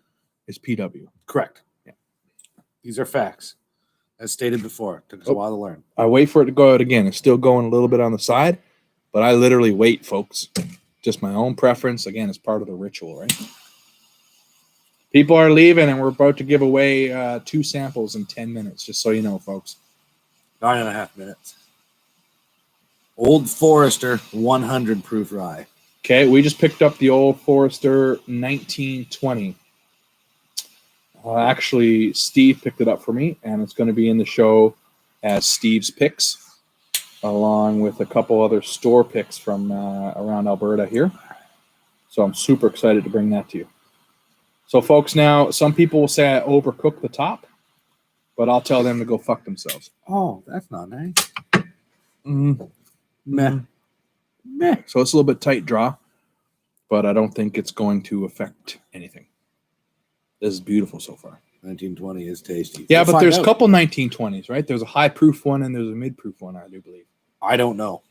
B: is PW.
A: Correct. Yeah. These are facts. As stated before. Took us a while to learn.
B: I wait for it to go out again. It's still going a little bit on the side, but I literally wait, folks. Just my own preference. Again, it's part of the ritual, right? People are leaving, and we're about to give away 2 samples in 10 minutes, just so you know, folks.
A: 9.5 minutes. Old Forester 100 proof rye.
B: Okay, we just picked up the Old Forester 1920. Actually, Steve picked it up for me, and it's going to be in the show as Steve's picks, along with a couple other store picks from around Alberta here. So I'm super excited to bring that to you. So, folks, now some people will say I overcook the top, but I'll tell them to go fuck themselves.
A: Oh, that's not nice.
B: Meh. So it's a little bit tight draw, but I don't think it's going to affect anything. This is beautiful so far.
A: 1920 is tasty.
B: Yeah, but there's a couple 1920s, right? There's a high proof one and there's a mid proof one, I do believe.
A: I don't know.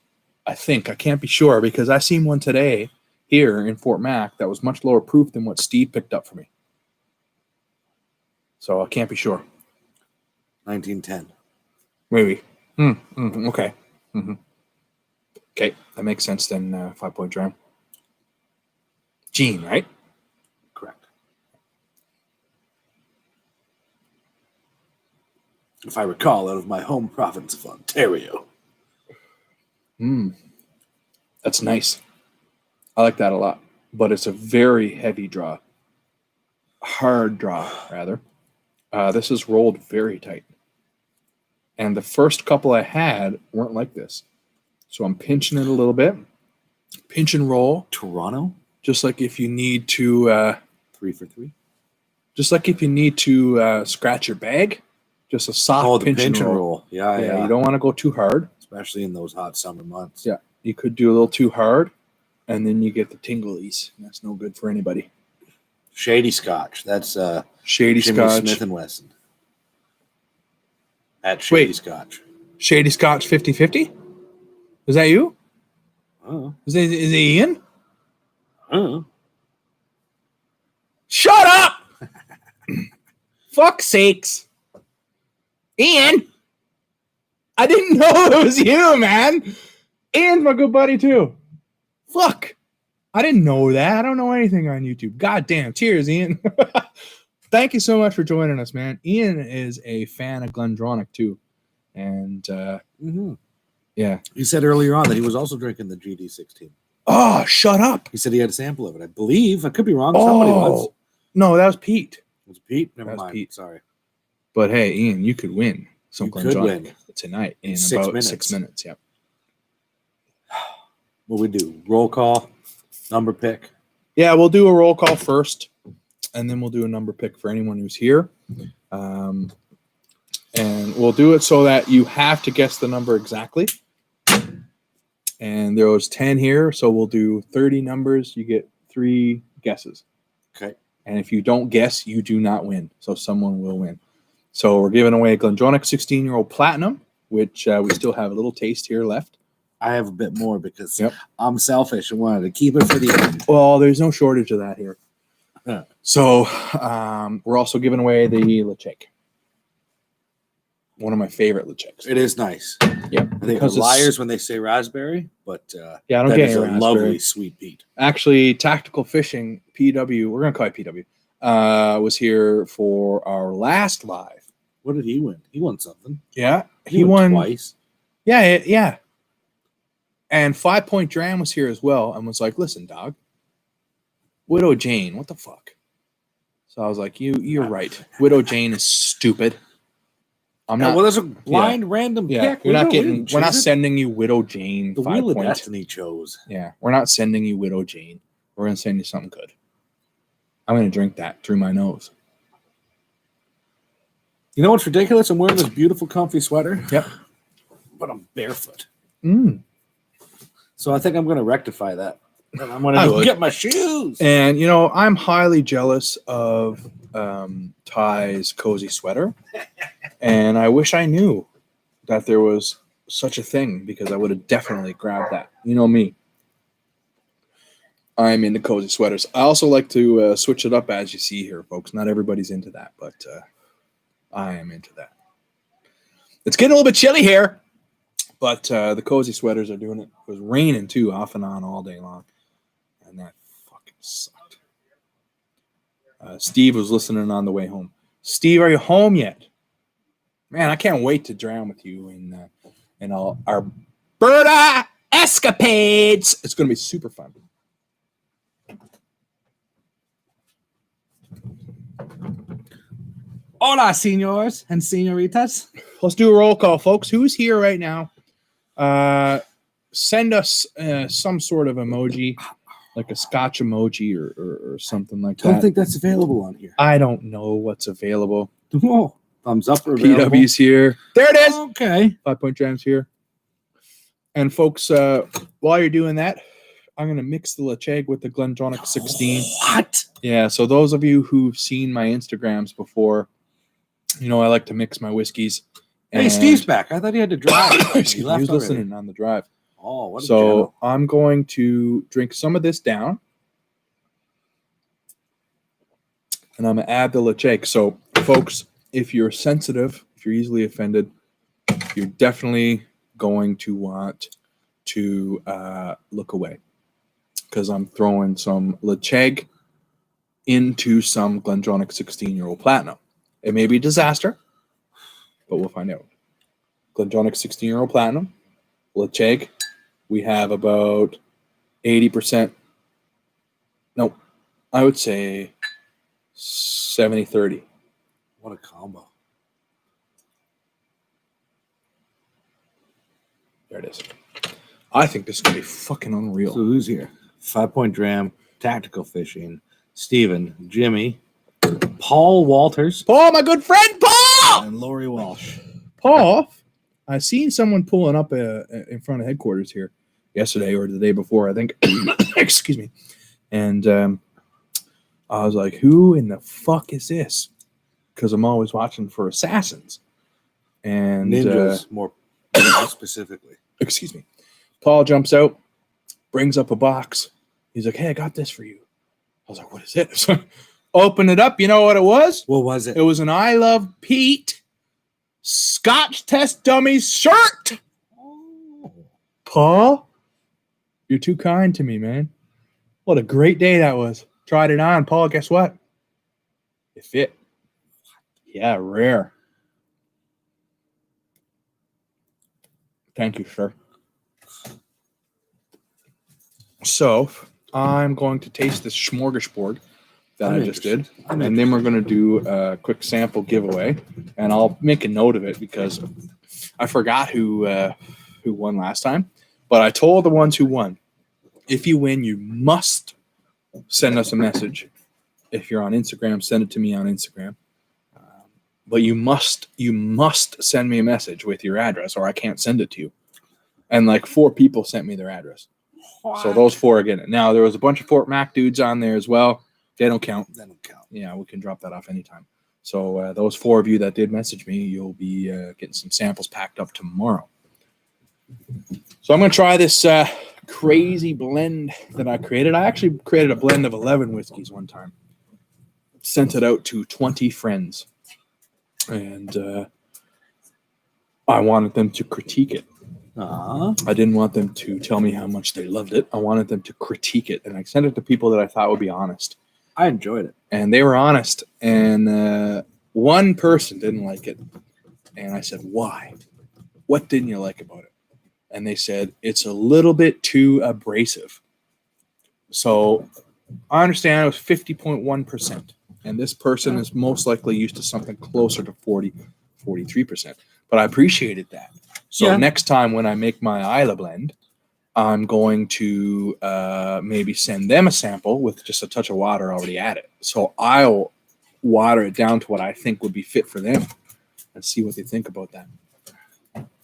B: I think. I can't be sure because I seen one today here in Fort Mac that was much lower proof than what Steve picked up for me. So I can't be sure.
A: 1910.
B: Maybe. Okay. Okay, that makes sense then, 5 Point Dram. Gene, right?
A: Correct. If I recall, out of my home province of Ontario.
B: That's nice. I like that a lot. But it's a very heavy draw. Hard draw, rather. This is rolled very tight. And the first couple I had weren't like this. So I'm pinching it a little bit. Pinch and roll.
A: Toronto?
B: Just like if you need to...
A: 3 for 3?
B: Just like if you need to scratch your bag. Just a soft pinch and roll.
A: Yeah.
B: You don't want to go too hard.
A: Especially in those hot summer months.
B: Yeah. You could do a little too hard, and then you get the tinglies. That's no good for anybody.
A: Shady Scotch. That's
B: Shady
A: Jimmy
B: Scotch.
A: Smith and Wesson. At Shady Scotch.
B: Shady Scotch 50-50? Is that you? Is it Ian? Shut up! Fuck's sakes. Ian! I didn't know it was you, man. Ian's my good buddy, too. Fuck. I didn't know that. I don't know anything on YouTube. God damn. Cheers, Ian. Thank you so much for joining us, man. Ian is a fan of Glendronach, too. And, yeah.
A: He said earlier on that he was also drinking the GD16.
B: Oh, shut up.
A: He said he had a sample of it. I believe. I could be wrong. Somebody was.
B: No, that was Pete.
A: Was it Pete? Never
B: That was
A: mind.
B: Pete.
A: Sorry.
B: But, hey, Ian, you could win some
A: You could
B: Glendronach
A: win.
B: tonight in
A: 6
B: about
A: minutes.
B: 6 minutes. Yep.
A: What we do? Roll call, number pick.
B: Yeah, we'll do a roll call first, and then we'll do a number pick for anyone who's here. And we'll do it so that you have to guess the number exactly. And there was 10 here, so we'll do 30 numbers. You get 3 guesses.
A: Okay.
B: And if you don't guess, you do not win. So someone will win. So we're giving away a Glendronach 16-year-old Platinum, which we still have a little taste here left.
A: I have a bit more because
B: Yep.
A: I'm selfish and wanted to keep it for the end.
B: Well, there's no shortage of that here.
A: Yeah.
B: So we're also giving away the Lechek. One of my favorite Lecheks.
A: It is nice.
B: Yeah,
A: I think
B: because
A: they're
B: it's-
A: liars when they say raspberry, but
B: Yeah, I don't
A: that
B: get
A: is
B: any
A: a
B: raspberry.
A: lovely sweet peat.
B: Actually, Tactical Fishing PW, we're gonna call it PW, was here for our last live.
A: What did he win? He won something.
B: Yeah, he won
A: twice.
B: Yeah. And 5 Point Dram was here as well and was like, "Listen, dog, Widow Jane, what the fuck?" So I was like, "You're right. Widow Jane is stupid. I'm not.
A: Well, there's a blind random
B: Yeah,
A: pick.
B: we're not getting.
A: didn't
B: We're not
A: choose it.
B: sending you Widow Jane.
A: The
B: 5
A: Wheel of
B: Point.
A: Destiny chose.
B: Yeah, we're not sending you Widow Jane. We're gonna send you something good. I'm gonna drink that through my nose.
A: You know what's ridiculous? I'm wearing this beautiful, comfy sweater.
B: Yep.
A: But I'm barefoot.
B: So
A: I think I'm going to rectify that. And I'm going
B: I
A: to
B: would.
A: get my shoes.
B: And you know, I'm highly jealous of Ty's cozy sweater, and I wish I knew that there was such a thing because I would have definitely grabbed that. You know me. I'm into cozy sweaters. I also like to switch it up, as you see here, folks. Not everybody's into that, but I am into that. It's getting a little bit chilly here, but the cozy sweaters are doing it. It was raining too, off and on all day long, and that fucking sucked. Steve was listening on the way home. Steve, are you home yet? Man, I can't wait to drown with you in all our Berta escapades. It's going to be super fun.
A: Hola, senors and senoritas.
B: Let's do a roll call, folks. Who's here right now? Send us some sort of emoji, like a Scotch emoji or something like
A: I don't
B: that.
A: think that's available on here.
B: I don't know what's available.
A: Oh, thumbs up or available.
B: PW's here. There it is.
A: Okay.
B: 5 Point Jam's here. And folks, while you're doing that, I'm going to mix the Lecheg with the Glendronach 16.
A: What?
B: Yeah, so those of you who've seen my Instagrams before, you know I like to mix my whiskeys.
A: Hey, Steve's back. I thought he had to drive.
B: Excuse
A: He
B: me,
A: left
B: he was
A: already.
B: listening on the drive.
A: Oh, what a
B: So
A: gentleman.
B: I'm going to drink some of this down. And I'm going to add the Lecheg. So, folks, if you're sensitive, if you're easily offended, you're definitely going to want to look away. Because I'm throwing some Lecheg into some Glendronach 16-year-old Platinum. It may be a disaster, but we'll find out. Glendronach 16-year-old Platinum, Lecheg, we have about 80%. No, I would say 70-30.
A: What a combo.
B: There it is. I think this is going to be fucking unreal.
A: So who's here? 5 Point Dram, Tactical Fishing, Steven, Jimmy, Paul Walters,
B: Paul, my good friend, Paul!
A: and Lori Walsh.
B: Paul, I seen someone pulling up in front of headquarters here yesterday or the day before, I think. Excuse me. And I was like, who in the fuck is this? Because I'm always watching for assassins. And
A: Ninjas, more specifically.
B: excuse me. Paul jumps out, brings up a box. He's like, hey, I got this for you. I was like, what is it? So, open it up. You know what it was?
A: What was it?
B: It was an I Love Pete Scotch Test Dummies shirt.
A: Oh.
B: Paul, you're too kind to me, man. What a great day that was. Tried it on. Paul, guess what? It fit. Yeah, rare. Thank you, sir. So, I'm going to taste this smorgasbord that
A: I'm
B: I just did.
A: interested. I'm
B: And then we're going to do a quick sample giveaway. And I'll make a note of it because I forgot who won last time. But I told the ones who won, if you win, you must send us a message. If you're on Instagram, send it to me on Instagram. But you must send me a message with your address or I can't send it to you. And like 4 people sent me their address. So those 4 are getting it. Now, there was a bunch of Fort Mac dudes on there as well. They don't count.
A: They don't count.
B: Yeah, we can drop that off anytime. So those 4 of you that did message me, you'll be getting some samples packed up tomorrow. So I'm going to try this crazy blend that I created. I actually created a blend of 11 whiskeys one time. Sent it out to 20 friends. And I wanted them to critique it. I didn't want them to tell me how much they loved it. I wanted them to critique it. And I sent it to people that I thought would be honest.
A: I enjoyed it.
B: And they were honest. And one person didn't like it. And I said, why? What didn't you like about it? And they said, it's a little bit too abrasive. So I understand it was 50.1%. And this person is most likely used to something closer to 40, 43%. But I appreciated that. So next time when I make my Isla blend, I'm going to maybe send them a sample with just a touch of water already added. So I'll water it down to what I think would be fit for them and see what they think about that.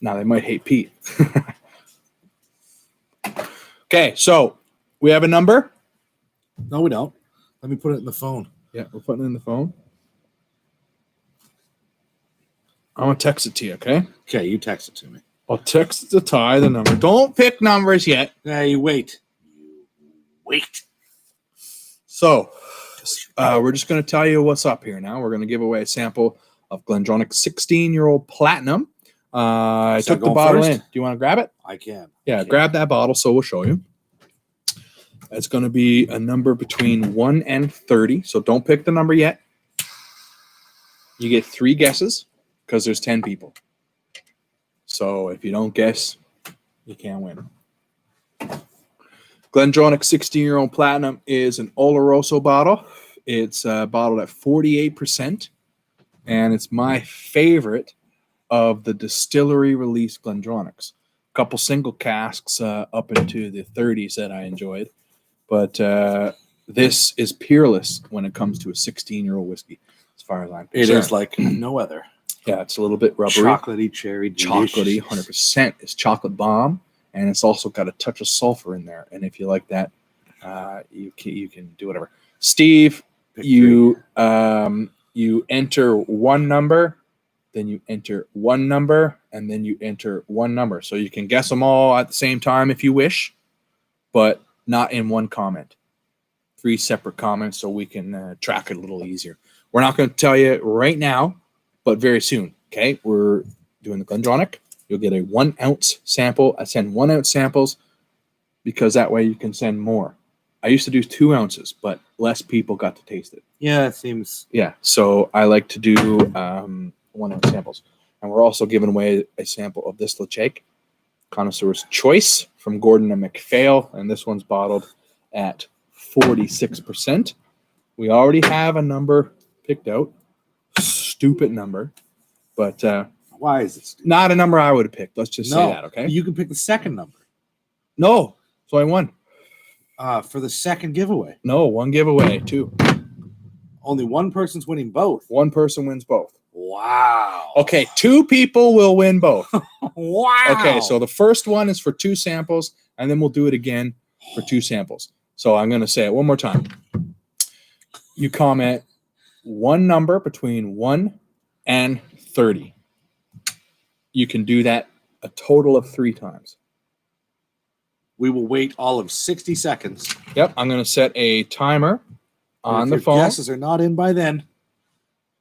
B: Now, they might hate Pete. Okay, so we have a number.
A: No, we don't. Let me put it in the phone.
B: Yeah, we're putting it in the phone. I'm going to text it to you, okay?
A: Okay, you text it to me.
B: I'll text to Ty the number. Don't pick numbers yet.
A: Yeah, you wait. You wait.
B: So, we're just going to tell you what's up here now. We're going to give away a sample of Glendronach 16-year-old Platinum. I took the bottle in. Do you want to grab it?
A: I can.
B: Yeah, grab that bottle so we'll show you. It's going to be a number between 1 and 30. So don't pick the number yet. You get 3 guesses because there's 10 people. So if you don't guess, you can't win. Glendronach 16-year-old Platinum is an Oloroso bottle. It's bottled at 48%. And it's my favorite of the distillery release Glendronachs. A couple single casks up into the 30s that I enjoyed. But this is peerless when it comes to a 16-year-old whiskey, as far as I'm concerned.
A: It is like no other.
B: Yeah, it's a little bit rubbery.
A: Chocolatey, cherry,
B: chocolatey, 100%. It's chocolate bomb, and it's also got a touch of sulfur in there. And if you like that, you can do whatever. Steve, you enter one number, then you enter one number, and then you enter one number. So you can guess them all at the same time if you wish, but not in one comment. 3 separate comments so we can track it a little easier. We're not going to tell you right now, but very soon. Okay, we're doing the Glendronach. You'll get a 1 ounce sample. I send 1 ounce samples because that way you can send more. I used to do 2 ounces, but less people got to taste it.
A: Yeah, it seems.
B: Yeah, so I like to do 1 ounce samples. And we're also giving away a sample of this Lachake Connoisseur's Choice from Gordon and MacPhail, and this one's bottled at 46%. We already have a number picked out. Stupid number, but
A: why is it stupid?
B: Not a number I would have picked. Let's just say that, okay?
A: You can pick the second number.
B: No, so I won.
A: For the second giveaway.
B: No, 1 giveaway, 2.
A: Only one person's winning both.
B: 1 person wins both.
A: Wow.
B: Okay, 2 people will win both.
A: Wow.
B: Okay, so the first one is for 2 samples, and then we'll do it again for 2 samples. So I'm going to say it one more time. You comment 1 number between 1 and 30. You can do that a total of 3 times.
A: We will wait all of 60 seconds.
B: Yep, I'm going to set a timer on the phone.
A: If your guesses are not in by then,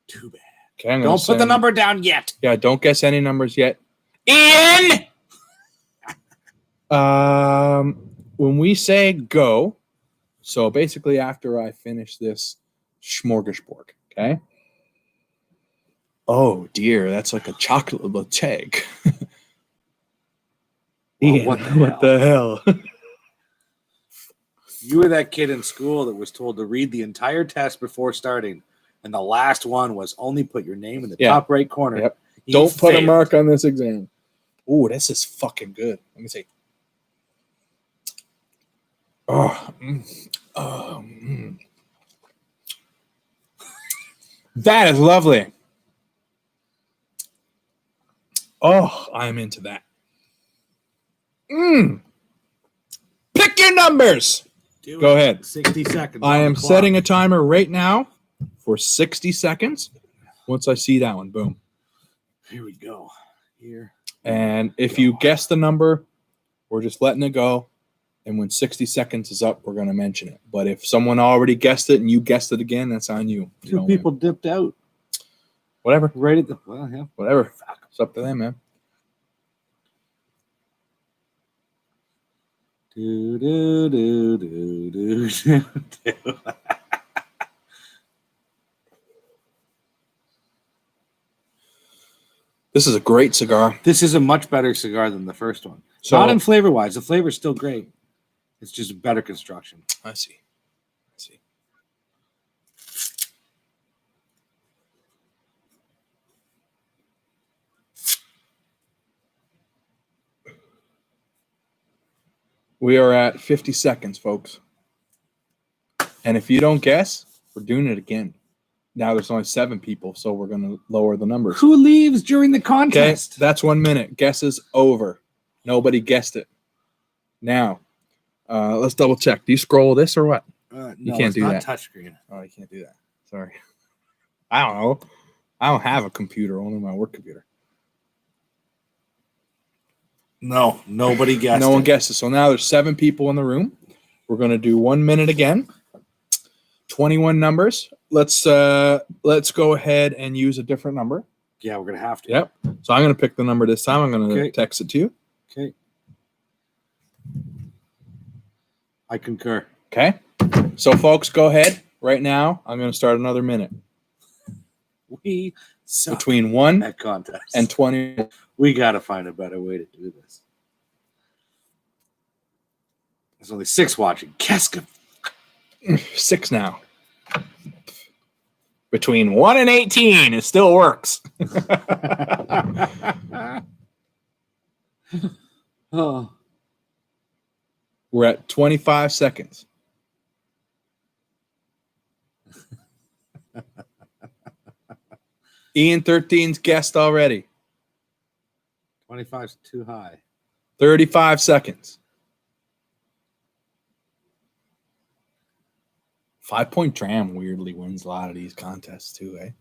A: too bad.
B: Okay,
A: don't put the number down yet.
B: Yeah, don't guess any numbers yet. In! When we say go, so basically after I finish this smorgasbord, okay? Oh, dear, that's like a chocolate Lachake.
A: Well,
B: what the hell?
A: You were that kid in school that was told to read the entire test before starting, and the last one was only put your name in the top right corner.
B: Yep. Don't put a mark on this exam. Oh, this is fucking good. Let me see. That is lovely. Oh, I'm into that. Pick your numbers. Go ahead.
A: 60 seconds.
B: I
A: on
B: am
A: the clock.
B: setting a timer right now for 60 seconds. Once I see that one, boom.
A: Here we go. Here.
B: And if you guess the number, we're just letting it go. And when 60 seconds is up, we're going to mention it. But if someone already guessed it and you guessed it again, that's on you. You
A: Two
B: don't
A: people
B: win.
A: dipped out.
B: Whatever.
A: Right at the. Well, yeah.
B: Whatever. It's up to them, man.
A: Do, do, do, do, do, do, do.
B: This is a great cigar.
A: This is a much better cigar than the first one.
B: So,
A: Not in flavor wise. The flavor's still great. It's just better construction.
B: I see. We are at 50 seconds, folks. And if you don't guess, we're doing it again. Now there's only 7 people, so we're going to lower the numbers.
A: Who leaves during the
B: Okay,
A: contest?
B: that's 1 minute. Guess is over. Nobody guessed it. Now, let's double check. Do you scroll this or what?
A: No,
B: you can't
A: it's
B: do
A: not
B: that.
A: touchscreen.
B: Oh, you can't do that. Sorry. I don't know. I don't have a computer, only my work computer.
A: No, nobody guessed.
B: No one
A: it.
B: guesses. So now there's 7 people in the room. We're going to do 1 minute again. 21 numbers. Let's go ahead and use a different number.
A: Yeah, we're gonna have to.
B: Yep. So I'm going to pick the number this time. I'm going to
A: Okay.
B: text it to you.
A: Okay. I concur.
B: Okay. So folks, go ahead right now. I'm going to start another minute.
A: We suck
B: Between 1
A: at contest
B: and 20.
A: we got to find a better way to do this. There's only 6 watching. Keska.
B: 6 now. Between 1 and 18, it still works.
A: Oh,
B: We're at 25 seconds. Ian 13's guessed already.
A: 25's too high.
B: 35 seconds. 5-Point Dram weirdly wins a lot of these contests too, eh?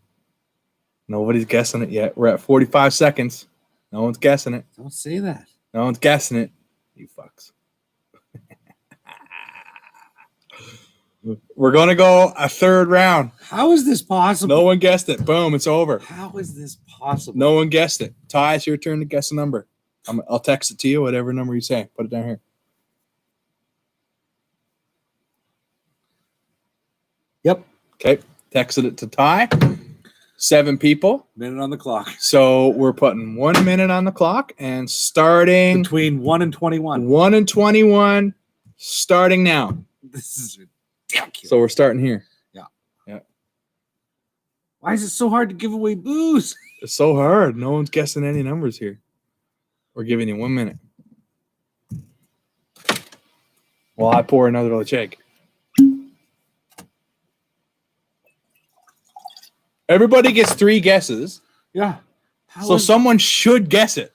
B: Nobody's guessing it yet. We're at 45 seconds. No one's guessing it.
A: Don't say that.
B: No one's guessing it. You fucks. We're going to go a third round.
A: How is this possible?
B: No one guessed it. Boom, it's over.
A: How is this possible?
B: No one guessed it. Ty, it's your turn to guess a number. I'll text it to you, whatever number you say. Put it down here.
A: Yep.
B: Okay. Texted it to Ty. 7 people.
A: Minute on the clock.
B: So we're putting 1 minute on the clock and starting
A: Between 1 and 21.
B: 1 and 21, starting now.
A: This is ridiculous.
B: So we're starting here.
A: Why is it so hard to give away booze?
B: It's so hard. No one's guessing any numbers here. We're giving you 1 minute. While I pour another Lecheg. Everybody gets 3 guesses.
A: Yeah.
B: So someone should guess it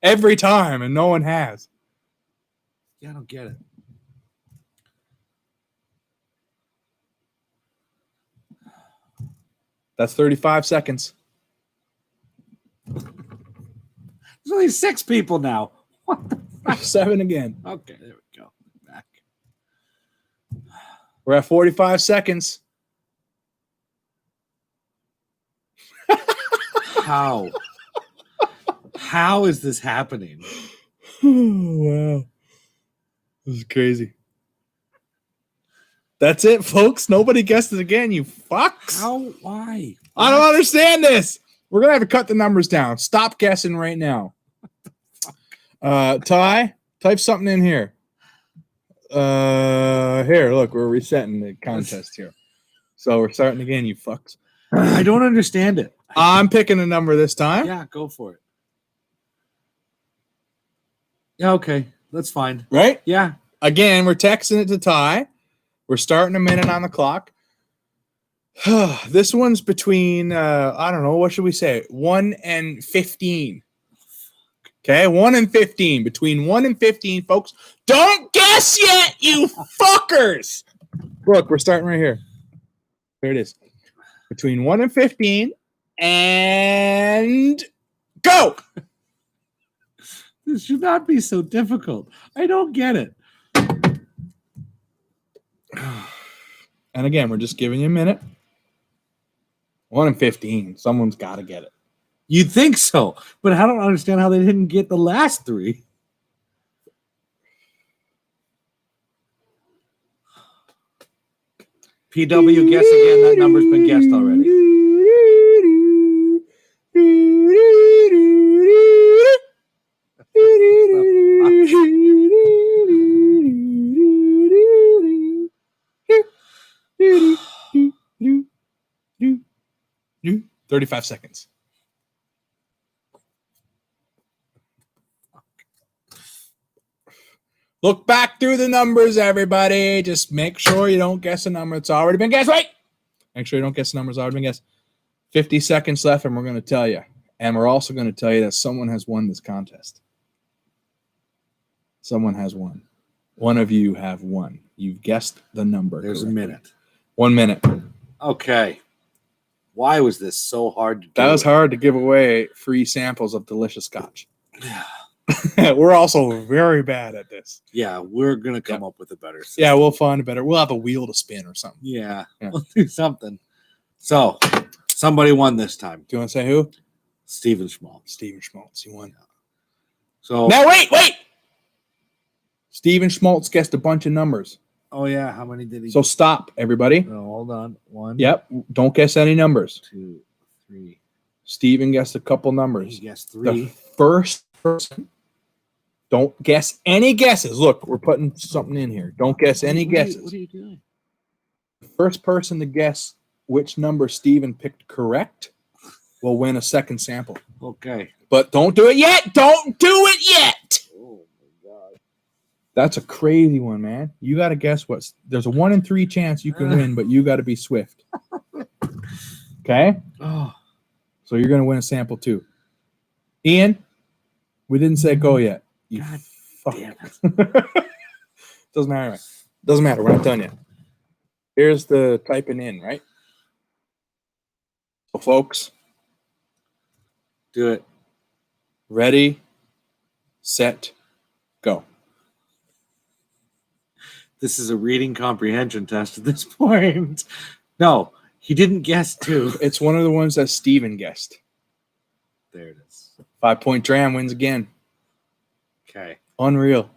B: every time, and no one has.
A: Yeah, I don't get it.
B: That's 35 seconds.
A: There's only 6 people now. What the
B: 7 again.
A: Okay, there we go. Back.
B: We're at 45 seconds.
A: How? How is this happening?
B: Wow. This is crazy. That's it, folks. Nobody guessed it again, you fucks.
A: How? Why?
B: I don't understand this. We're going to have to cut the numbers down. Stop guessing right now. Ty, type something in here. Here, look, we're resetting the contest here. So we're starting again, you fucks.
A: I don't understand it.
B: I'm picking a number this time.
A: Yeah, go for it. Yeah, okay. That's fine.
B: Right?
A: Yeah.
B: Again, we're texting it to Ty. We're starting a minute on the clock. This one's between, I don't know, what should we say? 1 and 15. Okay, 1 and 15. Between 1 and 15, folks. Don't guess yet, you fuckers. Look, we're starting right here. There it is. Between 1 and 15, and go.
A: This should not be so difficult. I don't get it.
B: And again, we're just giving you a minute. 1 and 15. Someone's got to get it.
A: You'd think so, but I don't understand how they didn't get the last three. PW, guess again. That number's been guessed already.
B: Do 35 seconds. Look back through the numbers, everybody. Just make sure you don't guess a number that's already been guessed. Wait! Make sure you don't guess a number that's already been guessed. 50 seconds left, and we're going to tell you. And we're also going to tell you that someone has won this contest. Someone has won. One of you have won. You've guessed the number.
A: There's
B: correctly.
A: a minute.
B: 1 minute.
A: Okay. Why was this so hard to do?
B: That was hard to give away free samples of delicious scotch. We're also very bad at this.
A: Yeah, we're going to come up with a better system.
B: Yeah, we'll find a better. We'll have a wheel to spin or something.
A: Yeah, we'll do something. So, somebody won this time.
B: Do you want to say who?
A: Steven Schmaltz.
B: Steven Schmaltz. He won.
A: So
B: Now, wait! Steven Schmaltz guessed a bunch of numbers.
A: Oh, yeah. How many did he
B: So stop, everybody.
A: No, hold on. 1.
B: Yep. Don't guess any numbers.
A: 2, 3.
B: Steven guessed a couple numbers.
A: He guessed
B: The
A: 3.
B: first person. Don't guess any guesses. Look, we're putting something in here. Don't guess any guesses.
A: What are you doing?
B: The first person to guess which number Steven picked correct will win a second sample.
A: Okay.
B: But don't do it yet. Don't do it yet.
A: Oh, my God.
B: That's a crazy one, man. You got to guess what's. There's a 1 in 3 chance you can win, but you got to be swift. Okay?
A: Oh,
B: So you're going to win a sample too. Ian, we didn't say go yet. You
A: God
B: fuck.
A: damn it.
B: Doesn't matter. Doesn't matter. We're not done yet. Here's the typing in, right? So, folks,
A: Do it.
B: ready, set, go.
A: This is a reading comprehension test at this point. No, he didn't guess 2.
B: It's one of the ones that Steven guessed.
A: There it is.
B: 5-point dram wins again.
A: Okay.
B: Unreal.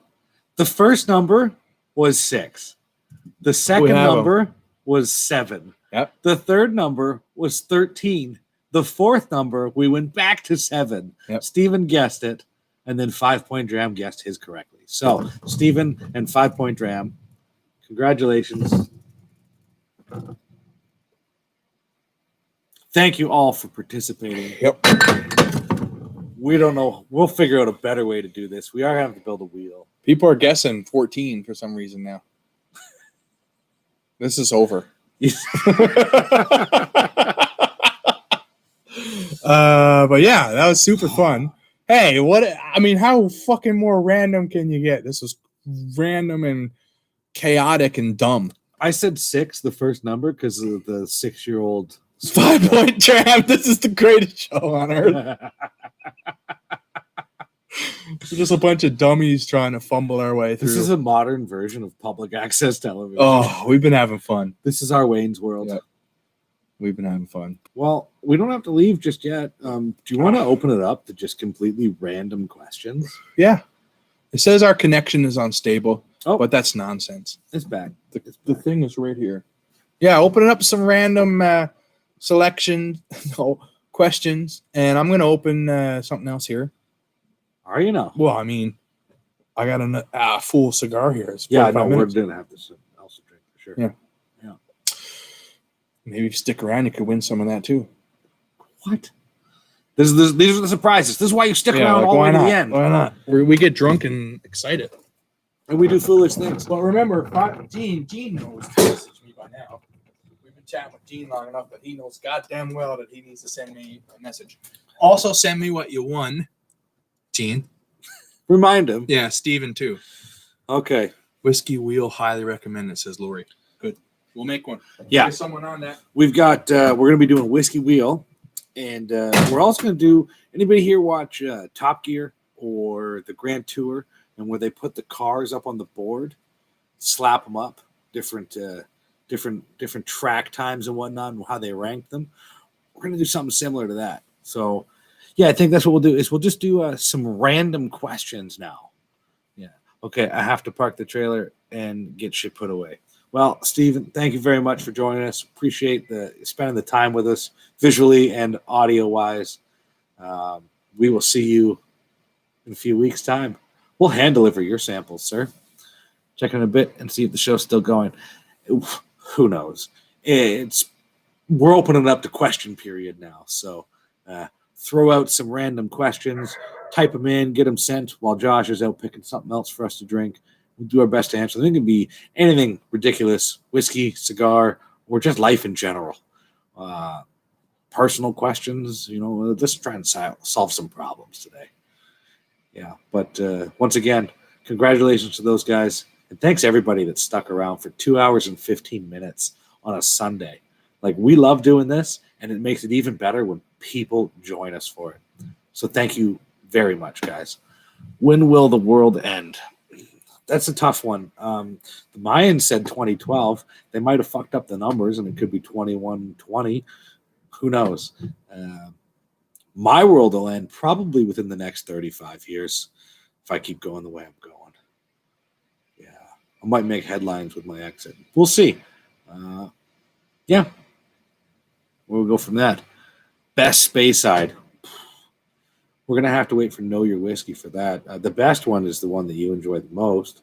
A: The first number was 6. The second number was 7.
B: Yep.
A: The third number was 13. The fourth number, we went back to 7.
B: Yep.
A: Stephen guessed it, and then 5-point dram guessed his correctly. So, Stephen and 5-point dram, congratulations. Thank you all for participating.
B: Yep.
A: We don't know. We'll figure out a better way to do this. We are having to build a wheel.
B: People are guessing 14 for some reason now. This is over. But yeah, that was super fun. Hey, how fucking more random can you get? This was random and chaotic and dumb.
A: I said 6, the first number, because of the 6-year-old
B: 5-point dram. This is the greatest show on earth. We're just a bunch of dummies trying to fumble our way through.
A: This is a modern version of public access television.
B: Oh, we've been having fun.
A: This is our Wayne's World.
B: Yep. We've been having fun.
A: Well, we don't have to leave just yet. Do you want to open it up to just completely random questions?
B: Yeah. It says our connection is unstable,
A: but
B: that's nonsense.
A: It's back.
B: The thing is right here. Yeah, open it up some random selection questions, and I'm going to open something else here.
A: Are you now?
B: Well, I mean, I got a full cigar here. It's
A: Yeah,
B: 45
A: we're
B: minutes.
A: going to have to also drink for sure.
B: Yeah. Maybe if you stick around, you could win some of that too.
A: What? These are the surprises. This is why you stick around all the way to the end.
B: Why not? We get drunk and excited.
A: And we do foolish things.
B: But remember, Gene knows to message me by now. We've been chatting with Gene long enough that he knows goddamn well that he needs to send me a message. Also, send me what you won, Gene.
A: Remind him.
B: Yeah, Steven too.
A: Okay.
B: Whiskey Wheel, highly recommend it, says Lori. Good. We'll make one.
A: Yeah.
B: Get someone on that.
A: We've got, we're going to be doing Whiskey Wheel. And we're also going to do, anybody here watch Top Gear or the Grand Tour, and where they put the cars up on the board, slap them up, different track times and whatnot, and how they rank them. We're going to do something similar to that. So, yeah, I think that's what we'll do. Is we'll just do some random questions now. Yeah. Okay, I have to park the trailer and get shit put away. Well, Steven, thank you very much for joining us. Appreciate spending the time with us, visually and audio-wise. We will see you in a few weeks' time. We'll hand deliver your samples, sir. Check in a bit and see if the show's still going. Who knows? We're opening up the question period now, so throw out some random questions, type them in, get them sent while Josh is out picking something else for us to drink. We'll do our best to answer them. It can be anything ridiculous, whiskey, cigar, or just life in general. Personal questions, just try and solve some problems today. Yeah, but once again, congratulations to those guys. And thanks everybody that stuck around for 2 hours and 15 minutes on a Sunday. Like, we love doing this, and it makes it even better when people join us for it. So thank you very much, guys. When will the world end? That's a tough one. The Mayans said 2012. They might have fucked up the numbers, and it could be 2120. Who knows? My world will end probably within the next 35 years if I keep going the way I'm going. Yeah. I might make headlines with my exit. We'll see. Yeah. We'll go from that. Best Speyside. We're going to have to wait for Know Your Whiskey for that. The best one is the one that you enjoy the most.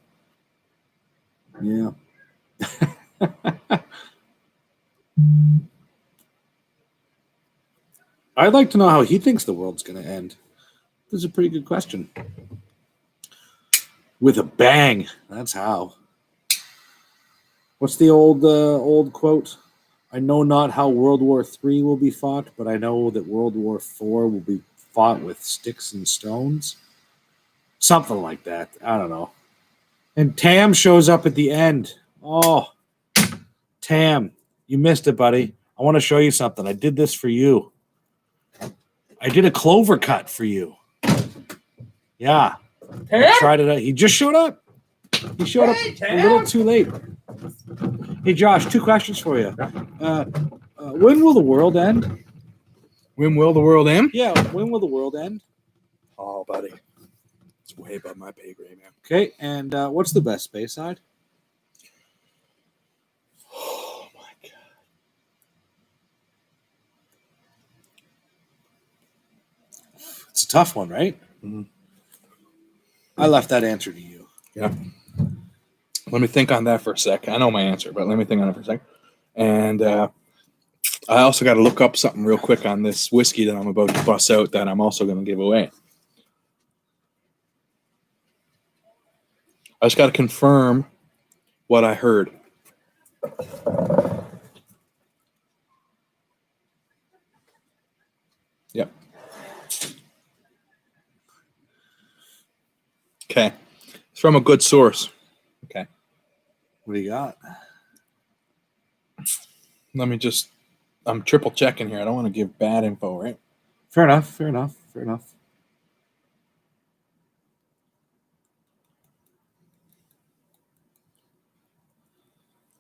A: Yeah. I'd like to know how he thinks the world's going to end. This is a pretty good question. With a bang. That's how. What's the old quote? I know not how World War III will be fought, but I know that World War IV will be fought with sticks and stones. Something like that. I don't know. And Tam shows up at the end. Oh, Tam, you missed it, buddy. I want to show you something. I did this for you. I did a clover cut for you. Yeah. I tried it out. He just showed up. He showed up a little too late. Hey, Josh, 2 questions for you. When will the world end?
B: When will the world end?
A: Yeah, when will the world end?
B: Oh, buddy. It's way above my pay grade, man.
A: Okay, and what's the best Speyside?
B: Oh, my God.
A: It's a tough one, right?
B: Mm-hmm.
A: I left that answer to you.
B: Yeah. Let me think on that for a sec. I know my answer, but let me think on it for a sec. And I also got to look up something real quick on this whiskey that I'm about to bust out that I'm also going to give away. I just got to confirm what I heard. Yep. Okay. It's from a good source. Okay.
A: What do you got?
B: Let me just, I'm triple checking here. I don't want to give bad info, right?
A: Fair enough.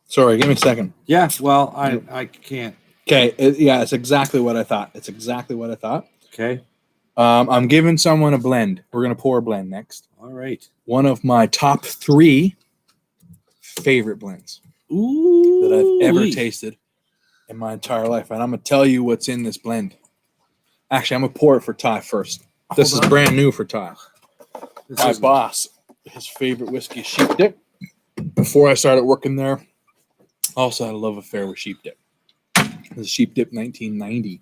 B: Sorry, give me a second.
A: Yeah, well, I can't.
B: Okay, it's exactly what I thought.
A: Okay.
B: I'm giving someone a blend. We're going to pour a blend next.
A: All right.
B: One of my top 3 favorite blends
A: Ooh.
B: that I've ever tasted in my entire life. And I'm going to tell you what's in this blend. Actually, I'm going to pour it for Ty first. This is brand new for Ty. My boss, his favorite whiskey is Sheep Dip. Before I started working there, I also had a love affair with Sheep Dip. This is Sheep Dip 1990.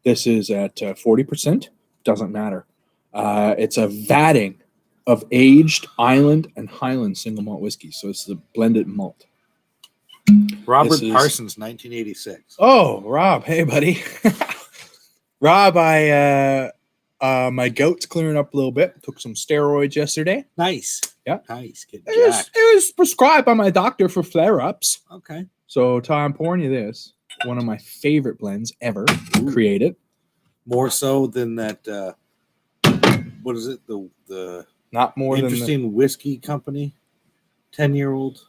B: This is at 40%. Doesn't matter. It's a vatting of aged Island and Highland single malt whiskey. So it's the blended malt.
A: Robert Parsons, 1986.
B: Oh, Rob. Hey, buddy. Rob, I My gout's clearing up a little bit. Took some steroids yesterday.
A: Nice.
B: Yeah.
A: Nice. Get
B: It was prescribed by my doctor for flare-ups.
A: Okay.
B: So, Ty, I'm pouring you this. One of my favorite blends ever created.
A: More so than that. What is it? The
B: Not more
A: interesting whiskey company. 10-year-old.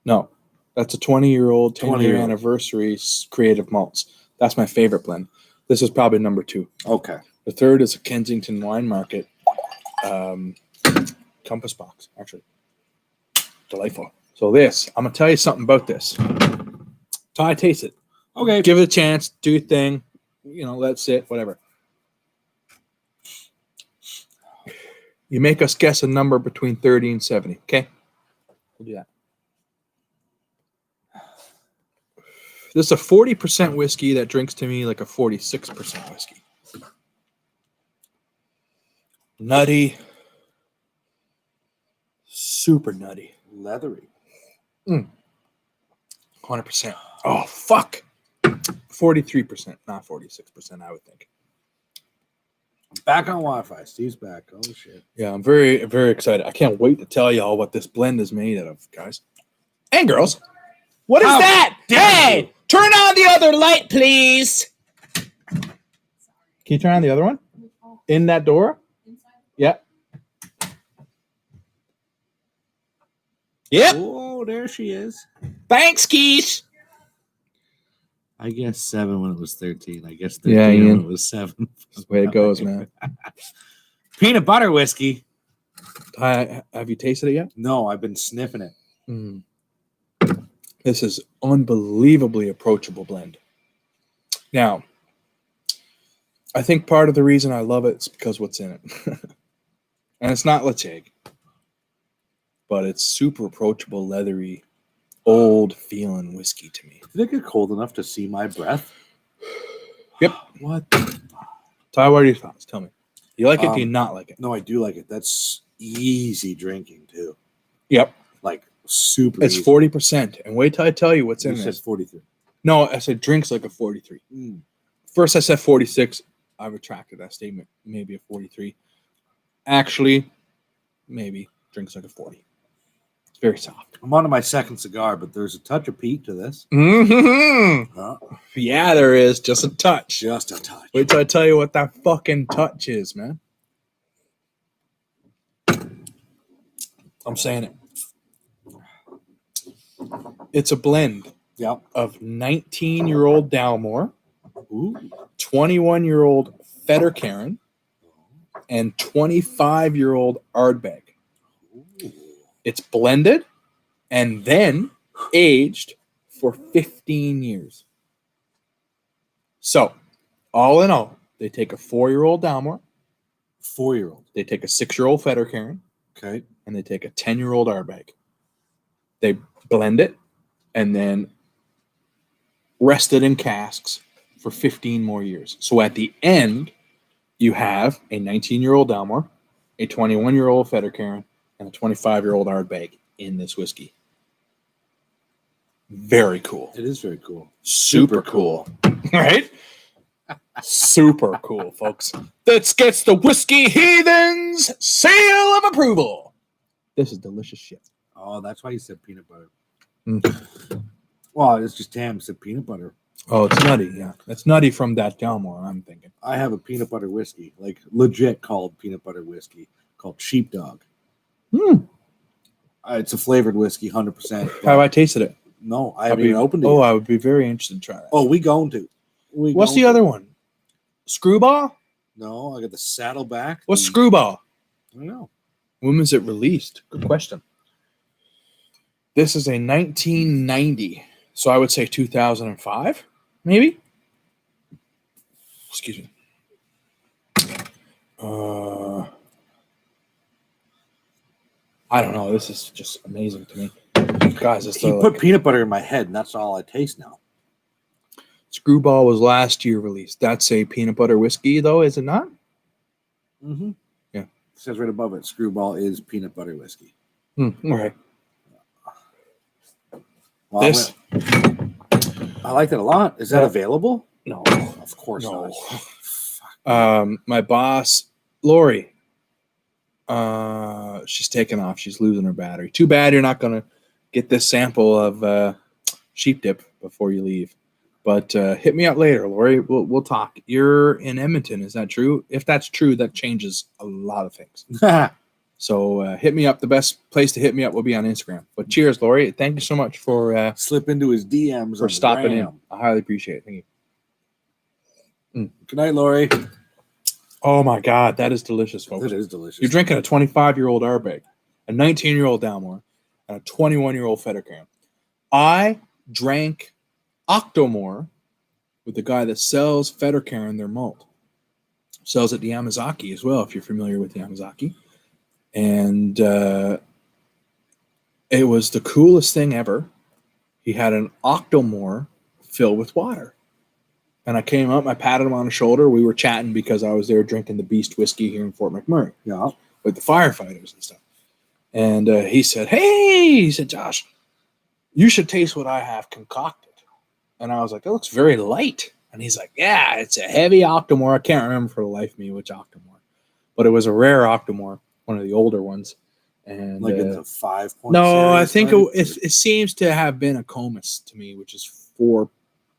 B: No, that's a 20-year-old, 10-year
A: 20-year-old.
B: anniversary creative malts. That's my favorite blend. This is probably number 2.
A: Okay.
B: The third is a Kensington Wine Market Compass Box, actually. Delightful. So this, I'm going to tell you something about this. Ty, taste it.
A: Okay.
B: Give it a chance. Do your thing. Let it sit, whatever. You make us guess a number between 30 and 70, okay? We'll do that. This is a 40% whiskey that drinks to me like a 46% whiskey. Nutty. Super nutty.
A: Leathery.
B: 100%. Oh, fuck. 43%, not 46%, I would think.
A: Back on Wi-Fi. Steve's back. Oh, shit.
B: Yeah, I'm very, very excited. I can't wait to tell y'all what this blend is made out of, guys. And girls. What is that? Hey, turn on the other light, please. Can you turn on the other one? In that door? Yeah. Yep.
A: Oh, there she is.
B: Thanks, Keith.
A: I guess 7 when it was 13. I guess 13
B: Yeah,
A: when
B: Ian.
A: it was 7.
B: That's the way it goes, man.
A: Peanut butter whiskey.
B: Have you tasted it yet?
A: No, I've been sniffing it.
B: This is unbelievably approachable blend. Now, I think part of the reason I love it is because what's in it. And it's not Lacheg, but it's super approachable, leathery, old feeling whiskey to me.
A: Did it get cold enough to see my breath?
B: Yep.
A: What?
B: Ty, what are your thoughts? Tell me. Do you like it? Do you not like it?
A: No, I do like it. That's easy drinking, too.
B: Yep.
A: Like, super
B: It's
A: easy.
B: 40%. And wait till I tell you what's in
A: You
B: this.
A: said 43.
B: No, I said drinks like a 43. First I said 46. I retracted that statement. Maybe a 43. Actually, maybe drinks like a 40. It's very soft.
A: I'm on to my second cigar, but there's a touch of peat to this.
B: Mm-hmm. Yeah, there is. Just a touch.
A: Just a touch.
B: Wait till I tell you what that fucking touch is, man. I'm saying it. It's a blend
A: Yep.
B: of 19-year-old Dalmore,
A: Ooh.
B: 21-year-old Fetter Karen, and 25-year-old Ardbeg.
A: Ooh.
B: It's blended and then aged for 15 years. So, all in all, they take a 4-year-old Dalmore,
A: 4-year-old.
B: they take a 6-year-old Fetter Karen,
A: Okay.
B: and they take a 10-year-old Ardbeg. They blend it and then rest it in casks for 15 more years. So at the end, you have a 19-year-old Dalmore, a 21-year-old Fetter Karen, and a 25-year-old Ardbeg in this whiskey. Very cool.
A: It is very cool.
B: Super cool. Right? Super cool, folks. This gets the Whiskey Heathens seal of approval. This is delicious shit.
A: Oh, that's why you said peanut butter.
B: Mm.
A: Well, it's just Tam said peanut butter.
B: Oh, it's nutty, yeah. It's nutty from that Dalmore, I'm thinking.
A: I have a peanut butter whiskey, like legit called peanut butter whiskey, called Sheepdog. It's a flavored whiskey, 100%.
B: Have I tasted it?
A: No, I haven't even opened it.
B: Oh,
A: yet.
B: I would be very interested in trying that.
A: Oh, we going to.
B: What's the other one? Screwball?
A: No, I got the Saddleback.
B: What's Screwball?
A: I don't know.
B: When was it released? Good question. This is a 1990, so I would say 2005, maybe? Excuse me. I don't know. This is just amazing to me. Guys, it's
A: He put peanut butter in my head, and that's all I taste now.
B: Screwball was last year released. That's a peanut butter whiskey, though, is it not?
A: Mm-hmm.
B: Yeah.
A: It says right above it, Screwball is peanut butter whiskey.
B: All right.
A: Well,
B: This?
A: I liked it a lot. Is that available?
B: No.
A: Of course
B: No.
A: not.
B: My boss, Lori, she's taking off. She's losing her battery. Too bad you're not going to get this sample of sheep dip before you leave. But hit me up later, Lori. We'll talk. You're in Edmonton. Is that true? If that's true, that changes a lot of things. So hit me up. The best place to hit me up will be on Instagram. But cheers, Lori. Thank you so much for
A: Slip into his DMs
B: for stopping in.
A: Gram.
B: I highly appreciate it. Thank you.
A: Good night, Lori.
B: Oh my God, that is delicious, folks.
A: That is delicious.
B: You're drinking a 25-year-old Ardbeg, a 19-year-old Dalmore, and a 21-year-old Fettercairn. I drank Octomore with the guy that sells Fettercairn their malt. Sells at the Yamazaki as well, if you're familiar with the Yamazaki. And it was the coolest thing ever. He had an Octomore filled with water. And I came up, I patted him on the shoulder. We were chatting because I was there drinking the Beast whiskey here in Fort McMurray.
A: Yeah.
B: With the firefighters and stuff. And he said, hey, he said, Josh, you should taste what I have concocted. And I was like, that looks very light. And he's like, yeah, it's a heavy Octomore. I can't remember for the life of me which Octomore. But it was a rare Octomore, one of the older ones. And
A: like in the 5 point.
B: No, I think it seems to have been a Comus to me, which is 4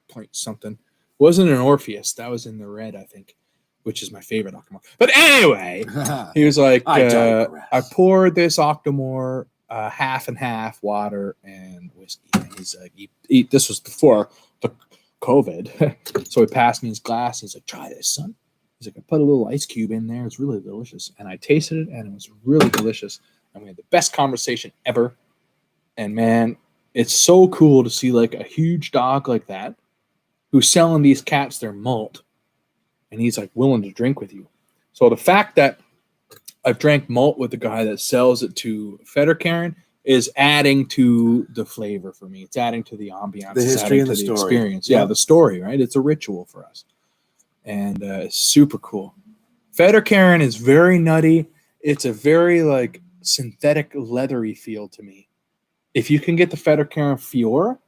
B: point something. It wasn't an Orpheus. That was in the red, I think, which is my favorite Octomore. But anyway, he was like, I poured this Octomore half and half, water and whiskey. And he's like, this was before the COVID. So he passed me his glass. He's like, try this, son. He's like, I put a little ice cube in there. It's really delicious. And I tasted it, and it was really delicious. And we had the best conversation ever. And man, it's so cool to see like a huge dog like that who's selling these cats their malt, and he's like willing to drink with you. So the fact that I've drank malt with the guy that sells it to Fettercairn is adding to the flavor for me. It's adding to the ambiance,
A: the history and the story,
B: experience. Yeah, the story, right? It's a ritual for us, and it's super cool. Fettercairn is very nutty. It's a very like synthetic leathery feel to me. If you can get the Fettercairn Fior,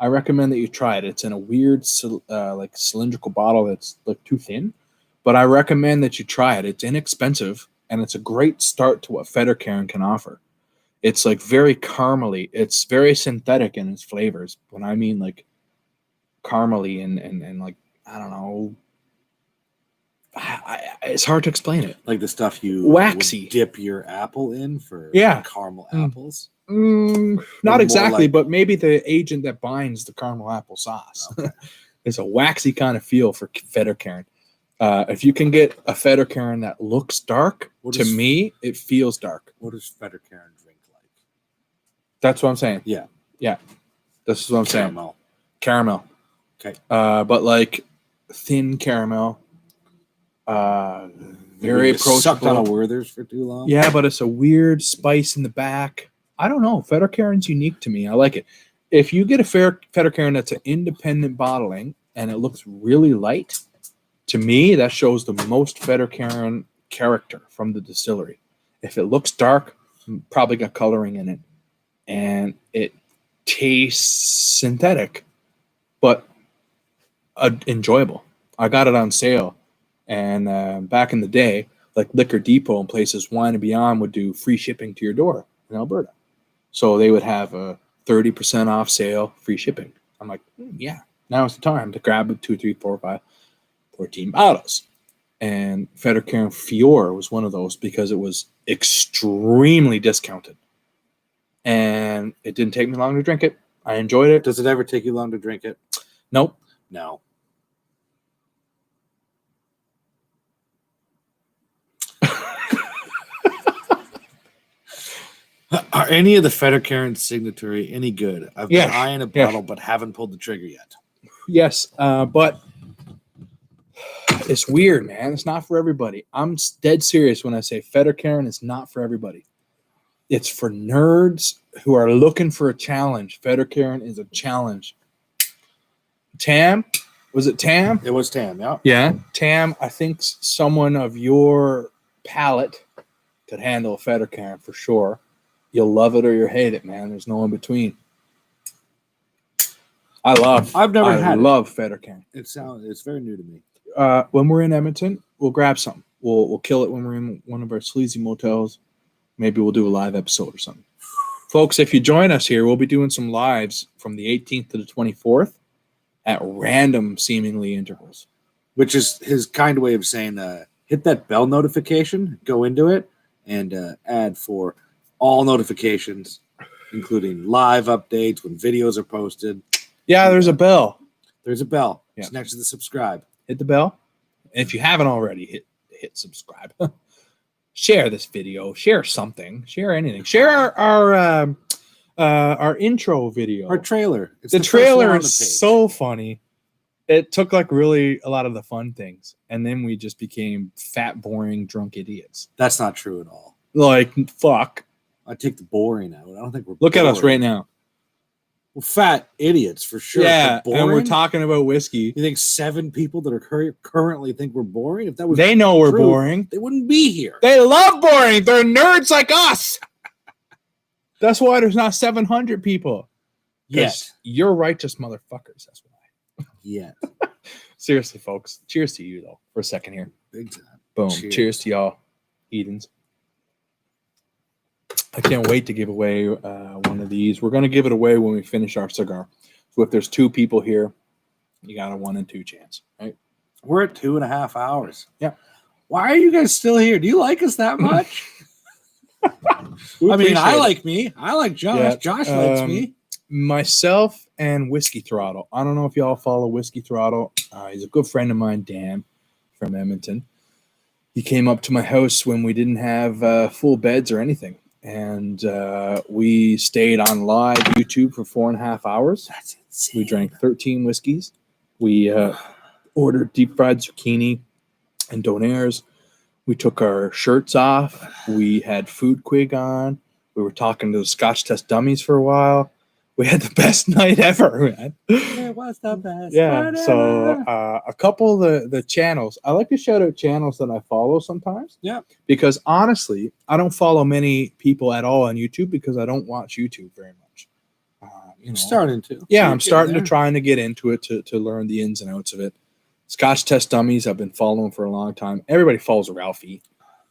B: I recommend that you try it. It's in a weird like cylindrical bottle that's like too thin, but I recommend that you try it. It's inexpensive, and it's a great start to what Fettercairn can offer. It's like very caramely. It's very synthetic in its flavors. When I mean like caramely and like, I don't know, it's hard to explain it.
A: Like the stuff you
B: waxy
A: dip your apple in for caramel apples.
B: Not exactly, like, but maybe the agent that binds the caramel apple sauce. Okay. There's a waxy kind of feel for Fettercairn. If you can get a Fettercairn that looks dark, to me, it feels dark.
A: What does Fettercairn drink like?
B: That's what I'm saying.
A: Yeah.
B: This is what I'm saying. Caramel.
A: Okay.
B: But like thin caramel. Very approachable.
A: Sucked on a Werther's for too long.
B: Yeah, but it's a weird spice in the back. I don't know. Fettercairn's unique to me. I like it. If you get a Fettercairn that's an independent bottling and it looks really light, to me, that shows the most Fettercairn character from the distillery. If it looks dark, probably got coloring in it. And it tastes synthetic, but enjoyable. I got it on sale. And back in the day, like Liquor Depot and places, Wine and Beyond would do free shipping to your door in Alberta. So they would have a 30% off sale, free shipping. I'm like, yeah, now's the time to grab 2, 3, 4, 5, 14 bottles. And Fettercairn Fior was one of those because it was extremely discounted. And it didn't take me long to drink it. I enjoyed it.
A: Does it ever take you long to drink it?
B: Nope.
A: No. Are any of the Fettercairn signatory any good? I've been eyeing a bottle, but haven't pulled the trigger yet.
B: Yes, but it's weird, man. It's not for everybody. I'm dead serious when I say Fettercairn is not for everybody. It's for nerds who are looking for a challenge. Fettercairn is a challenge. Tam? Was it Tam?
A: It was Tam, yeah.
B: Yeah, Tam, I think someone of your palate could handle a Fettercairn for sure. You'll love it or you'll hate it, man. There's no in between. I love Fettercairn.
A: It's very new to me.
B: When we're in Edmonton, we'll grab something. We'll kill it when we're in one of our sleazy motels. Maybe we'll do a live episode or something. Folks, if you join us here, we'll be doing some lives from the 18th to the 24th at random, seemingly intervals.
A: Which is his kind way of saying, hit that bell notification, go into it, and add for all notifications, including live updates when videos are posted.
B: Yeah, there's a bell.
A: There's a bell.
B: Yeah.
A: It's next to the subscribe.
B: Hit the bell. And if you haven't already, hit subscribe. Share this video. Share something. Share anything. Share our intro video.
A: Our trailer. It's
B: The
A: the first one
B: trailer
A: on
B: is
A: the page.
B: so funny. It took like really a lot of the fun things, and then we just became fat, boring, drunk idiots.
A: That's not true at all.
B: Like fuck.
A: I take the boring out. I don't think we're.
B: Look at us
A: boring.
B: right now.
A: We're fat idiots for sure.
B: Yeah,
A: But
B: and we're
A: boring?
B: talking about whiskey.
A: You think 7 people that are currently think we're boring? If that was
B: They know we're
A: true,
B: boring.
A: they wouldn't be here.
B: They love boring. They're nerds like us. That's why there's not 700 people. 'Cause
A: Yet.
B: you're righteous motherfuckers. That's why.
A: Yet.
B: Seriously, folks. Cheers to you though. For a second here.
A: Big time.
B: Boom.
A: Cheers.
B: Cheers to y'all, Edens. I can't wait to give away one of these. We're going to give it away when we finish our cigar. So if there's 2 people here, you got a 1 in 2 chance, right?
A: We're at 2.5 hours.
B: Yeah.
A: Why are you guys still here? Do you like us that much?
B: We
A: I mean, I
B: appreciate it.
A: like me. I like Josh.
B: Yeah,
A: Josh likes me.
B: Myself and Whiskey Throttle. I don't know if y'all follow Whiskey Throttle. He's a good friend of mine, Dan, from Edmonton. He came up to my house when we didn't have full beds or anything. And we stayed on live YouTube for 4.5 hours.
A: That's insane.
B: We drank 13 whiskeys. We ordered deep fried zucchini and donaires. We took our shirts off. We had food quig on. We were talking to the Scotch test dummies for a while. We had the best night ever, man.
A: It was the best.
B: Yeah.
A: night
B: So
A: ever.
B: a couple of the channels. I like to shout out channels that I follow sometimes.
A: Yeah.
B: Because honestly, I don't follow many people at all on YouTube because I don't watch YouTube very much.
A: I'm starting to.
B: Yeah,
A: You're
B: I'm starting to
A: getting
B: trying to get into it to learn the ins and outs of it. Scotch test dummies, I've been following for a long time. Everybody follows Ralphie.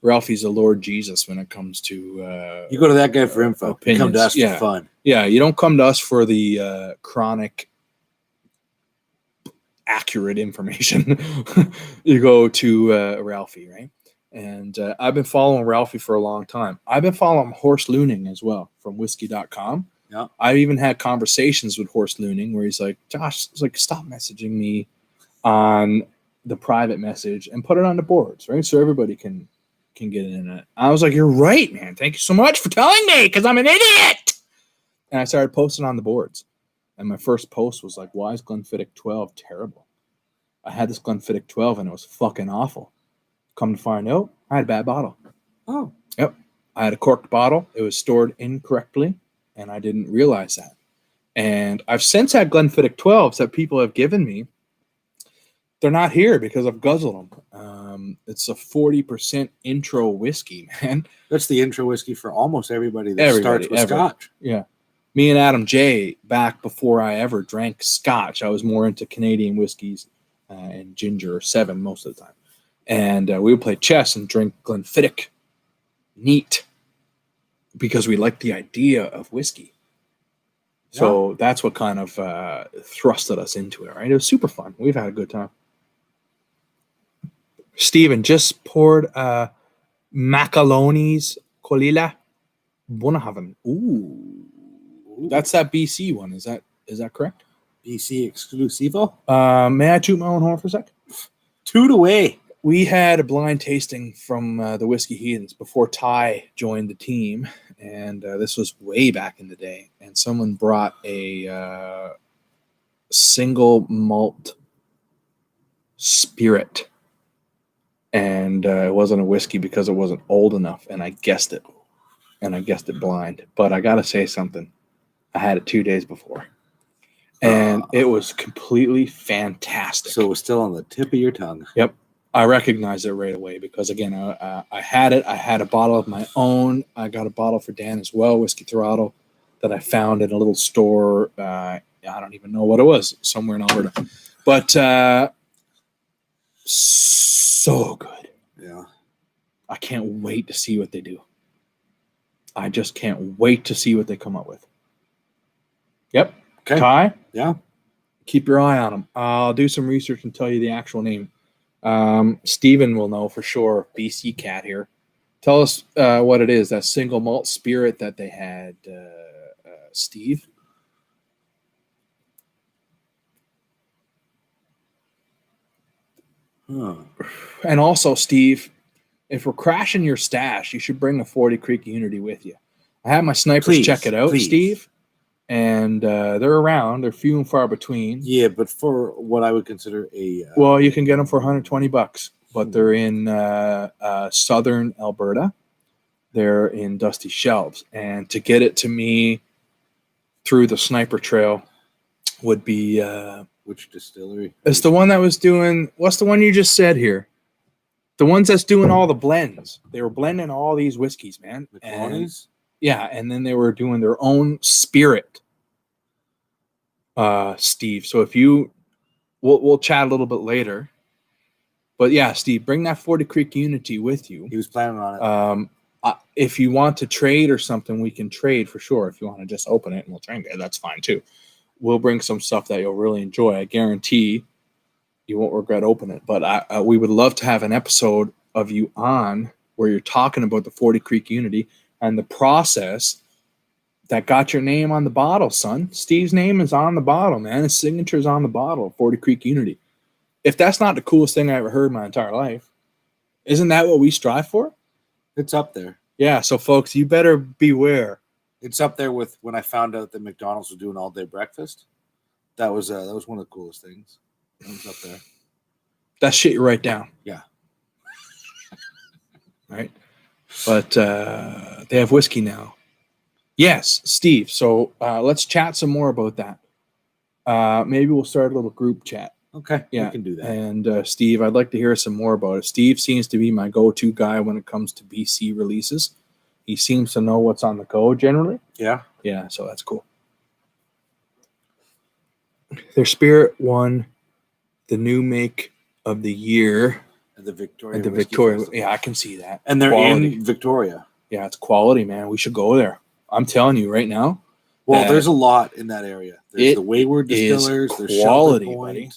B: Ralphie's the Lord Jesus when it comes to
A: there. You go to that guy for info. You come
B: opinions.
A: to us
B: Yeah.
A: for fun.
B: yeah, you don't come to us for the chronic accurate information. You go to Ralphie, right? And I've been following Ralphie for a long time. I've been following Horse Looning as well from whiskey.com.
A: Yeah.
B: I've even had conversations with Horse Looning where he's like, Josh, it's like, stop messaging me on the private message and put it on the boards, right? So everybody can get in it. I was like, you're right, man. Thank you so much for telling me because I'm an idiot. And I started posting on the boards. And my first post was like, why is Glenfiddich 12 terrible? I had this Glenfiddich 12 and it was fucking awful. Come to find out, I had a bad bottle.
A: Oh.
B: Yep. I had a corked bottle. It was stored incorrectly, and I didn't realize that. And I've since had Glenfiddich 12s that people have given me. They're not here because I've guzzled them. It's a 40% intro whiskey, man.
A: That's the intro whiskey for almost everybody that starts with
B: ever.
A: Scotch.
B: Yeah. Me and Adam J, back before I ever drank Scotch, I was more into Canadian whiskeys and ginger or 7 most of the time. And we would play chess and drink Glenfiddich neat because we liked the idea of whiskey. So that's what kind of thrusted us into it, right? It was super fun. We've had a good time. Steven just poured Macaloni's Colilla Bunahaven. Ooh. That's that BC one. Is that correct?
A: BC Exclusivo.
B: May I toot my own horn for a sec?
A: Toot away.
B: We had a blind tasting from the Whiskey Heathens before Ty joined the team, and this was way back in the day. And someone brought a single malt spirit, and it wasn't a whiskey because it wasn't old enough, and I guessed it blind. But I gotta say something. I had it 2 days before, and it was completely fantastic.
A: So it was still on the tip of your tongue.
B: Yep. I recognized it right away because, again, I had it. I had a bottle of my own. I got a bottle for Dan as well, Whiskey Throttle, that I found in a little store. I don't even know what it was, somewhere in Alberta. But so good.
A: Yeah.
B: I can't wait to see what they do. I just can't wait to see what they come up with. Yep.
A: Okay.
B: Ty,
A: Yeah.
B: keep your eye on them. I'll do some research and tell you the actual name. Steven will know for sure. BC Cat here. Tell us what it is, that single malt spirit that they had, Steve.
A: Huh.
B: And also, Steve, if we're crashing your stash, you should bring a 40 Creek Unity with you. I have my snipers check it out, Steve, and they're around. They're few and far between.
A: Yeah, but for what I would consider a
B: well, you can get them for $120, but they're in southern Alberta. They're in Dusty Shelves, and to get it to me through the sniper trail would be
A: which distillery?
B: it's the one that was doing. What's the one you just said here? The ones that's doing all the blends. They were blending all these whiskeys, man.
A: McCorney's?
B: Yeah, and then they were doing their own spirit, Steve. So if you, we'll chat a little bit later. But yeah, Steve, bring that 40 Creek Unity with you.
A: He was planning on it.
B: If you want to trade or something, we can trade for sure. If you want to just open it and we'll trade it, that's fine too. We'll bring some stuff that you'll really enjoy. I guarantee you won't regret opening it. But we would love to have an episode of you on where you're talking about the 40 Creek Unity and the process that got your name on the bottle, son. Steve's name is on the bottle, man. His signature is on the bottle, 40 Creek Unity. If that's not the coolest thing I ever heard in my entire life, isn't that what we strive for?
A: It's up there.
B: Yeah, so folks, you better beware.
A: It's up there with when I found out that McDonald's was doing all-day breakfast. That was one of the coolest things. It was up there.
B: That shit you write down.
A: Yeah.
B: Right? But they have whiskey now. Yes, Steve. So let's chat some more about that. Maybe we'll start a little group chat.
A: Okay,
B: yeah,
A: we can do that.
B: And Steve, I'd like to hear some more about it. Steve seems to be my go-to guy when it comes to BC releases. He seems to know what's on the go generally.
A: Yeah.
B: Yeah, so that's cool. Their Spirit won the new make of the year
A: At the Victoria.
B: at the
A: Whiskey
B: Victoria.
A: Festival.
B: Yeah, I can see that.
A: And they're
B: Quality.
A: in Victoria.
B: Yeah, it's quality, man. We should go there. I'm telling you right now.
A: Well, there's a lot in that area. There's the Wayward
B: is
A: Distillers. There's
B: quality,
A: Shelter Point.
B: buddy.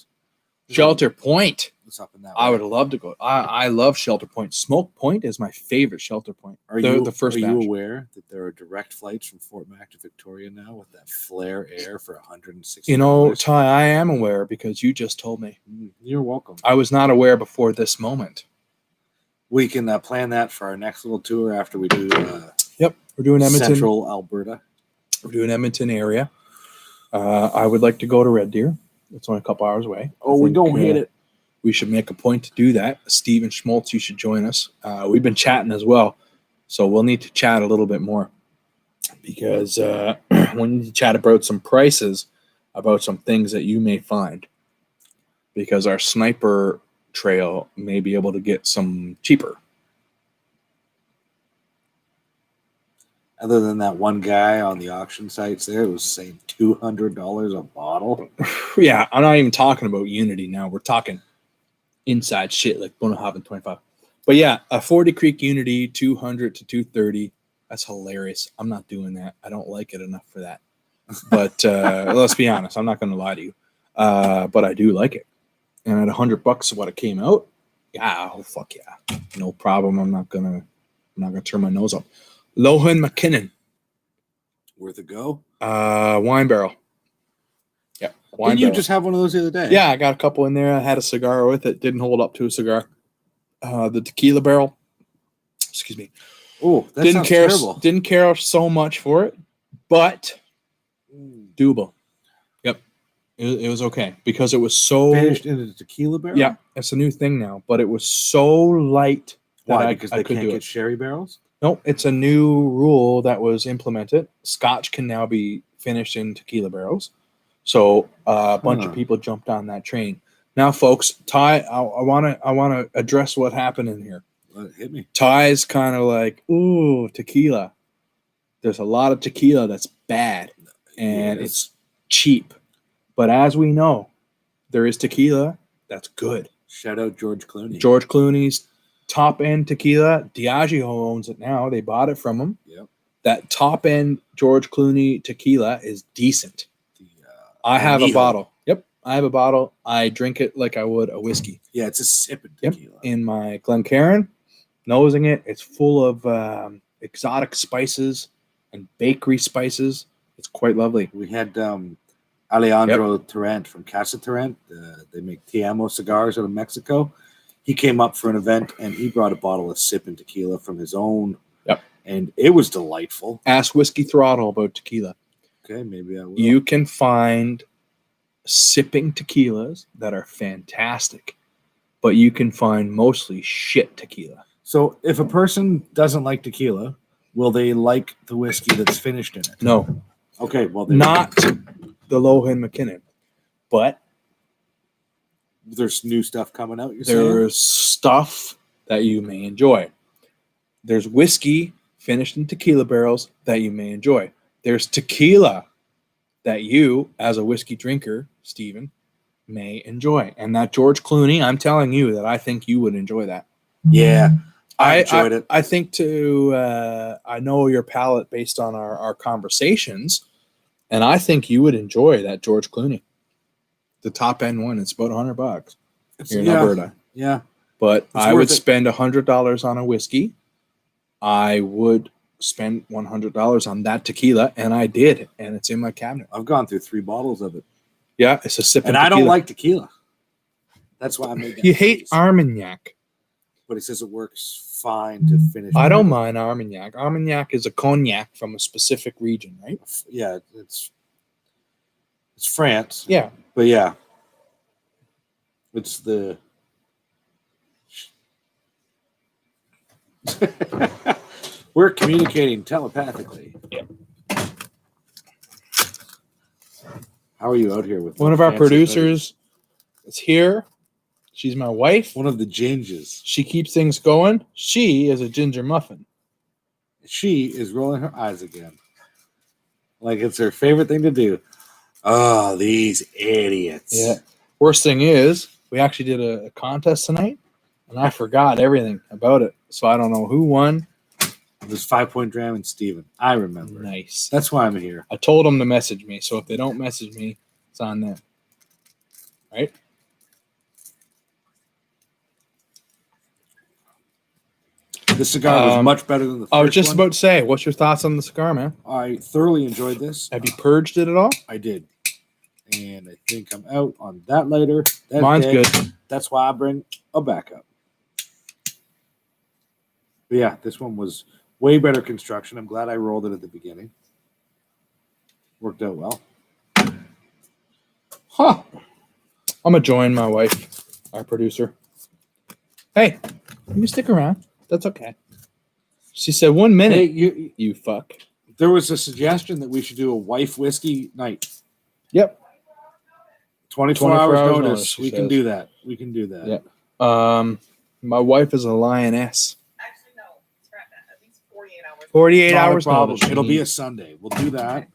B: Shelter Point.
A: It's up in that
B: I
A: way.
B: would love to go. I love Shelter Point. Smoke Point is my favorite Shelter Point. The first
A: Are
B: batch.
A: you aware that there are direct flights from Fort Mac to Victoria now with that Flair Air for $160?
B: You know, Ty, I am aware because you just told me.
A: You're welcome.
B: I was not aware before this moment.
A: We can plan that for our next little tour after we do.
B: Yep, we're doing Edmonton.
A: Central Alberta.
B: We're doing Edmonton area. I would like to go to Red Deer. It's only a couple hours away.
A: Oh, we don't hate it.
B: We should make a point to do that. Steven Schmaltz, you should join us. We've been chatting as well, so we'll need to chat a little bit more because we need to chat about some prices, about some things that you may find, because our sniper trail may be able to get some cheaper.
A: Other than that one guy on the auction sites there was saying $200 a bottle.
B: Yeah, I'm not even talking about Unity now. We're talking inside shit like Bonahaven 25. But yeah, a 40 Creek Unity 200 to 230. That's hilarious. I'm not doing that. I don't like it enough for that. But let's be honest. I'm not going to lie to you. But I do like it. And at $100 what it came out, yeah, oh fuck yeah, no problem. I'm not gonna turn my nose up. Lohan McKinnon,
A: Worth a go.
B: wine barrel. Yeah, wine
A: Didn't you
B: barrel.
A: just have one of those the other day?
B: Yeah, I got a couple in there. I had a cigar with it. Didn't hold up to a cigar. The tequila barrel. Excuse me.
A: Oh, that
B: Didn't
A: sounds
B: care.
A: terrible.
B: Didn't care so much for it, but doable. Yep, it was okay because it was so
A: Finished in a tequila barrel?
B: Yeah, it's a new thing now, but it was so light that
A: Why?
B: I
A: Because
B: I
A: they
B: could
A: can't
B: do
A: get
B: it.
A: sherry barrels?
B: No, it's a new rule that was implemented. Scotch can now be finished in tequila barrels. So a bunch of people jumped on that train. Now, folks, Ty, I want to address what happened in here.
A: Hit me.
B: Ty's kind of like, ooh, tequila. There's a lot of tequila that's bad, and it's cheap. But as we know, there is tequila that's good.
A: Shout out George Clooney.
B: George Clooney's top end tequila. Diageo owns it now. They bought it from him.
A: Yep.
B: That top end George Clooney tequila is decent. I have a
A: Añejo.
B: bottle. Yep. I have a bottle. I drink it like I would a whiskey.
A: Yeah, it's a sipping
B: Yep.
A: tequila.
B: In my Glencairn, nosing it. It's full of exotic spices and bakery spices. It's quite lovely.
A: We had Alejandro Torrent from Casa Torrent. They make Tiamo cigars out of Mexico. He came up for an event, and he brought a bottle of sipping tequila from his own.
B: Yep.
A: And it was delightful.
B: Ask Whiskey Throttle about tequila.
A: Okay, maybe I will.
B: You can find sipping tequilas that are fantastic, but you can find mostly shit tequila.
A: So if a person doesn't like tequila, will they like the whiskey that's finished in it?
B: No,
A: Okay, well,
B: not the Lohan McKinnon, but
A: there's new stuff coming out. You're saying?
B: there's stuff that you may enjoy. There's whiskey finished in tequila barrels that you may enjoy. There's tequila that you, as a whiskey drinker, Stephen, may enjoy. And that George Clooney, I'm telling you that I think you would enjoy that.
A: Yeah, I enjoyed it.
B: I think I know your palate based on our conversations, and I think you would enjoy that George Clooney. The top end one, it's about $100 here in Alberta.
A: Yeah.
B: But
A: It's
B: I
A: worth
B: would
A: it.
B: spend $100 on a whiskey. I would spend $100 on that tequila, and I did, and it's in my cabinet.
A: I've gone through 3 bottles of it.
B: Yeah, it's a sip.
A: And I don't like tequila. That's why I made that
B: You hate
A: face.
B: Armagnac.
A: But he says it works fine to finish.
B: I don't mind Armagnac. Armagnac is a cognac from a specific region, right?
A: Yeah, it's France.
B: Yeah.
A: But yeah. It's the we're communicating telepathically.
B: Yeah.
A: How are you out here with
B: One
A: the
B: of our
A: fancy
B: producers is here. She's my wife.
A: hoodies? One of the gingers.
B: She keeps things going. She is a ginger muffin.
A: She is rolling her eyes again. Like it's her favorite thing to do. Oh, these idiots.
B: Yeah. Worst thing is, we actually did a contest tonight, and I forgot everything about it. So I don't know who won.
A: It was 5 Point Dram and Steven. I remember.
B: Nice.
A: That's why I'm here.
B: I told them to message me. So if they don't message me, it's on them. Right?
A: The cigar was much better than the first
B: I was just
A: one.
B: about to say, what's your thoughts on the cigar, man?
A: I thoroughly enjoyed this.
B: Have you purged it at all?
A: I did. And I think I'm out on that later. That's
B: Mine's
A: dead.
B: good.
A: That's why I bring a backup. But yeah, this one was way better construction. I'm glad I rolled it at the beginning. Worked out well.
B: Huh. I'm going to join my wife, our producer. Hey, you can stick around. That's okay. She said 1 minute.
A: Hey,
B: You fuck.
A: there was a suggestion that we should do a wife whiskey night.
B: Yep.
A: 24
B: hours
A: hours
B: notice,
A: notice.
B: she
A: We can
B: says.
A: do that. We can do that.
B: Yeah. My wife is a lioness.
C: Actually, no. Scrap that. At least 48 hours.
B: 48
A: Not a
B: hours
A: problem.
B: notice.
A: It'll be a Sunday. We'll do that.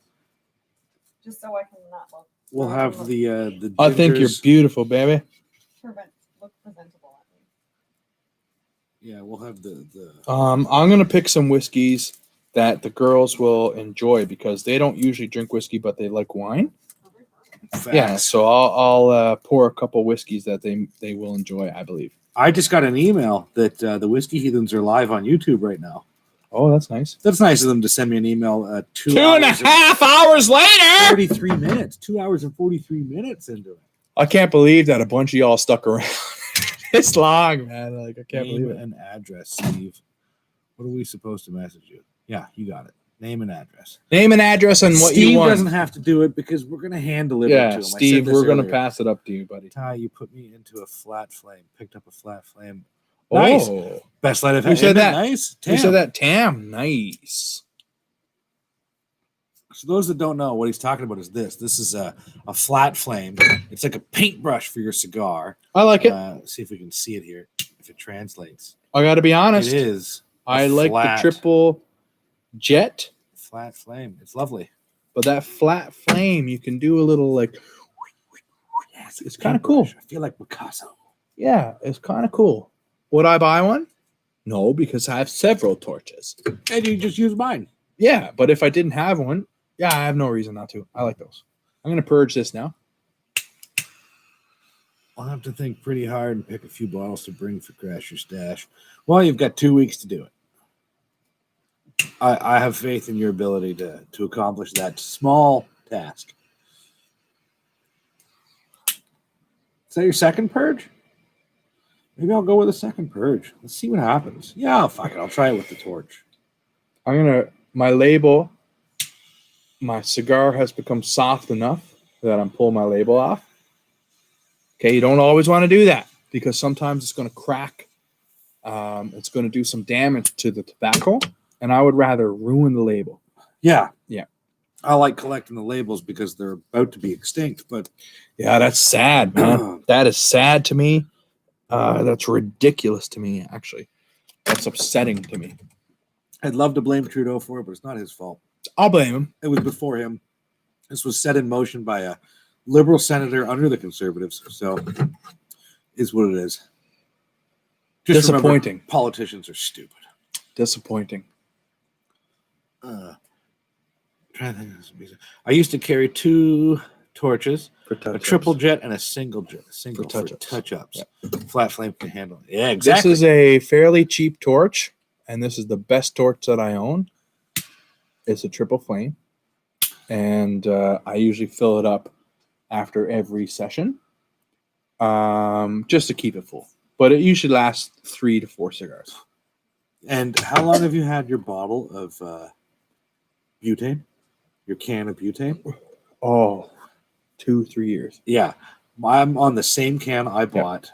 C: Just so I can not look.
A: We'll have the
B: I think you're
A: gingers.
B: beautiful, baby.
C: Look presentable.
A: Yeah, we'll have the
B: I'm going to pick some whiskeys that the girls will enjoy because they don't usually drink whiskey, but they like wine.
A: facts.
B: Yeah, so I'll pour a couple whiskeys that they will enjoy, I believe.
A: I just got an email that the Whiskey Heathens are live on YouTube right now.
B: Oh, that's nice.
A: That's nice of them to send me an email. 2
B: and a
A: hours
B: half hours later.
A: 43 minutes. 2 hours and 43 minutes into it.
B: I can't believe that a bunch of y'all stuck around this long, man. Like I can't
A: Name
B: believe it.
A: and address, Steve. What are we supposed to message you? Yeah, you got it. Name and address.
B: Name and address and what
A: Steve
B: you want.
A: doesn't have to do it because we're going to hand deliver it to
B: Yeah,
A: him. I said
B: Steve,
A: this
B: we're going to
A: earlier.
B: pass it up to you, buddy.
A: Ty, you put me into a flat flame. Picked up a flat flame. Nice.
B: Oh,
A: Best light I've
B: Who
A: had.
B: said
A: Isn't
B: that?
A: Nice.
B: you
A: Tam.
B: said that, Tam. Nice.
A: So those that don't know what he's talking about is this. This is a flat flame. It's like a paintbrush for your cigar.
B: I like it.
A: See if we can see it here. If it translates.
B: I got to be honest.
A: It is
B: I like
A: flat.
B: the triple jet,
A: flat flame. It's lovely.
B: but that flat flame, you can do a little like.
A: Yeah,
B: It's kinda cool.
A: I feel like Picasso.
B: Yeah, it's kind of cool. Would I buy one? No, because I have several torches.
A: And you just use mine.
B: Yeah, but if I didn't have one, yeah, I have no reason not to. I like those. I'm going to purge this now.
A: I'll have to think pretty hard and pick a few bottles to bring for Crash Your Stash. Well, you've got 2 weeks to do it. I have faith in your ability to accomplish that small task. Is that your second purge? Maybe I'll go with a second purge. Let's see what happens. Yeah, fuck it. I'll try it with the torch.
B: My label, my cigar has become soft enough that I'm pulling my label off. Okay, you don't always want to do that because sometimes it's going to crack. It's going to do some damage to the tobacco, and I would rather ruin the label.
A: Yeah.
B: Yeah.
A: I like collecting the labels because they're about to be extinct, but
B: Yeah, that's sad, man. That is sad to me. That's ridiculous to me, actually. That's upsetting to me.
A: I'd love to blame Trudeau for it, but it's not his fault.
B: I'll blame him.
A: It was before him. This was set in motion by a Liberal senator under the Conservatives, so is what it is. Just remember,
B: Disappointing.
A: politicians are stupid.
B: Disappointing.
A: Trying to think of some reason. I used to carry 2 torches, a triple jet and a single jet. Single for touch-ups.
B: Yeah.
A: Flat flame can handle it. Yeah, exactly.
B: This is a fairly cheap torch, and this is the best torch that I own. It's a triple flame, and I usually fill it up after every session, just to keep it full. But it usually lasts 3 to 4 cigars.
A: And how long have you had your bottle of butane? Your can of butane?
B: Oh, 2-3 years.
A: Yeah. I'm on the same can I bought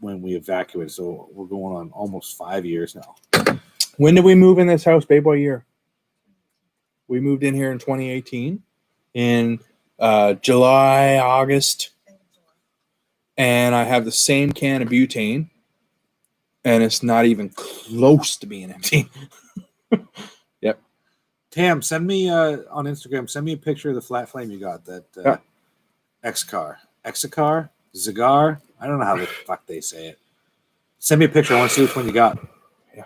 A: when we evacuated, so we're going on almost 5 years now.
B: When did we move in this house, babe? What year? We moved in here in 2018, in July, August, and I have the same can of butane, and it's not even close to being empty. Yep.
A: Tam, send me on Instagram, send me a picture of the flat flame you got, that X-Car. X-Car? Cigar? I don't know how the fuck they say it. Send me a picture. I want to see which one you got.
B: Yeah.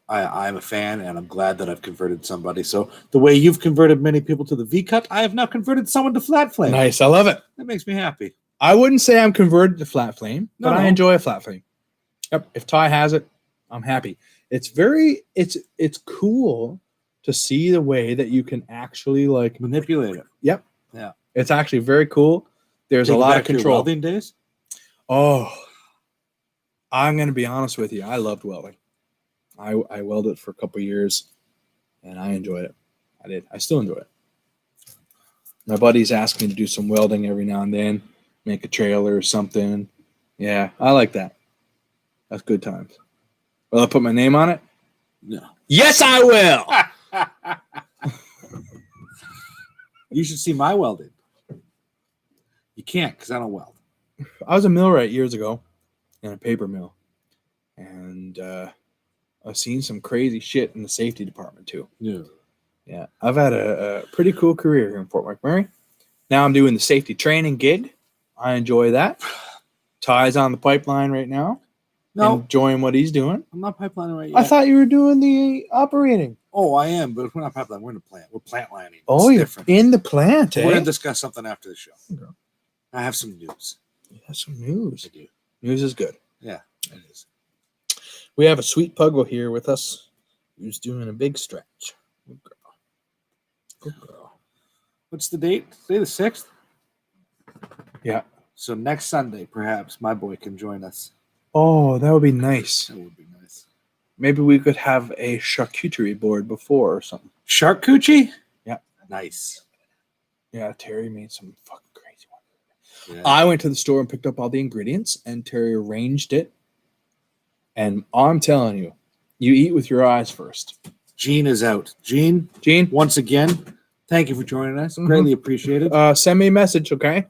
A: I'm a fan, and I'm glad that I've converted somebody. So the way you've converted many people to the V-Cut, I have now converted someone to flat flame.
B: Nice. I love it.
A: That makes me happy.
B: I wouldn't say I'm converted to flat flame, but
A: No.
B: I enjoy a flat flame. Yep. If Ty has it, I'm happy. It's cool to see the way that you can actually like
A: Manipulate it.
B: Yep.
A: Yeah.
B: It's actually very cool. There's
A: Take
B: a
A: it
B: lot
A: back
B: of
A: to your
B: control.
A: welding days?
B: Oh, I'm going to be honest with you. I loved welding. I welded for a couple years, and I enjoyed it. I did. I still enjoy it. My buddies ask me to do some welding every now and then, make a trailer or something. Yeah, I like that. That's good times. Will I put my name on it?
A: No.
B: Yes, I will.
A: You should see my welding. You can't because I don't weld.
B: I was a millwright years ago in a paper mill, and I've seen some crazy shit in the safety department too.
A: Yeah.
B: Yeah, I've had a pretty cool career here in Fort McMurray. Now I'm doing the safety training gig. I enjoy that. Ty's on the pipeline right now.
A: No,
B: Enjoying what he's doing.
A: I'm not pipelining right yet.
B: I thought you were doing the operating.
A: Oh, I am, but we're not pipelining. We're in the plant. We're plant lining.
B: Oh,
A: It's
B: you're
A: different.
B: in the plant,
A: We're going
B: eh?
A: to discuss something after the show.
B: Okay.
A: I have some news.
B: That's some news.
A: I do.
B: News is good.
A: Yeah, it is.
B: We have a sweet puggle here with us who's doing a big stretch. Good girl. Good girl.
A: What's the date? Today the 6th?
B: Yeah.
A: So next Sunday, perhaps, my boy can join us.
B: Oh, that would be nice.
A: That would be nice.
B: Maybe we could have a charcuterie board before or something.
A: Shark Coochie?
B: Yeah.
A: Nice.
B: Yeah, Terry made some fucking crazy one.
A: Yeah.
B: I went to the store and picked up all the ingredients, and Terry arranged it. And I'm telling you, you eat with your eyes first.
A: Gene is out. Gene,
B: Gene,
A: once again, thank you for joining us.
B: Mhm.
A: Greatly appreciated.
B: send me a message, okay?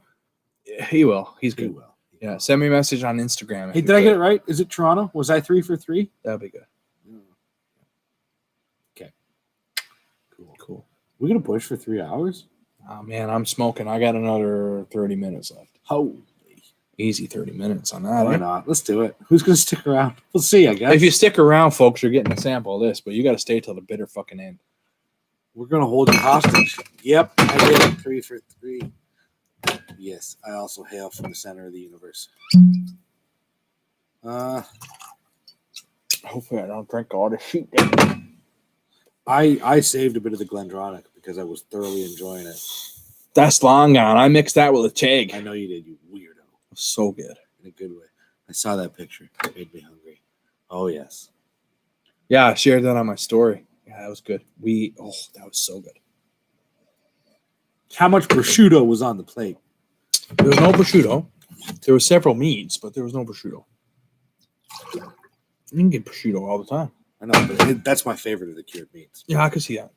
B: He will. He's
A: He
B: good.
A: will.
B: Yeah, send me a message on Instagram.
A: Hey, did I get it right? Is it Toronto? Was I 3 for 3?
B: That'd be good.
A: Okay. Cool.
B: Cool.
A: We're going to push for 3 hours?
B: Oh, man, I'm smoking. I got another 30 minutes left.
A: Holy.
B: Easy 30 minutes on that.
A: Why
B: Eh?
A: not? Let's do it. Who's gonna stick around? We'll see. I guess
B: If you stick around, folks, you're getting a sample of this, but you got to stay till the bitter fucking end.
A: we're gonna hold you hostage. Yep, I did it. 3 for 3. Yes, I also hail from the center of the universe.
B: Hopefully, I don't drink all the shit.
A: I saved a bit of the Glendronach because I was thoroughly enjoying it.
B: That's long gone. I mixed that with a Chag.
A: I know you did, you weirdo.
B: So good.
A: In a good way. I saw that picture. It made me hungry. Oh yes.
B: Yeah, I shared that on my story. Yeah, that was good. That was so good.
A: How much prosciutto was on the plate?
B: There was no prosciutto. There were several meats, but there was no prosciutto. You can get prosciutto all the time.
A: I know, but that's my favorite of the cured meats.
B: Yeah, I could see that.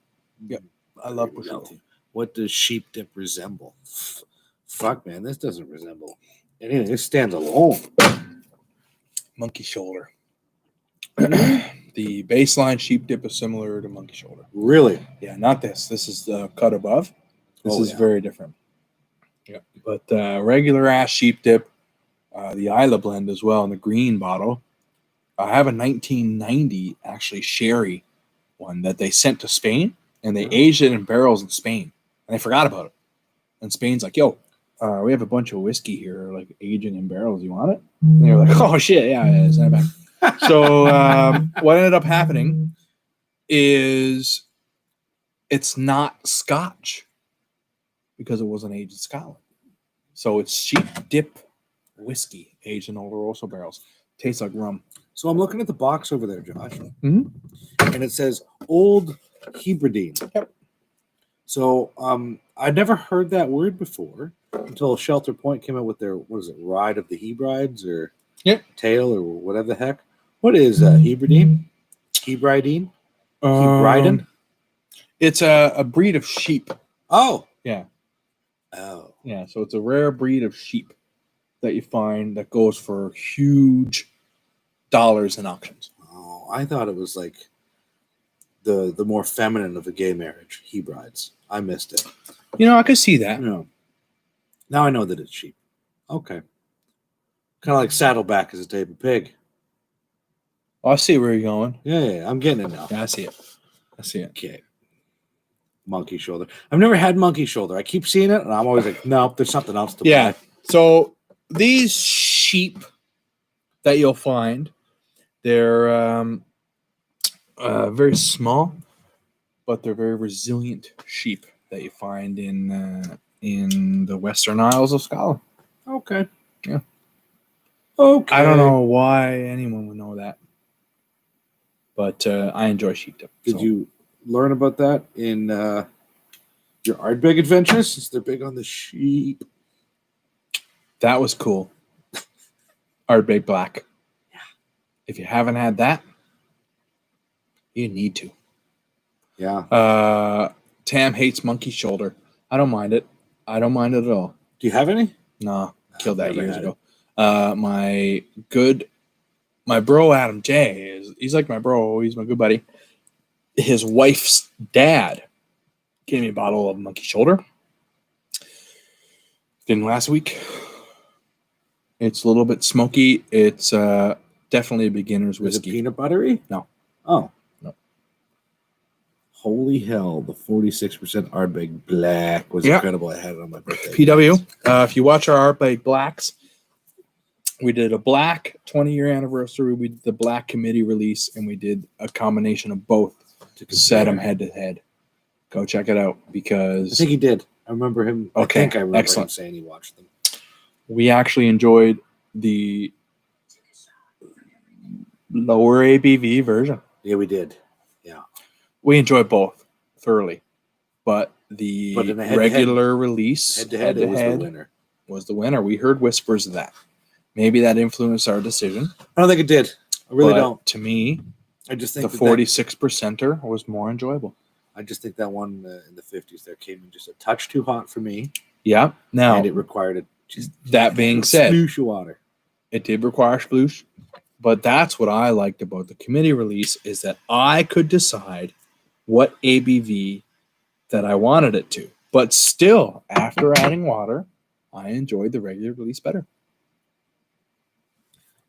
B: Yep. I love prosciutto.
A: What does sheep dip resemble? Fuck, man, this doesn't resemble anything. This stands alone.
B: Monkey shoulder. The baseline sheep dip is similar to monkey shoulder.
A: Really?
B: Yeah, not this. This is the cut above. This is very different. Yeah, but regular ass sheep dip, the Isla blend as well in the green bottle. I have a 1990 actually sherry one that they sent to Spain, and they aged it in barrels in Spain, and they forgot about it. And Spain's like, "Yo, we have a bunch of whiskey here, like aging in barrels. You want it?" And they were like, "Oh shit, yeah, send it back." So what ended up happening is it's not Scotch because it wasn't aged in Scotland. So it's sheep dip whiskey aged in Oloroso barrels. Tastes like rum.
A: So I'm looking at the box over there, Josh,
B: Mhm.
A: and it says Old Hebridean.
B: Yep.
A: So I'd never heard that word before until Shelter Point came out with their, what is it, Ride of the Hebrides or Tale or whatever the heck. What is Hebridean? Hebridean? Hebridean?
B: It's a breed of sheep.
A: Oh.
B: Yeah.
A: Oh.
B: Yeah, so it's a rare breed of sheep that you find that goes for huge dollars in auctions.
A: Oh, I thought it was like the more feminine of a gay marriage, Hebrides. I missed it.
B: You know, I could see that.
A: No. Now I know that it's sheep. Okay. Kind of like Saddleback is a type of pig.
B: Oh, I see where you're going.
A: Yeah, I'm getting it now.
B: Yeah, I see it. I see it.
A: Okay. Monkey shoulder. I've never had monkey shoulder. I keep seeing it, and I'm always like, no, there's something else to buy.
B: So these sheep that you'll find, they're very small, but they're very resilient sheep that you find in the Western Isles of Scotland.
A: Okay.
B: Yeah.
A: Okay.
B: I don't know why anyone would know that, but I enjoy sheep dip.
A: Did you learn about that in your Ardbeg adventures? Since they're big on the sheep.
B: That was cool. Ardbeg Black.
A: Yeah.
B: If you haven't had that, you need to.
A: Yeah.
B: Tam hates monkey shoulder. I don't mind it. I don't mind it at all.
A: Do you have any?
B: No, killed that
A: never
B: years
A: had
B: ago. My bro Adam J he's like my bro. He's my good buddy. His wife's dad gave me a bottle of monkey shoulder. Didn't last week. It's a little bit smoky. It's definitely a beginner's
A: Was it
B: whiskey.
A: peanut buttery?
B: No.
A: Oh.
B: No.
A: Holy hell, the 46% Ardbeg Black was incredible. I had it on my birthday.
B: PW, if you watch our Ardbeg Blacks, we did a black 20-year anniversary. We did the black committee release, and we did a combination of both to set them head to head. Go check it out because
A: I think he did. I remember him.
B: Okay,
A: I think I remember
B: excellent.
A: him saying he watched them.
B: We actually enjoyed the lower ABV version.
A: Yeah, we did. Yeah.
B: We enjoyed both thoroughly, but the
A: But in the head-to-head-
B: regular release
A: Head-to-head, it was the winner.
B: was the winner. We heard whispers of that. Maybe that influenced our decision.
A: I don't think it did. I really
B: but
A: don't.
B: To me,
A: I just think
B: the 46%er was more enjoyable.
A: I just think that one in the 50s there came in just a touch too hot for me.
B: Yeah. Now,
A: And it required it. Just
B: that being said,
A: sploosh of water.
B: it did require sploosh, but that's what I liked about the committee release is that I could decide what ABV that I wanted it to. But still, after adding water, I enjoyed the regular release better.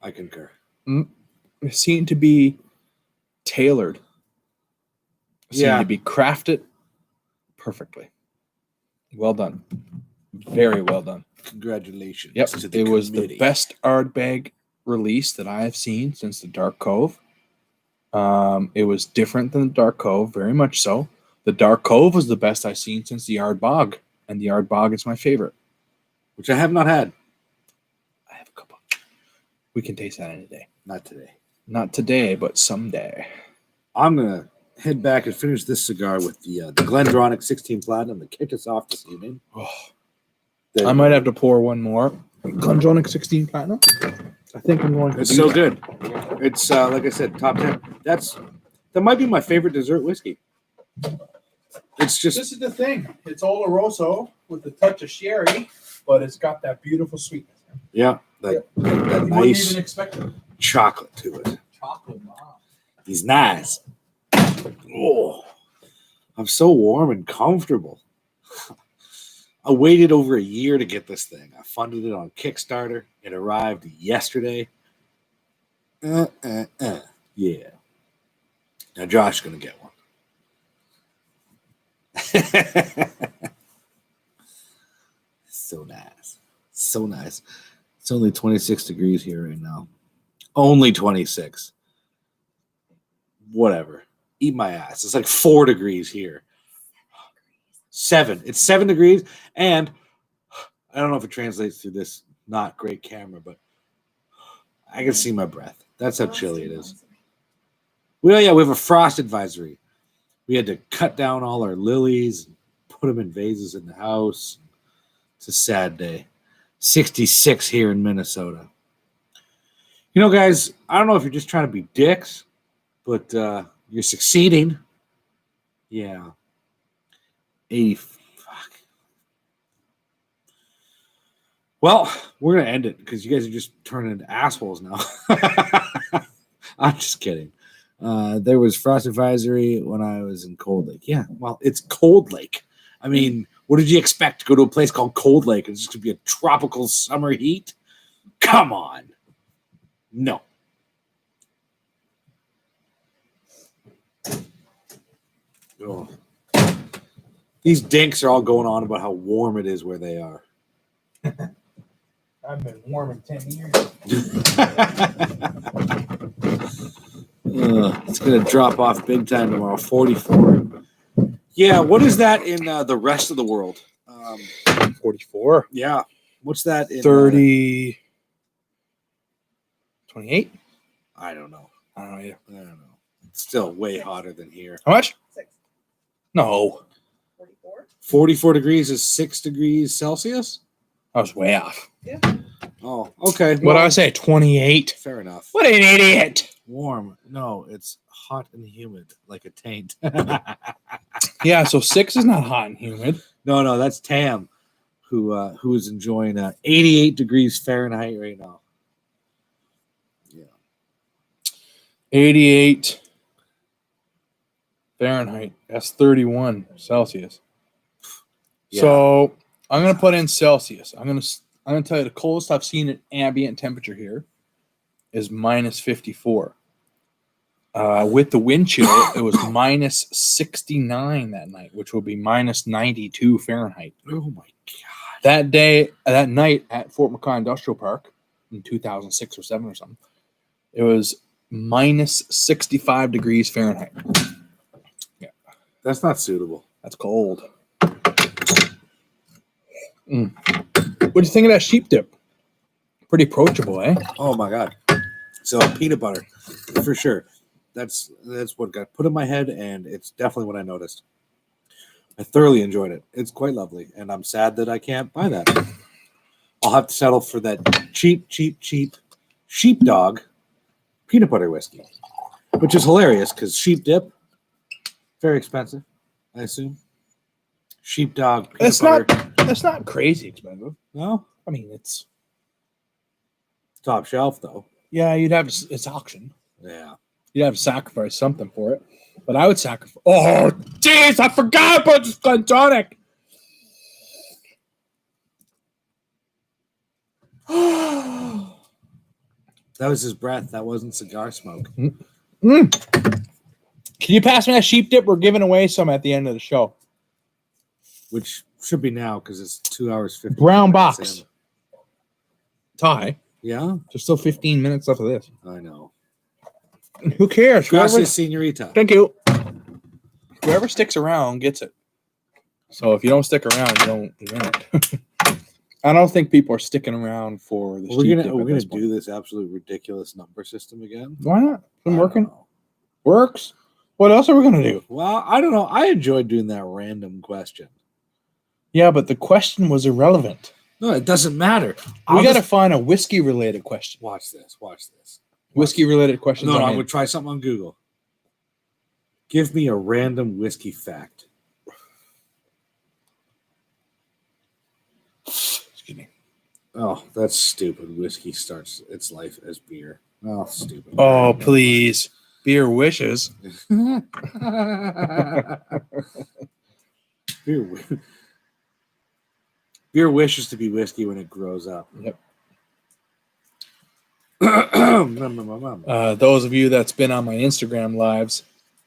A: I concur.
B: It seemed to be tailored. It seemed to be crafted perfectly. Well done. Very well done.
A: Congratulations.
B: Yep.
A: To the
B: It was
A: committee.
B: the best Ardbeg release that I have seen since the Dark Cove. It was different than the Dark Cove, very much so. The Dark Cove was the best I've seen since the Ardbog, and the Ardbog is my favorite.
A: Which I have not had.
B: I have a couple. We can taste that any day.
A: Not today.
B: Not today, but someday.
A: I'm going to head back and finish this cigar with the Glendronach 16 Platinum that kicked us off this evening.
B: Oh,
A: The-
B: I might have to pour one more. Glendronach 16 Platinum. I think I'm going to.
A: It's so good. It's like I said, top 10. That might be my favorite dessert whiskey. It's just
B: This is the thing. It's Oloroso with a touch of sherry, but it's got that beautiful sweetness.
A: that
B: You wouldn't
A: nice
B: even expect it.
A: chocolate to it.
B: Chocolate bomb.
A: He's nice. Oh, I'm so warm and comfortable. I waited over a year to get this thing. I funded it on Kickstarter. It arrived yesterday. Yeah. Now Josh's gonna get one. So nice. So nice. It's only 26 degrees here right now. Only 26. Whatever. Eat my ass. It's like 4 degrees here. 7. It's 7 degrees. And I don't know if it translates through this not great camera, but I can see my breath. That's how chilly it is. Well, yeah, we have a frost advisory. We had to cut down all our lilies, put them in vases in the house. It's a sad day. 66 here in Minnesota. You know, guys, I don't know if you're just trying to be dicks, but you're succeeding. Yeah. 80. Fuck. Well, we're going to end it because you guys are just turning into assholes now. I'm just kidding. There was frost advisory when I was in Cold Lake. Yeah, well, it's Cold Lake. I mean, what did you expect to go to a place called Cold Lake? It's just going to be a tropical summer heat? Come on. No. Oh. These dinks are all going on about how warm it is where they are.
B: I've been warm in 10 years.
A: It's going to drop off big time tomorrow. 44. Yeah, what is that in the rest of the world?
B: 44.
A: Yeah. What's that in
B: 30. 28?
A: I don't know.
B: I don't know either.
A: I don't know. It's still way hotter than here.
B: How much?
C: 6.
B: No.
C: 44?
A: 44 degrees is 6 degrees Celsius?
B: I was way off.
A: Oh, okay.
B: What did I say? 28?
A: Fair enough.
B: What an idiot.
A: Warm. No, it's hot and humid like a taint.
B: Yeah, so 6 is not hot and humid.
A: No, that's Tam, who is enjoying 88 degrees Fahrenheit right now. Yeah.
B: 88 Fahrenheit. That's 31 Celsius.
A: Yeah.
B: So I'm going to put in Celsius. I'm going to tell you the coldest I've seen at ambient temperature here is minus 54. With the wind chill, it was minus 69 that night, which will be minus 92 Fahrenheit.
A: Oh my god!
B: That night at Fort McCoy Industrial Park in 2006 or 7 or something, it was minus 65 degrees Fahrenheit. Yeah,
A: That's not suitable.
B: that's cold. What do you think of that sheep dip? Pretty approachable, eh?
A: Oh my god! So peanut butter, for sure. That's what got put in my head, and it's definitely what I noticed. I thoroughly enjoyed it. It's quite lovely, and I'm sad that I can't buy that. I'll have to settle for that cheap sheepdog peanut butter whiskey, which is hilarious because sheep dip, very expensive, I assume. Sheepdog peanut butter.
B: That's not crazy expensive.
A: No,
B: I mean, it's
A: top shelf though.
B: yeah. It's auction.
A: Yeah.
B: You'd have to sacrifice something for it. But I would sacrifice. Oh, jeez, I forgot about this Glendronach.
A: That was his breath. That wasn't cigar smoke.
B: Mm. Can you pass me that sheep dip? We're giving away some at the end of the show.
A: Which should be now because it's 2 hours 50.
B: Brown box. Tie.
A: Yeah,
B: There's still 15 minutes left of this.
A: I know.
B: Who cares?
A: Gracias, señorita.
B: Thank you. Whoever sticks around gets it. So if you don't stick around, you don't win it. I don't think people are sticking around for the
A: We're gonna do this absolute ridiculous number system again.
B: Why not? Been
A: I
B: working.
A: don't know.
B: Works. What else are we gonna do?
A: Well, I don't know. I enjoyed doing that random question.
B: Yeah, but the question was irrelevant.
A: No, it doesn't matter.
B: We got to find a whiskey related question.
A: Watch this. Watch this.
B: Whiskey related questions.
A: No, I'm gonna try something on Google. Give me a random whiskey fact.
B: Excuse me.
A: Oh, that's stupid. Whiskey starts its life as beer. Oh, stupid.
B: Oh, please. Beer wishes.
A: beer, beer wishes to be whiskey when it grows up.
B: Yep.
A: Nom.
B: Those of you that's been on my Instagram lives,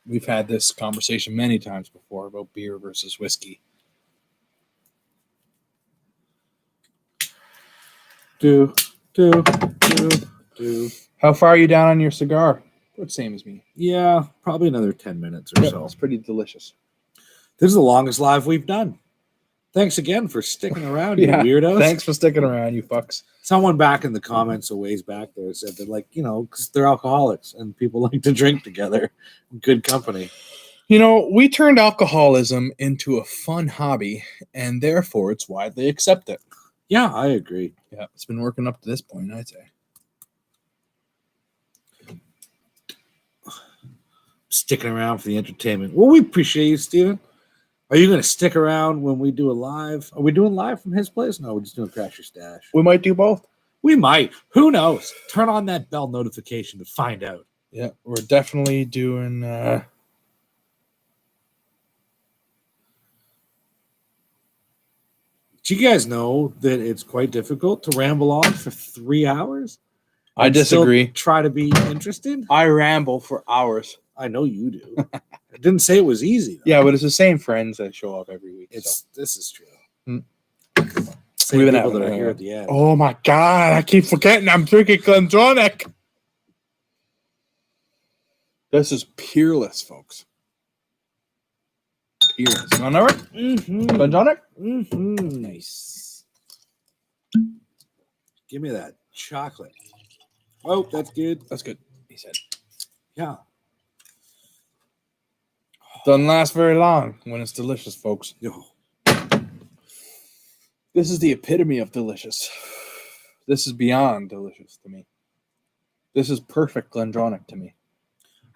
B: we've had this conversation many times before about beer versus whiskey.
A: Do.
B: How far are you down on your cigar? About the same as me.
A: Yeah, probably another 10 minutes or
B: Yep,
A: so.
B: it's pretty delicious.
A: This is the longest live we've done. Thanks again for sticking around, you weirdos.
B: Thanks for sticking around, you fucks.
A: Someone back in the comments a ways back there said that, like, because they're alcoholics and people like to drink together. Good company.
B: We turned alcoholism into a fun hobby, and therefore it's widely accepted.
A: Yeah, I agree.
B: Yeah, it's been working up to this point, I'd say.
A: Sticking around for the entertainment. Well, we appreciate you, Steven. Are you going to stick around when we do a live? Are we doing live from his place? No, we're just doing Crash Your Stash.
B: We might do both.
A: We might. Who knows? Turn on that bell notification to find out.
B: Yeah, we're definitely doing...
A: Do you guys know that it's quite difficult to ramble on for 3 hours?
B: I
A: and still
B: disagree.
A: Try to be interested?
B: I ramble for hours.
A: I know you do. I didn't say it was easy. Though.
B: Yeah, but it's the same friends that show up every week.
A: This is true.
B: We've
A: Same
B: been
A: people
B: having
A: that are
B: a-
A: here at the end.
B: Oh my God, I keep forgetting I'm drinking Glendronach. This is peerless, folks. Peerless. You want another?
A: Mm-hmm.
B: Glendronach?
A: Mm-hmm. Nice. Give me that chocolate. Oh, that's good.
B: That's good, he said.
A: Yeah.
B: Doesn't last very long when it's delicious, folks.
A: No.
B: This is the epitome of delicious. This is beyond delicious to me. This is perfect Glendronach to me.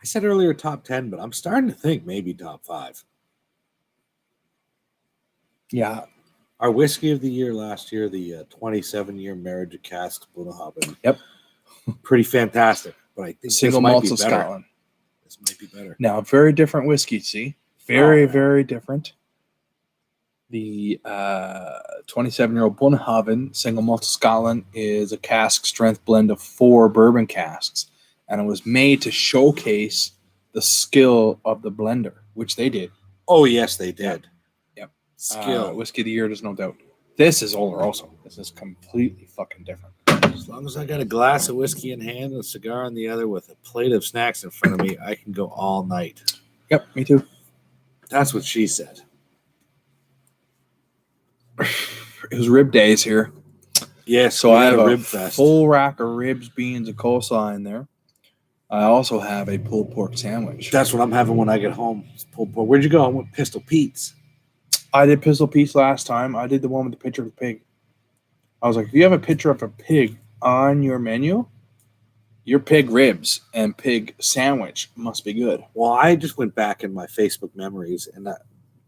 A: I said earlier top 10, but I'm starting to think maybe top 5.
B: Yeah.
A: Our whiskey of the year last year, the 27-year marriage of cask Bunnahabhain.
B: Yep.
A: Pretty fantastic. But I think
B: Single
A: this might
B: malt
A: be
B: of
A: better.
B: Scotland.
A: This might be better.
B: Now, very different whiskey, see? Very,
A: Oh.
B: very different. The 27-year-old Bunnahabhain Single Malt of Scotland is a cask strength blend of 4 bourbon casks, and it was made to showcase the skill of the blender, which they did.
A: Oh, yes, they did.
B: Yep.
A: Skill.
B: Whiskey of the year, there's no doubt. This is Oloroso. This is completely fucking different.
A: As long as I got a glass of whiskey in hand and a cigar in the other with a plate of snacks in front of me, I can go all night.
B: Yep, me too.
A: That's what she said.
B: It was rib days here.
A: Yes,
B: So
A: we
B: I
A: had
B: have a
A: rib fest.
B: full rack of ribs, beans, and coleslaw in there. I also have a pulled pork sandwich.
A: That's what I'm having when I get home. It's pulled pork. Where'd you go? I went Pistol Pete's.
B: I did Pistol Pete's last time. I did the one with the picture of the pig. I was like, if you have a picture of a pig on your menu, your pig ribs and pig sandwich must be good.
A: Well, I just went back in my Facebook memories, and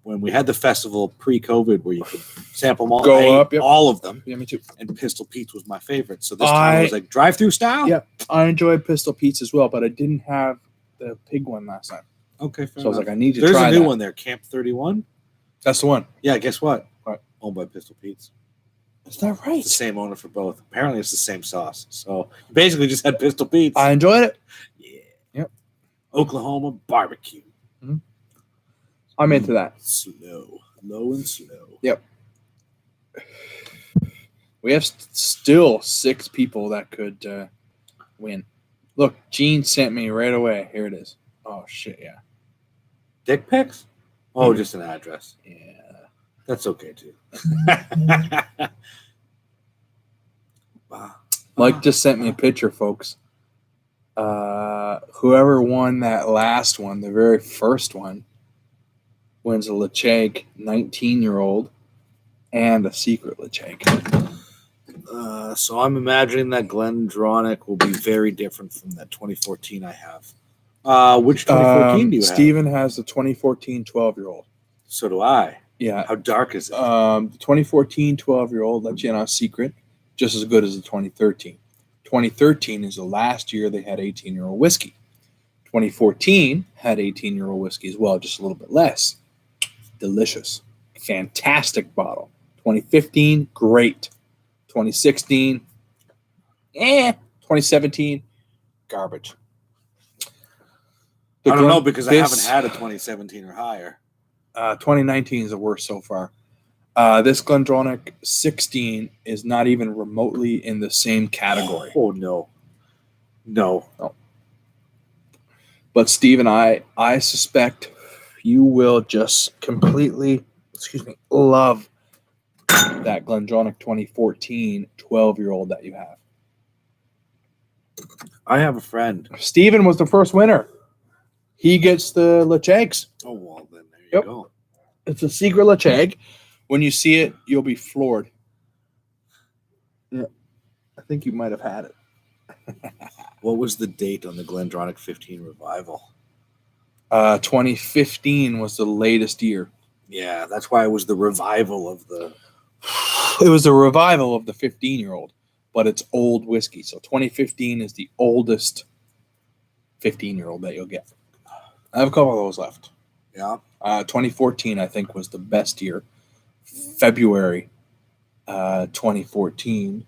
A: when we had the festival pre-COVID where you could sample them all,
B: Go
A: I ate
B: up, yep.
A: all of them,
B: Yeah, me too.
A: and Pistol Pete's was my favorite. So this time I was like drive-through style?
B: Yeah. I enjoyed Pistol Pete's as well, but I didn't have the pig one last time.
A: Okay, fair
B: So I was
A: enough.
B: like, I need to
A: There's
B: try
A: a new
B: that.
A: one there, Camp 31.
B: That's the one.
A: Yeah, guess what?
B: What?
A: Owned by Pistol Pete's.
B: Is that right?
A: It's the same owner for both. Apparently, it's the same sauce. So you basically just had Pistol Pete's.
B: I enjoyed it.
A: Yeah.
B: Yep.
A: Oklahoma barbecue.
B: I'm into that.
A: Slow, low and slow.
B: Yep. We have still 6 people that could win. Look, Gene sent me right away. Here it is. Oh shit, yeah.
A: Dick pics? Oh, just an address.
B: Yeah.
A: That's okay too. Wow.
B: Mike just sent me a picture, folks. Whoever won that last one, the very first one, wins a Lecheg 19-year-old and a secret Lecheg.
A: So I'm imagining that Glendronach will be very different from that 2014 I have. Which 2014 do you have?
B: Steven has the 2014 12-year-old.
A: So do I.
B: Yeah.
A: How dark is it?
B: The 2014 12-year-old let you in on a secret, just as good as the 2013. 2013 is the last year they had 18-year-old whiskey. 2014 had 18-year-old whiskey as well, just a little bit less. Delicious. Fantastic bottle. 2015, great. 2016, 2017, garbage.
A: I don't know because I haven't had a 2017 or higher.
B: 2019 is the worst so far. This Glendronach 16 is not even remotely in the same category.
A: Oh, no.
B: But Steve and I suspect you will just completely, love that Glendronach 2014 12-year-old that you have.
A: I have a friend.
B: Steven was the first winner. He gets the Lechegs.
A: Oh, well, then there you go.
B: It's a secret Lecheg. When you see it, you'll be floored. Yeah. I think you might have had it.
A: What was the date on the Glendronach 15 revival?
B: 2015 was the latest year.
A: Yeah, that's why it was the revival of the...
B: It was a revival of the 15-year-old, but it's old whiskey. So 2015 is the oldest 15-year-old that you'll get. I have a couple of those left.
A: Yeah.
B: 2014, I think, was the best year. February 2014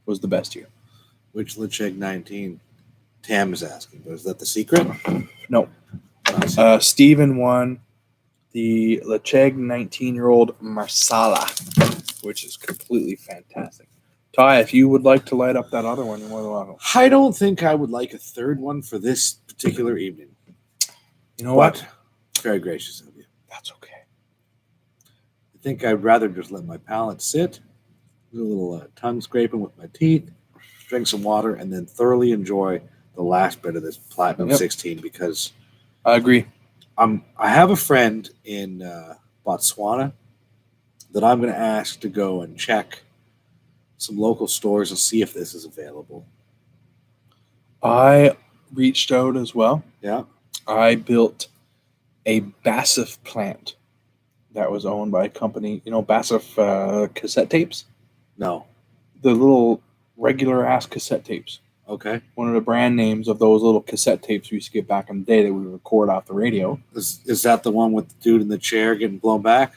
B: was the best year.
A: Which Lecheg 19? Tam is asking, but is that the secret?
B: No. Steven won the Lecheg 19-year-old Marsala, which is completely fantastic. Ty, if you would like to light up that other one, you're more than welcome.
A: I don't think I would like a third one for this particular evening.
B: You know what?
A: Very gracious of you.
B: That's okay.
A: I think I'd rather just let my palate sit, do a little tongue scraping with my teeth, drink some water, and then thoroughly enjoy the last bit of this Platinum 16 because
B: I agree.
A: I have a friend in Botswana that I'm going to ask to go and check some local stores and see if this is available.
B: I reached out as well.
A: Yeah.
B: I built a Bassif plant that was owned by a company, Bassif cassette tapes?
A: No.
B: The little regular ass cassette tapes.
A: Okay.
B: One of the brand names of those little cassette tapes we used to get back in the day that we record off the radio.
A: Is that the one with the dude in the chair getting blown back?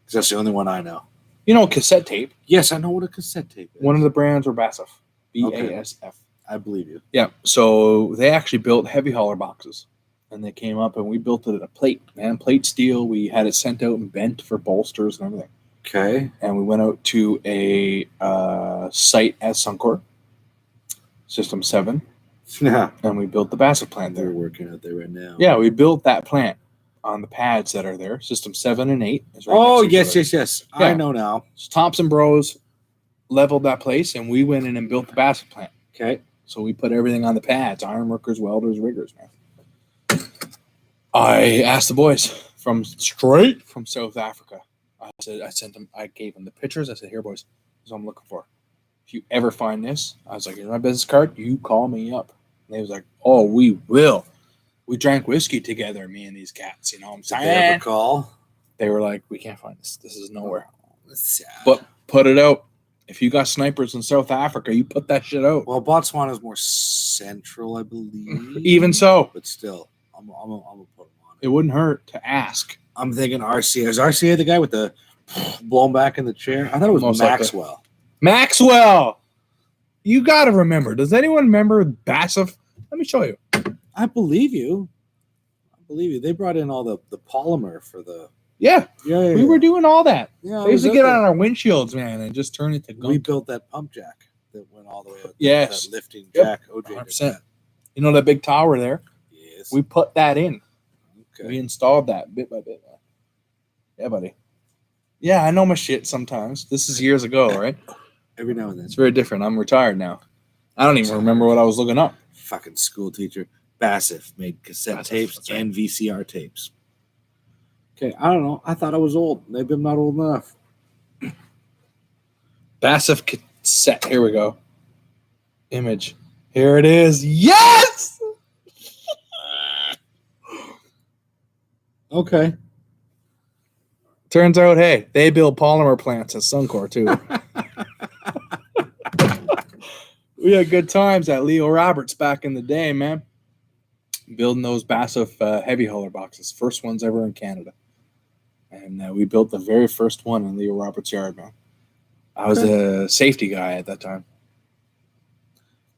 A: Because that's the only one I know.
B: You know, cassette tape.
A: Yes, I know what a cassette tape is.
B: One of the brands were Bassif. BASF.
A: I believe you.
B: Yeah. So they actually built heavy hauler boxes. And they came up and we built it at a plate, man. Plate steel. We had it sent out and bent for bolsters and everything.
A: Okay.
B: And we went out to a site at Suncor, System 7.
A: Yeah.
B: And we built the Bassif plant
A: They're
B: there.
A: working out there right now.
B: Yeah, we built that plant on the pads that are there. System 7 and 8. Is right
A: Oh,
B: next to each
A: yes.
B: other.
A: I
B: Yeah.
A: know now.
B: So Thompson Bros leveled that place and we went in and built the Bassif plant.
A: Okay.
B: So we put everything on the pads, ironworkers, welders, riggers, man. I asked the boys straight from South Africa. I gave them the pictures. I said, here, boys, this is what I'm looking for. If you ever find this, I was like, here's my business card. You call me up. And they was like, oh, we will. We drank whiskey together, me and these cats. You know what I'm
A: Did they
B: saying?
A: ever call?
B: They were like, we can't find this. This is nowhere.
A: That's sad.
B: But put it out. If you got snipers in South Africa, you put that shit out.
A: Well, Botswana is more central, I believe.
B: Even so,
A: But still, I'm gonna put them on
B: it wouldn't hurt to ask.
A: I'm thinking RCA. Is RCA the guy with the blown back in the chair. I thought it was
B: Most likely.
A: Maxwell.
B: Maxwell. You got to remember. Does anyone remember Bassif? Let me show you.
A: I believe you. They brought in all the polymer for the.
B: Yeah,
A: Yeah.
B: we were doing all that.
A: Yeah, I
B: They used
A: was
B: to
A: out
B: get
A: there.
B: on our windshields, man, and just turn it to
A: We
B: gunk.
A: built that pump jack that went all the way out.
B: Yes.
A: That lifting
B: Yep.
A: jack. OJ did
B: 100%.
A: that.
B: You know that big tower there?
A: Yes.
B: We put that in.
A: Okay.
B: We installed that bit by bit. Yeah, buddy. Yeah, I know my shit sometimes. This is years ago, right?
A: Every now and then.
B: It's very different. I'm retired now. I don't even remember what I was looking up.
A: Fucking school teacher. Bassif made cassette
B: Bassif,
A: tapes
B: that's right.
A: and VCR tapes. Okay, I don't know. I thought I was old. Maybe I'm not old enough.
B: Bassif cassette. Here we go. Image. Here it is. Yes!
A: Okay.
B: Turns out, hey, they build polymer plants at Suncor, too. We had good times at Leo Roberts back in the day, man. Building those Bassif heavy hauler boxes. First ones ever in Canada. And we built the very first one in Leo Roberts' yard, man. I was a safety guy at that time.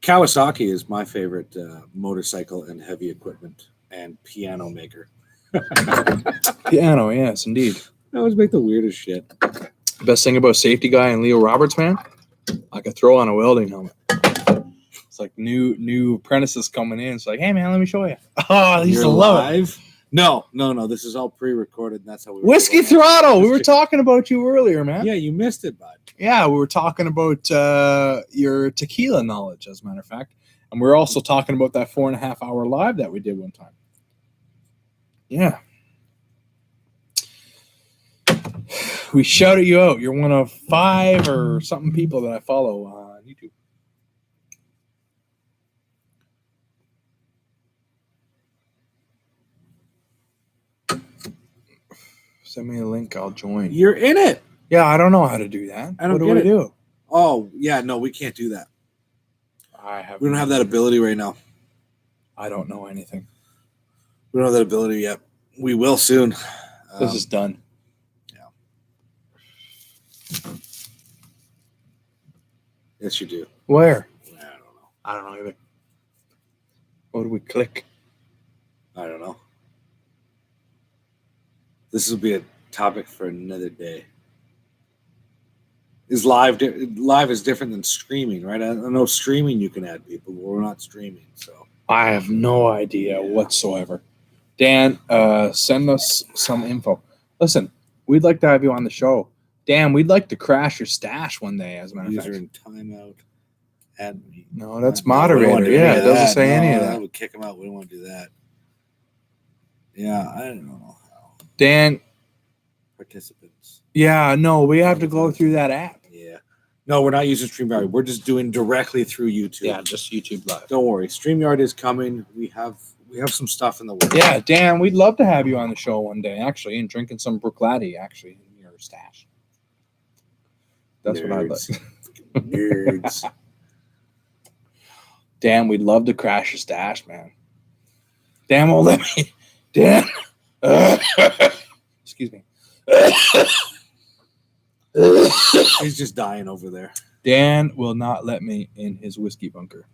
A: Kawasaki is my favorite motorcycle and heavy equipment and piano maker.
B: Piano, yes, indeed.
A: I always make the weirdest shit.
B: Best thing about safety guy and Leo Roberts, man, I could throw on a welding helmet. It's like new apprentices coming in. It's like, hey, man, let me show you. Oh, they used to love it.
A: live? No. This is all pre-recorded. And that's how we.
B: Whiskey Throttle. We were talking about you earlier, man.
A: Yeah, you missed it, bud.
B: Yeah, we were talking about your tequila knowledge, as a matter of fact. And we were also talking about that 4.5 hour live that we did one time. Yeah. We shouted you out. You're one of 5 or something people that I follow on YouTube. Send me a link. I'll join.
A: You're in it.
B: Yeah, I don't know how to do that.
A: I don't
B: What do
A: get
B: we
A: it.
B: do?
A: Oh, yeah. No, we can't do that. We don't have that ability right now.
B: I don't know anything.
A: We don't have that ability yet. We will soon.
B: This is done.
A: Yes, you do.
B: Where?
A: I don't know.
B: I don't know either. What do we click?
A: I don't know. This will be a topic for another day. Is live is different than streaming, right? I know streaming you can add people, but we're not streaming, so
B: I have no idea whatsoever. Dan, send us some info. Listen, we'd like to have you on the show. Dan, we'd like to crash your stash one day, as a matter of
A: user
B: fact.
A: in timeout. Add me.
B: No, that's
A: No, we don't wanna
B: moderator.
A: do
B: Yeah,
A: any
B: it
A: of
B: doesn't
A: that.
B: say any
A: No,
B: of
A: that
B: that.
A: would kick him out. We don't want to do that. Yeah, I don't know how.
B: Dan,
A: Participants.
B: yeah, no, we have to go through that app.
A: Yeah. No, we're not using StreamYard. We're just doing directly through YouTube.
B: Yeah, just YouTube Live.
A: Don't worry. StreamYard is coming. We have some stuff in the works.
B: Yeah, Dan, we'd love to have you on the show one day, actually, and drinking some Brookladdy, actually, in your stash. That's what I'd like.
A: Nerds.
B: Dan, we'd love to crash your stash, man. Dan won't let me. Dan. Excuse me.
A: He's just dying over there.
B: Dan will not let me in his whiskey bunker.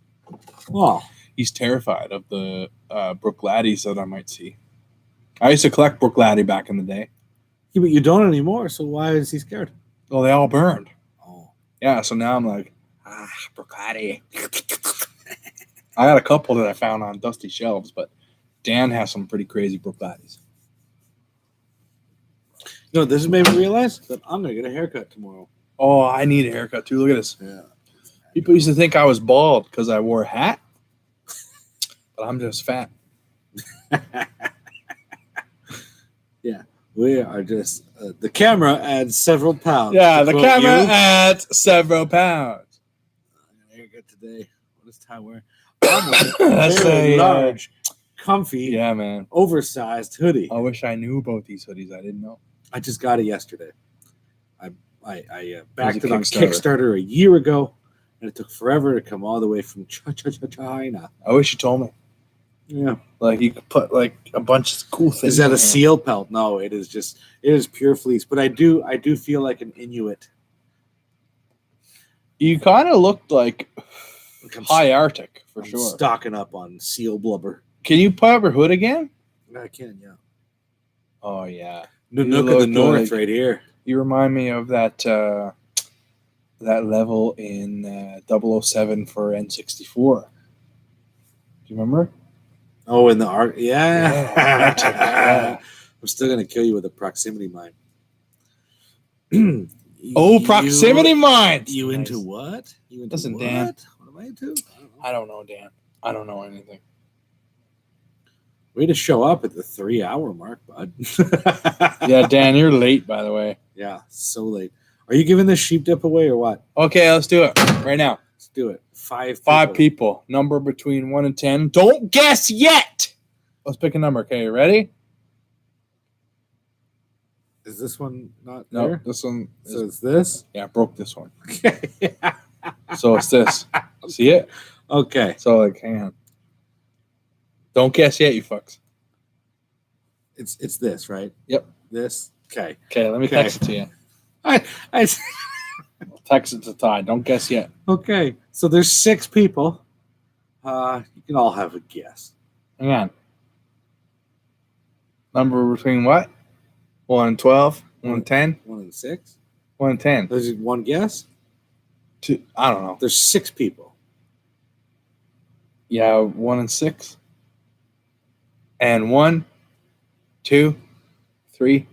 A: Oh,
B: He's terrified of the Brookladdies that I might see. I used to collect Brookladdy back in the day.
A: yeah, but you don't anymore. So why is he scared?
B: Well, they all burned.
A: Oh,
B: Yeah, so now I'm like, Brookladdy. I got a couple that I found on dusty shelves, but Dan has some pretty crazy Brookladdies.
A: no, this has made me realize that I'm gonna get a haircut tomorrow.
B: Oh, I need a haircut too. Look at this.
A: Yeah.
B: People used to think I was bald because I wore a hat, but I'm just fat.
A: Yeah, we are just the camera adds several pounds.
B: Yeah,
A: to
B: the
A: quote
B: camera
A: you.
B: adds several pounds.
A: Haircut today. What is Ty wearing? I'm wearing a
B: That's
A: very
B: a,
A: large, comfy,
B: Yeah, man.
A: oversized hoodie.
B: I wish I knew about these hoodies. I didn't know.
A: I just got it yesterday. I backed
B: a
A: it on
B: Kickstarter.
A: Kickstarter a year ago, and it took forever to come all the way from China.
B: I wish you told me.
A: Yeah.
B: Like you could put like a bunch of cool things.
A: Is that
B: in
A: a
B: here.
A: seal pelt? No, it is pure fleece. But I do feel like an Inuit.
B: You kind of looked like
A: Like
B: high Arctic for
A: I'm
B: sure.
A: stocking up on seal blubber.
B: Can you put up your hood again?
A: I can, yeah.
B: Oh yeah.
A: The
B: You
A: Nook of the
B: look
A: North
B: like-
A: right here.
B: You remind me of that that level in 007 for N64. Do you remember?
A: Oh, in the Arctic. Yeah.
B: Yeah, Arctic, yeah.
A: I'm still going to kill you with a proximity mine.
B: Proximity mines.
A: You
B: Nice.
A: into what? You into
B: Listen,
A: what?
B: Dan.
A: What am I into?
B: I don't know, Dan. I don't know anything.
A: Way to show up at the 3-hour mark, bud.
B: Yeah, Dan, you're late, by the way.
A: Yeah, so late. Are you giving this sheep dip away or what?
B: Okay, let's do it right now.
A: Let's do it. 5
B: 5 people. Number between 1 and 10. Don't guess yet. Let's pick a number. Okay, you ready?
A: Is this one not
B: No,
A: there?
B: this one. Is,
A: So it's this?
B: yeah, I broke this one.
A: Okay.
B: So it's this. See it?
A: Okay.
B: So like, hang on. Don't guess yet, you fucks.
A: It's this, right?
B: Yep.
A: This? Okay.
B: Okay, let me
A: Okay.
B: text it to you.
A: I
B: Text it to Ty. Don't guess yet.
A: Okay. So there's 6 people. You can all have a guess.
B: Hang on. Number between what? 1 and 12? 1 and 10?
A: 1 and 6?
B: 1 and 10.
A: There's one guess?
B: 2. I don't know.
A: There's 6 people.
B: Yeah, 1 and 6. And 1, 2, 3.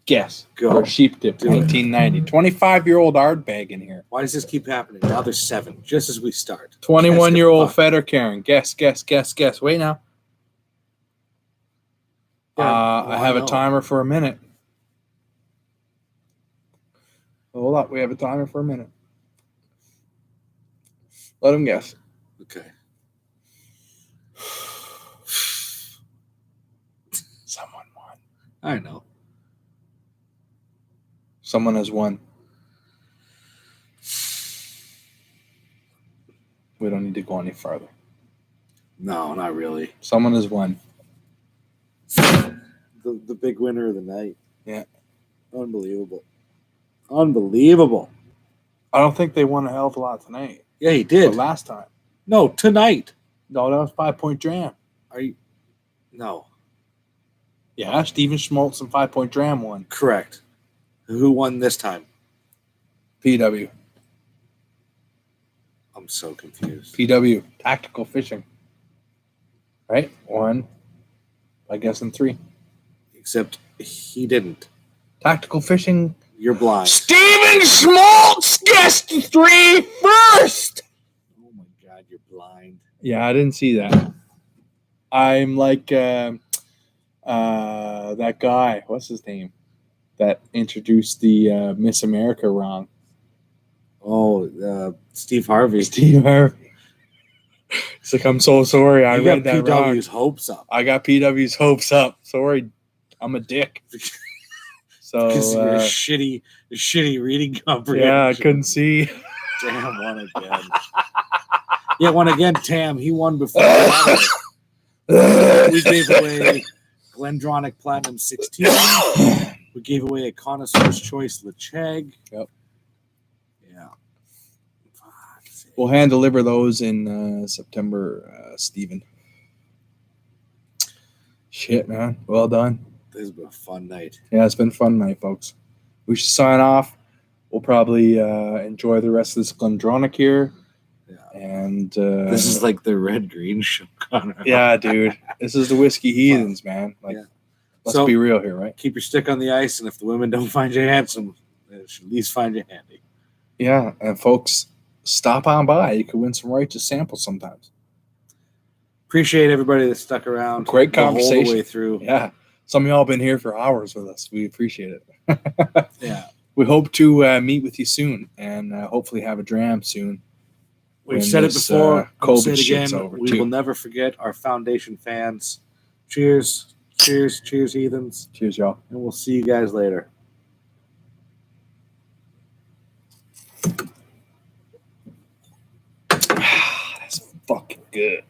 B: Guess.
A: Go.
B: For Sheep Dip,
A: Do it.
B: 1990. 25-year-old art bag in here.
A: Why does this keep happening? Now there's 7, just as we start.
B: 21-year-old
A: Guess,
B: Feder Karen. Guess. Wait now.
A: Yeah,
B: I have
A: know.
B: a timer for a minute. Hold up. We have a timer for a minute. Let him guess.
A: Okay.
B: Someone won.
A: I know.
B: Someone has won. We don't need to go any farther.
A: No, not really.
B: Someone has won.
A: The big winner of the night.
B: Yeah.
A: Unbelievable. Unbelievable.
B: I don't think they won a hell of a lot tonight.
A: Yeah, he
B: But
A: did.
B: last time.
A: No, tonight.
B: No, that was 5-point dram.
A: Are you? No.
B: Yeah, Steven Schmaltz and 5-point dram won.
A: Correct. Who won this time?
B: PW.
A: I'm so confused.
B: PW. Tactical fishing. Right? 1. I guess in 3.
A: Except he didn't.
B: Tactical fishing.
A: You're blind.
B: Steven Schmaltz guessed 3 first.
A: Oh my God, you're blind.
B: Yeah, I didn't see that. I'm like that guy. What's his name? That introduced the Miss America wrong.
A: Oh, Steve Harvey.
B: Steve Harvey. It's like, I'm so sorry. I
A: You
B: read
A: got
B: that wrong.
A: PW's hopes up.
B: I got PW's hopes up. Sorry, I'm a dick. So
A: Because you're a shitty reading comprehension.
B: yeah, I couldn't see.
A: Tam won again. Yeah, won again. Tam, he won before. We gave away Glendronach Platinum 16. We gave away a Connoisseur's Choice Lecheg.
B: Yep.
A: Yeah.
B: We'll hand deliver those in September, Steven. Shit, man. Well done.
A: This has been a fun night.
B: Yeah, it's been a fun night, folks. We should sign off. We'll probably enjoy the rest of this Glendronach here.
A: Yeah.
B: And
A: This is like the red green show, Connor.
B: yeah, dude. This is the Whiskey Heathens, man. Like,
A: Yeah.
B: let's
A: So-
B: be real here, right?
A: Keep your stick on the ice, and if the women don't find you handsome, they should at least find you handy.
B: Yeah, and folks, stop on by. You could win some righteous samples sometimes.
A: Appreciate everybody that stuck around.
B: Great
A: the whole
B: conversation.
A: way through.
B: Yeah, some of y'all been here for hours with us. We appreciate it.
A: Yeah.
B: We hope to meet with you soon, and hopefully have a dram soon.
A: We've
B: when
A: said it
B: this,
A: before. We'll say
B: COVID
A: it
B: shit's
A: again.
B: over,
A: We
B: too.
A: will never forget our foundation fans. Cheers. Cheers. Cheers, heathens.
B: Cheers, y'all.
A: And we'll see you guys later.
B: That's fucking good.